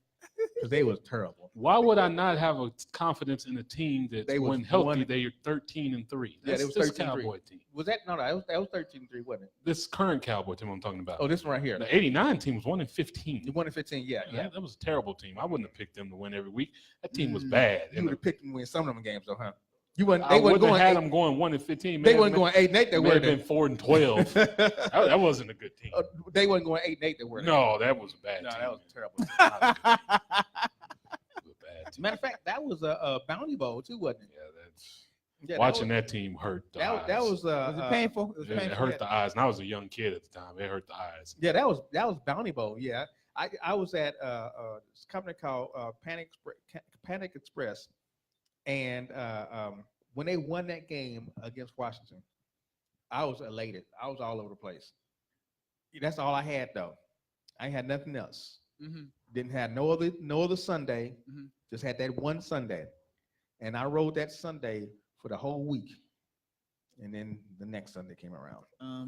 because they was terrible. Why would I not have a confidence in a team that's They was when healthy, one- they are 13-3? Yeah, That's they was this 13-3. Cowboy team. Was that no? That was 13-3, wasn't it? This current Cowboy team I'm talking about. Oh, this one right here. The 89 team was 1-15. You won in 15. Yeah, yeah. That was a terrible team. I wouldn't have picked them to win every week. That team was Mm, bad. You And would have picked them to win some of them games, though, huh? You wouldn't. I They wasn't wouldn't going. have had eight- them going 1-15. They wasn't going 8-8. They They were. would have been 4-12. That wasn't a good team. They wasn't going 8-8. They were. No, that was a bad no, team. that was terrible. That was a bad team. Matter of fact, that was a Bounty Bowl too, wasn't it? Yeah, that's Yeah, watching that team hurt the eyes. that was Was it painful? It was It painful. hurt the eyes. And I was a young kid at the time. It hurt the eyes. Yeah, that was Bounty Bowl. Yeah, I was at this company called Panic Express, and when they won that game against Washington, I was elated. I was all over the place. That's all I had though. I had nothing else. Mhm. Didn't have no other Sunday. Mhm. Just had that one Sunday, and I rode that Sunday for the whole week. And then the next Sunday came around.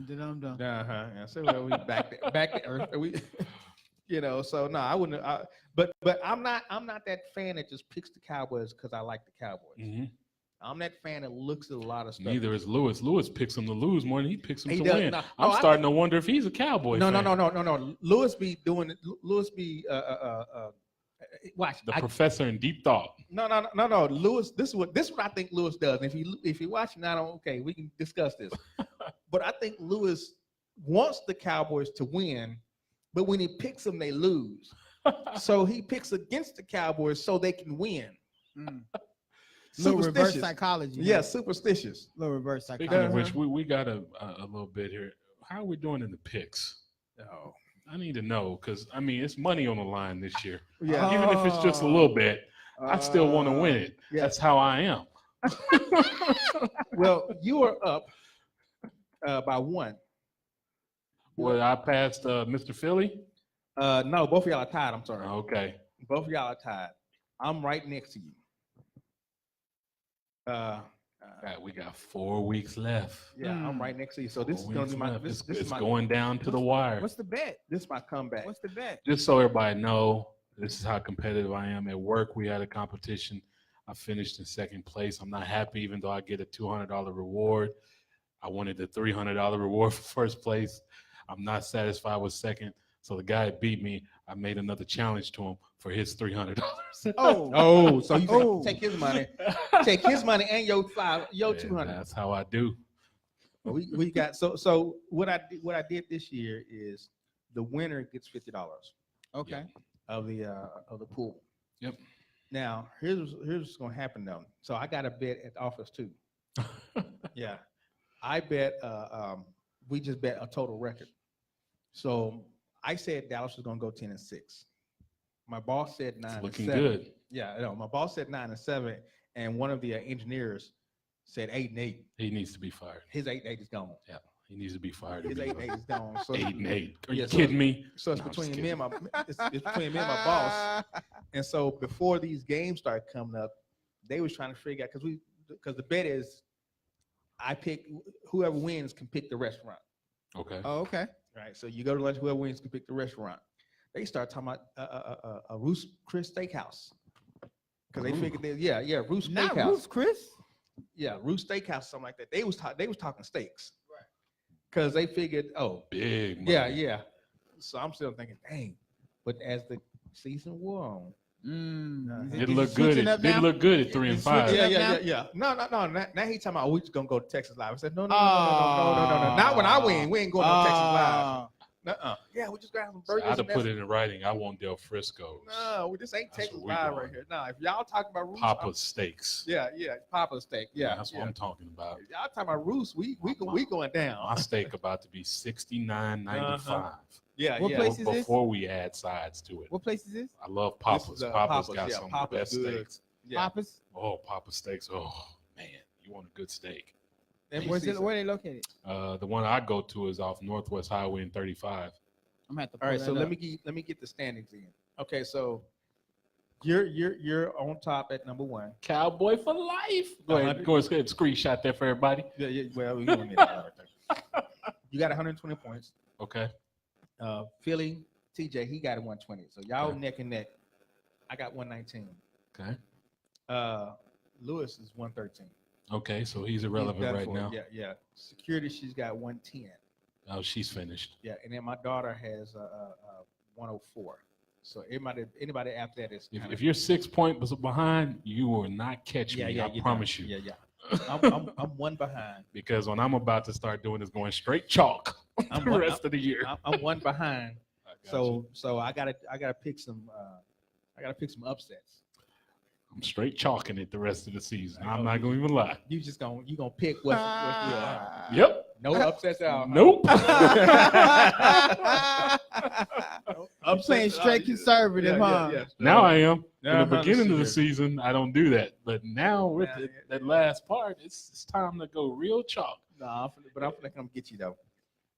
Dum-dum. And so we back to earth. We, so no, I wouldn't. But I'm not that fan that just picks the Cowboys because I like the Cowboys. Mhm. I'm that fan that looks at a lot of stuff. Neither is Lewis. Lewis picks them to lose more than he picks them He to does- win. no, I'm I starting to wonder if he's a Cowboy No, fan. no. Lewis be doing it. Lewis be watch. The professor in deep thought. No. Lewis, this is what I think Lewis does. And if you watch now, okay, we can discuss this. But I think Lewis wants the Cowboys to win, but when he picks them, they lose. So he picks against the Cowboys so they can win. Mm. Little reverse Superstitious. psychology. Yeah, superstitious. Little reverse Speaking psychology. of which, we got a little bit here. How are we doing in the picks? Oh, I need to know because it's money on the line this year. yeah. Even if it's just a little bit, I still want to win it. yeah. That's how I am. Well, you are up by one. Well, I passed Mr. Philly. No, both of y'all are tied. I'm sorry. Okay. Both of y'all are tied. I'm right next to you. We got 4 weeks left. Yeah, I'm right next to you. So this is 4 gonna weeks be my left. this It's is my going down to the wire. What's the bet? this is my comeback. What's the bet? Just so everybody know, this is how competitive I am. At work, we had a competition. I finished in second place. I'm not happy, even though I get a $200 reward. I wanted the $300 reward for first place. I'm not satisfied with second. So the guy that beat me, I made another challenge to him for his $300. Oh, So you Oh. take his money, take his money and your Yeah, 200. That's how I do. We got so what I did this year is the winner gets $50 okay. of the pool. Yep. Now here's what's gonna happen though. So I got a bet at the office too. Yeah, I bet we just bet a total record. So I said Dallas was gonna go 10-6. My boss said 9-7. Looking good. Yeah, no, my boss said 9-7, and one of the engineers said 8-8. He needs to be fired. His 8-8 is gone. He needs to be fired. His 8-8 is gone. So 8-8. Are Yeah, you so- kidding me? So it's No, I'm just between me and it's between me and my boss. And so before these games start coming up, they was trying to figure out because the bet is I pick whoever wins can pick the restaurant. Okay. Oh, okay. Right. So you go to lunch, whoever wins can pick the restaurant. They start talking about a Roost Chris Steakhouse. Because they Ooh. figured Roost Not Steakhouse. Roost Chris. Yeah, Roost Steakhouse, something like that. They was talking steaks. Right. Because they figured, Big money. yeah. So I'm still thinking, dang. But as the season wore on, It looked good. It did look good at 3 and It's 5. switching yeah. up now? No. Now he talking about we just gonna go to Texas Live. I said no. Not when I win. We ain't going to Texas Live. Nuh-uh. Yeah, we just grab some So burgers. I'd have and put that's- it in writing. I want Del Frisco's. No, we just ain't That's Texas where we Live going. right here. No, if y'all talking about Roost, Papa Steaks. yeah, Papa steak. Yeah, That's yeah. what I'm talking about. If y'all talking about Roost, we going down. My steak about to be $69.95 Yeah, What yeah. place is this? before we add sides to it. What place is this? I love This Papa's. is, Papa's Papa's, got yeah, some of Papa's the best good. steaks. Yeah. Papa's. Oh, Papa Steaks. Oh man, you want a good steak? Let me Where's see it? some. Where they located? The one I go to is off Northwest Highway and 35. I'm gonna have to. All right, pull so that let up. me get the standings in. Okay, so you're on top at number 1. Cowboy for life. Go ahead, go ahead, screenshot that for everybody. Yeah. Well, we don't need that. You got 120 points. Okay. Philly, TJ, he got 120. So y'all Okay. neck and neck. I got 119. Okay. Lewis is 113. Okay, so he's He's irrelevant done right for. now. Yeah, yeah. Security, she's got 110. Oh, she's finished. Yeah, and then my daughter has 104. So anybody after that is If you're 6 points behind, you will not catch yeah, me. yeah, I you're promise done. you. Yeah, yeah. I'm one behind. Because what I'm about to start doing is going straight chalk I'm the one, rest of the year. I'm one behind. I got you. So I gotta pick some upsets. I'm straight chalking it the rest of the season. I I'm know not you- going to even lie. You gonna pick what's real. Huh? Yep. No upsets out. Nope. I'm playing straight conservative, huh? Now I am. In Uh-huh, the beginning of the let's see season, I don't do that. But now with Nah, that last part, it's time to go real chalk. No, but I'm gonna come get you though.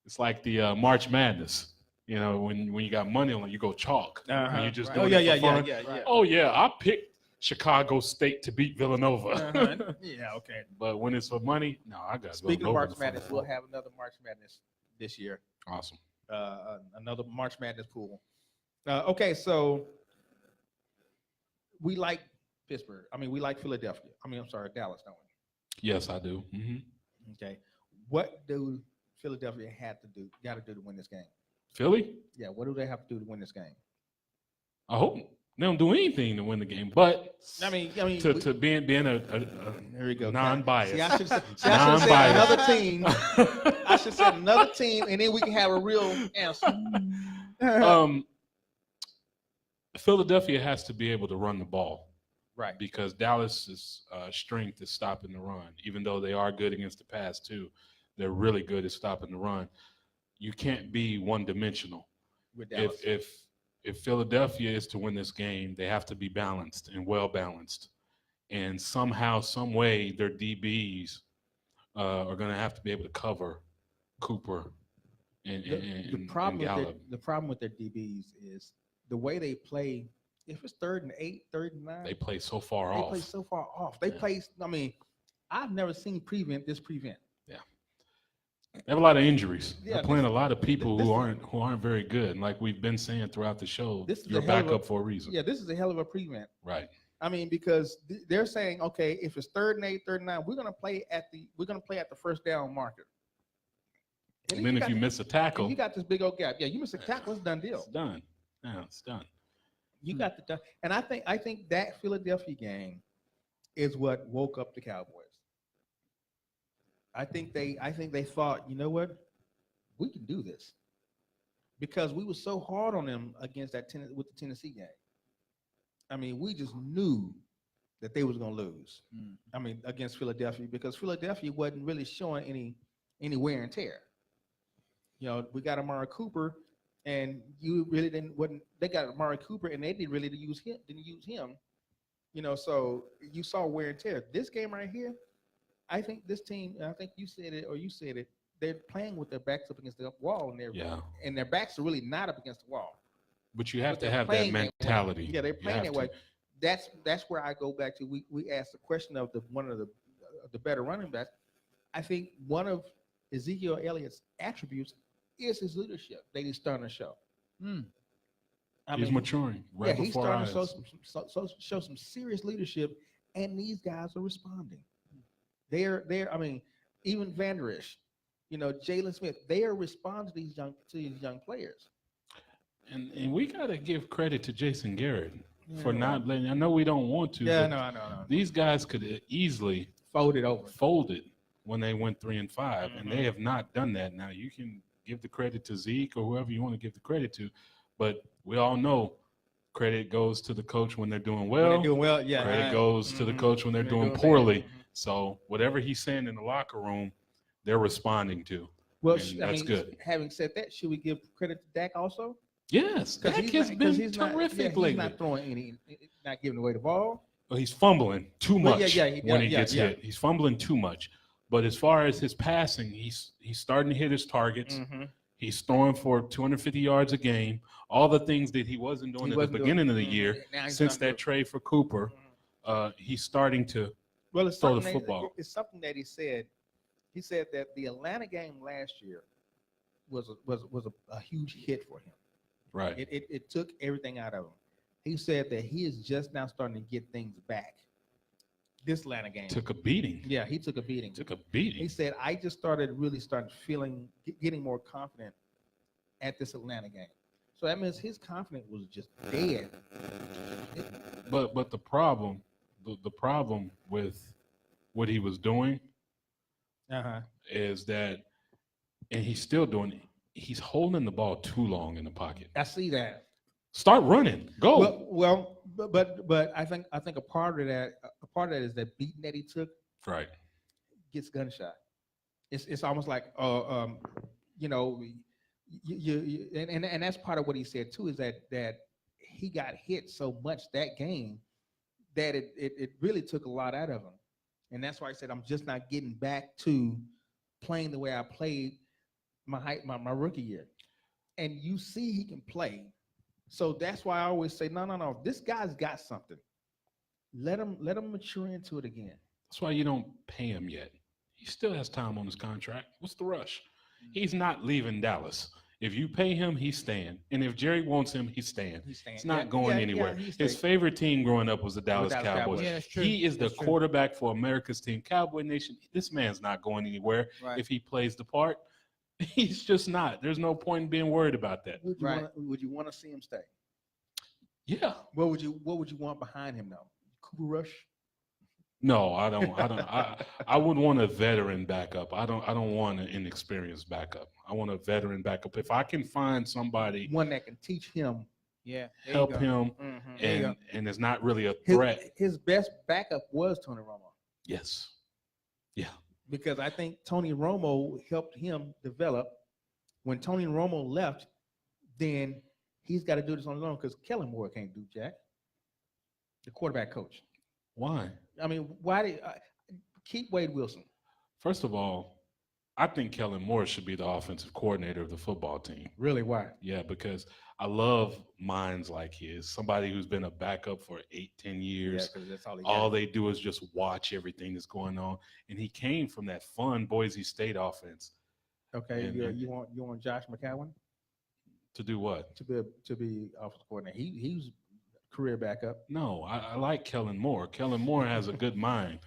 It's like the March Madness. You know, when you got money on it, you go chalk. And you just Right. doing it for fun. yeah. Oh yeah, I picked Chicago State to beat Villanova. Uh-huh. Yeah, okay. But when it's for money, no, I got. Speaking of March Madness, we'll have another March Madness this year. Awesome. Another March Madness pool. Okay, so we like Pittsburgh. I mean, we like Philadelphia. I'm sorry, Dallas, don't we? Yes, I do. Hmm. Okay. What do Philadelphia got to do to win this game? Philly, Yeah, what do they have to do to win this game? I hope they don't do anything to win the game, but I mean, to being a there we go. non-biased. See, I should have said another team. I should have said another team, and then we can have a real answer. Philadelphia has to be able to run the ball Right. because Dallas's strength is stopping the run. Even though they are good against the pass too, they're really good at stopping the run. You can't be one-dimensional. With Dallas. If Philadelphia is to win this game, they have to be balanced and well balanced. And somehow, some way, their DBs are going to have to be able to cover Cooper and the problem Gallup. the problem with their DBs is the way they play. If it's 3rd and 8, 3rd and 9, They play so far they off. play so far off. They Yeah. play. I mean, I've never seen prevent. They have a lot of injuries. Yeah, They're playing a lot of people this who is- aren't very good. Like we've been saying throughout the show, This is you're a hell of back a- up for a reason. Yeah, this is a hell of a prevent. Right. I mean, because they're saying, okay, if it's 3rd and 8, 3rd and 9, we're gonna play at the first down marker. And then if you miss a tackle, you got this big old gap. Yeah, you miss a tackle, it's done deal. it's done. Yeah, it's done. You got the done. And I think that Philadelphia game is what woke up the Cowboys. I think they thought, you know what, we can do this, because we were so hard on them against with the Tennessee game. I mean, we just knew that they was gonna lose. I mean, against Philadelphia, because Philadelphia wasn't really showing any wear and tear. You know, we got Amari Cooper, and you really they got Amari Cooper, and they didn't really use him. You know, so you saw wear and tear. This game right here, I think this team, I think you said it, they're playing with their backs up against the wall, and their backs are really not up against the wall. But you have But to they're have that playing that way. mentality. Yeah, they're You playing have that way. to. That's where I go back to. We asked the question of one of the better running backs. I think one of Ezekiel Elliott's attributes is his leadership that he's starting to show. I He's mean, maturing right he's before our starting to eyes. show some serious leadership, and these guys are responding. They're I mean, even Van Der Esch, you know, Jalen Smith, they are responding to these young players. And we got to give credit to Jason Garrett for Yeah. not letting. I know we don't want to. Yeah, but no, I know. These guys could easily Fold it over. folded when they went 3-5, and Mhm. they have not done that. Now you can give the credit to Zeke or whoever you want to give the credit to, but we all know credit goes to the coach when they're doing well. When they're doing well, yeah. Credit goes to the Mhm. coach when they're When doing bad. poorly. Mhm. So whatever he's saying in the locker room, they're responding to. Well, And that's good. Having said that, should we give credit to Dak also? Yes, Dak has been terrific lately. He's not throwing not giving away the ball. Well, he's fumbling too Well, much yeah, when he yeah, gets yeah. hit. He's fumbling too much. But as far as his passing, he's starting to hit his targets. Mm-hmm. He's throwing for 250 yards a game. All the things that he wasn't doing at the beginning of the year, since that trade for Cooper, he's starting to. Well, it's throw the something football. It's something that he said. He said that the Atlanta game last year was a huge hit for him. Right. It took everything out of him. He said that he is just now starting to get things back. This Atlanta game. Took a beating. Yeah, he took a beating. Took a He beating. said, I just started feeling, getting more confident at this Atlanta game. So that means his confidence was just dead. But the problem with what he was doing Uh-huh. is that, and he's still doing it, he's holding the ball too long in the pocket. I see that. Start running. Go. But I think a part of that is that beating that he took Right. gets gunshot. It's almost like you know, and that's part of what he said too, is that he got hit so much that game that it really took a lot out of him. And that's why I said I'm just not getting back to playing the way I played my rookie year. And you see he can play. So that's why I always say, no. This guy's got something. Let him mature into it again. That's why you don't pay him yet. He still has time on his contract. What's the rush? He's not leaving Dallas. If you pay him, he's staying. And if Jerry wants him, he's staying. It's not going anywhere. His favorite team growing up was the Dallas Cowboys. Yeah, that's true. He is the That's true. quarterback for America's team, Cowboy Nation. This man's not going anywhere Right. if he plays the part. He's just not. There's no point in being worried about that. Would you want to see him stay? Yeah. What would you want behind him though? Cooper Rush? No, I don't. I would want a veteran backup. I don't want an inexperienced backup. I want a veteran backup. If I can find somebody One that can teach him. Yeah. there you help go. him There you and it's not really a His, threat. his best backup was Tony Romo, Yes. Yeah. because I think Tony Romo helped him develop. When Tony Romo left, then he's got to do this on his own because Kellen Moore can't do jack. The quarterback coach. Why? I mean, why did keep Wade Wilson? First of all, I think Kellen Moore should be the offensive coordinator of the football team. Really, why? Yeah, because I love minds like his. Somebody who's been a backup for 8-10 years. because that's all he All they do is just watch everything that's going on. And he came from that fun Boise State offense. Okay, And- you want Josh McCowan To do what? to be offensive coordinator? He's career backup. No, I like Kellen Moore. Kellen Moore has a good mind.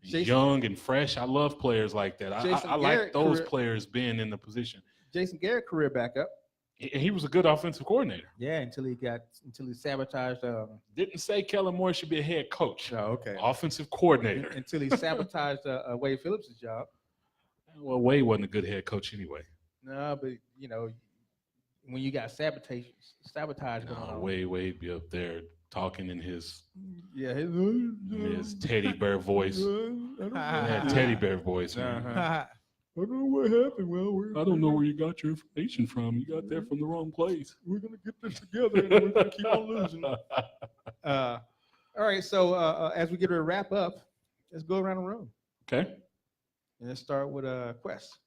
Jason- Young and fresh. I love players like that. Jason I like Garrett those career- players being in the position. Jason Garrett career backup. He was a good offensive coordinator. Yeah, until he sabotaged. Didn't say Kellen Moore should be a head coach. Oh, okay. Offensive coordinator. Until he sabotaged Wade Phillips' job. Well, Wade wasn't a good head coach anyway. No, but when you got sabotage going on. Wade be up there talking in his Yeah, teddy bear voice. That teddy bear voice, man. Uh-huh. I don't know what happened. Well, I don't know where you got your information from. You got that from the wrong place. We're gonna get this together, and we're gonna keep on losing. All right, so as we get ready to wrap up, let's go around the room Okay. and let's start with Quest.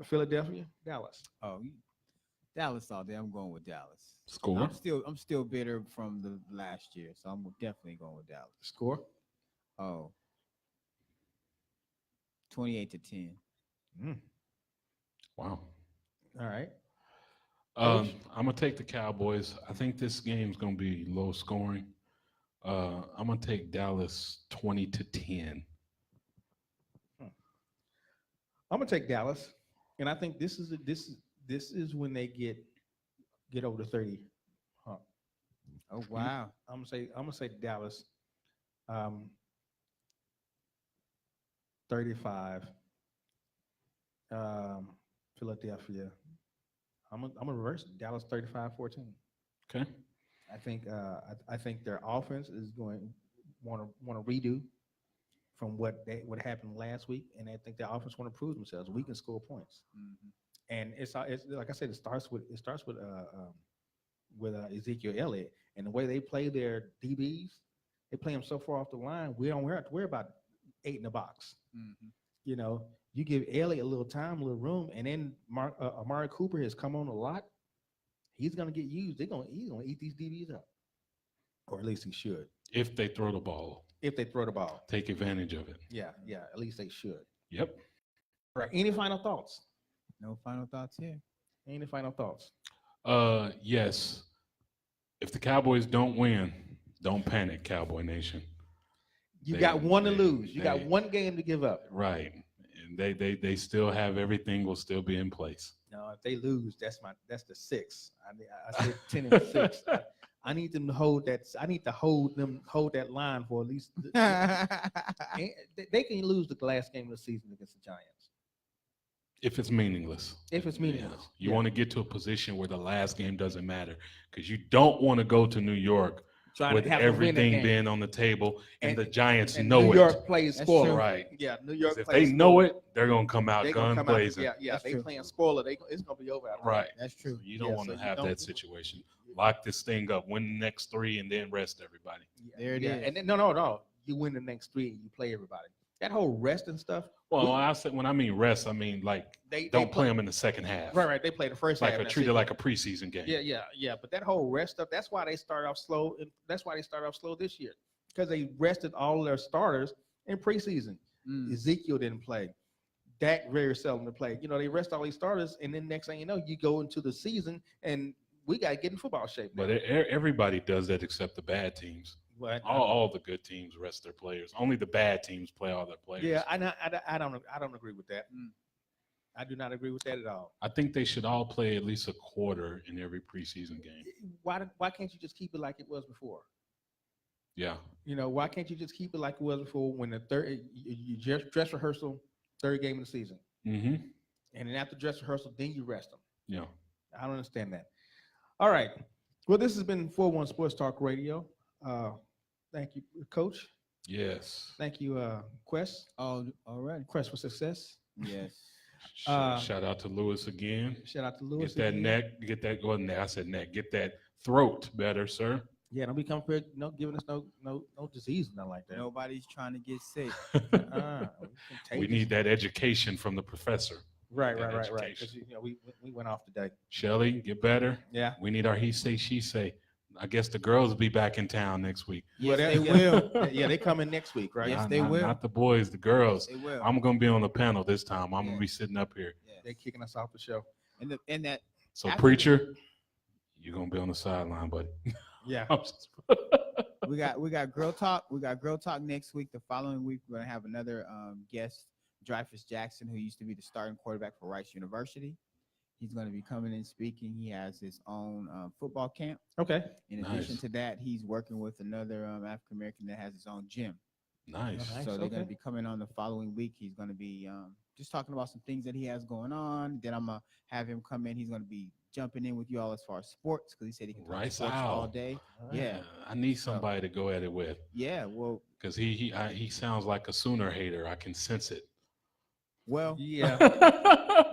Philadelphia, Dallas. Oh, Dallas all day. I'm going with Dallas. Score. I'm still bitter from the last year, so I'm definitely going with Dallas. Score. Oh. 28-10. Wow. All right. I'm gonna take the Cowboys. I think this game's gonna be low scoring. I'm gonna take Dallas 20-10. I'm gonna take Dallas, and I think this is when they get over the 30 hump. Oh wow. I'm gonna say Dallas. 35. Philadelphia. I'm gonna reverse it. Dallas 35-14. Okay. I think their offense is going want to redo from what happened last week, and I think their offense want to prove themselves. We can score points, and it's like I said, it starts with Ezekiel Elliott and the way they play their DBs. They play them so far off the line. We don't have to worry about 8 in the box. You give Elliott a little time, a little room, and then Amari Cooper has come on a lot. He's gonna get used. He's gonna eat these DBs up, or at least he should. If they throw the ball, If they throw the ball, take advantage of it. yeah, at least they should. Yep. All right. Any final thoughts? No final thoughts here. Any final thoughts? Yes. If the Cowboys don't win, don't panic, Cowboy Nation. You They- got one to they- lose. You got they- one game to give up. Right. And they still have everything will still be in place. No, if they lose, that's the 6. I said 10-6. I need them to hold that. I need to hold that line for at least. They can lose the last game of the season against the Giants If it's meaningless. if it's Yeah. meaningless. You Yeah. want to get to a position where the last game doesn't matter because you don't want to go to New York Trying with to have to win that everything game. being on the table and the Giants And know New it. York plays That's spoiler. true. Right. Yeah, New 'Cause York. if plays they know spoiler. it, they're gonna come out They gonna guns come out. blazing. Yeah. That's They true. playing spoiler. It's gonna be over. after Right. That's true. You don't Yeah, want so to you have don't- that situation. Lock this thing up, win the next 3, and then rest everybody. Yeah, There it yeah. is. And then, no. You win the next 3 and you play everybody. That whole rest and stuff. Well, when I mean rest, I mean like They don't play them in the second half. Right. They play the first Like half. a, and that's treat it it. like a preseason game. Yeah. But that whole rest stuff, that's why they start off slow. And that's why they start off slow this year because they rested all their starters in preseason. Mm. Ezekiel didn't play. Dak very seldom to play. They rest all these starters, and then next thing you know, you go into the season, and we got to get in football shape. But everybody does that except the bad teams. But, All the good teams rest their players. Only the bad teams play all their players. yeah, I don't agree with that. Mm. I do not agree with that at all. I think they should all play at least a quarter in every preseason game. Why can't you just keep it like it was before? Yeah. Why can't you just keep it like it was before when the you just dress rehearsal, 3rd game of the season, Mm-hmm. and then after dress rehearsal, then you rest them. Yeah. I don't understand that. All right. Well, this has been 4-1 Sports Talk Radio. Thank you, Coach. Yes. Thank you, Quest. Oh, all right. Quest for success. Yes. Shout out to Lewis again. Shout out to Lewis. Get that again. neck. Get that. Well, I said neck. Get that throat better, sir. Yeah, don't be coming for giving us no disease, nothing like that. Nobody's trying to get sick. We need that education from the professor. Right. that 'Cause, education. we went off today. Shelly, get better. Yeah. We need our he say, she say. I guess the girls will be back in town next week. Yes, they yeah. will. Yeah, they come in next week, right? Yes, Not- they not- will. Not the boys, the girls. They will. I'm gonna be on the panel this time. I'm Yeah. gonna be sitting up here. Yeah. They're kicking us off the show. And that So After- preacher, you're gonna be on the sideline, buddy. Yeah. we got girl talk. We got girl talk next week. The following week, we're gonna have another guest, Dreyfus Jackson, who used to be the starting quarterback for Rice University. He's going to be coming and speaking. He has his own football camp. Okay. In addition Nice. to that, he's working with another African American that has his own gym. Nice. Nice. So they're going okay. to be coming on the following week. He's going to be just talking about some things that he has going on. Then I'm gonna have him come in. He's going to be jumping in with you all as far as sports because he said he can talk Rice sports all Owl. day. All right. Yeah. I need somebody to go at it with Yeah. Well. because he sounds like a Sooner hater. I can sense it. Well. Yeah.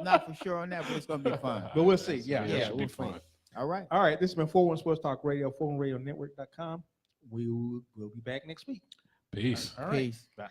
Not for sure on that, but it's going to be fun. But we'll see. That's- Yeah, it yeah, should be we'll see. fun. All right. All right. This has been 4-1 Sports Talk Radio, 401radionetwork.com. We'll be back next week. Peace. All right. Peace. Bye.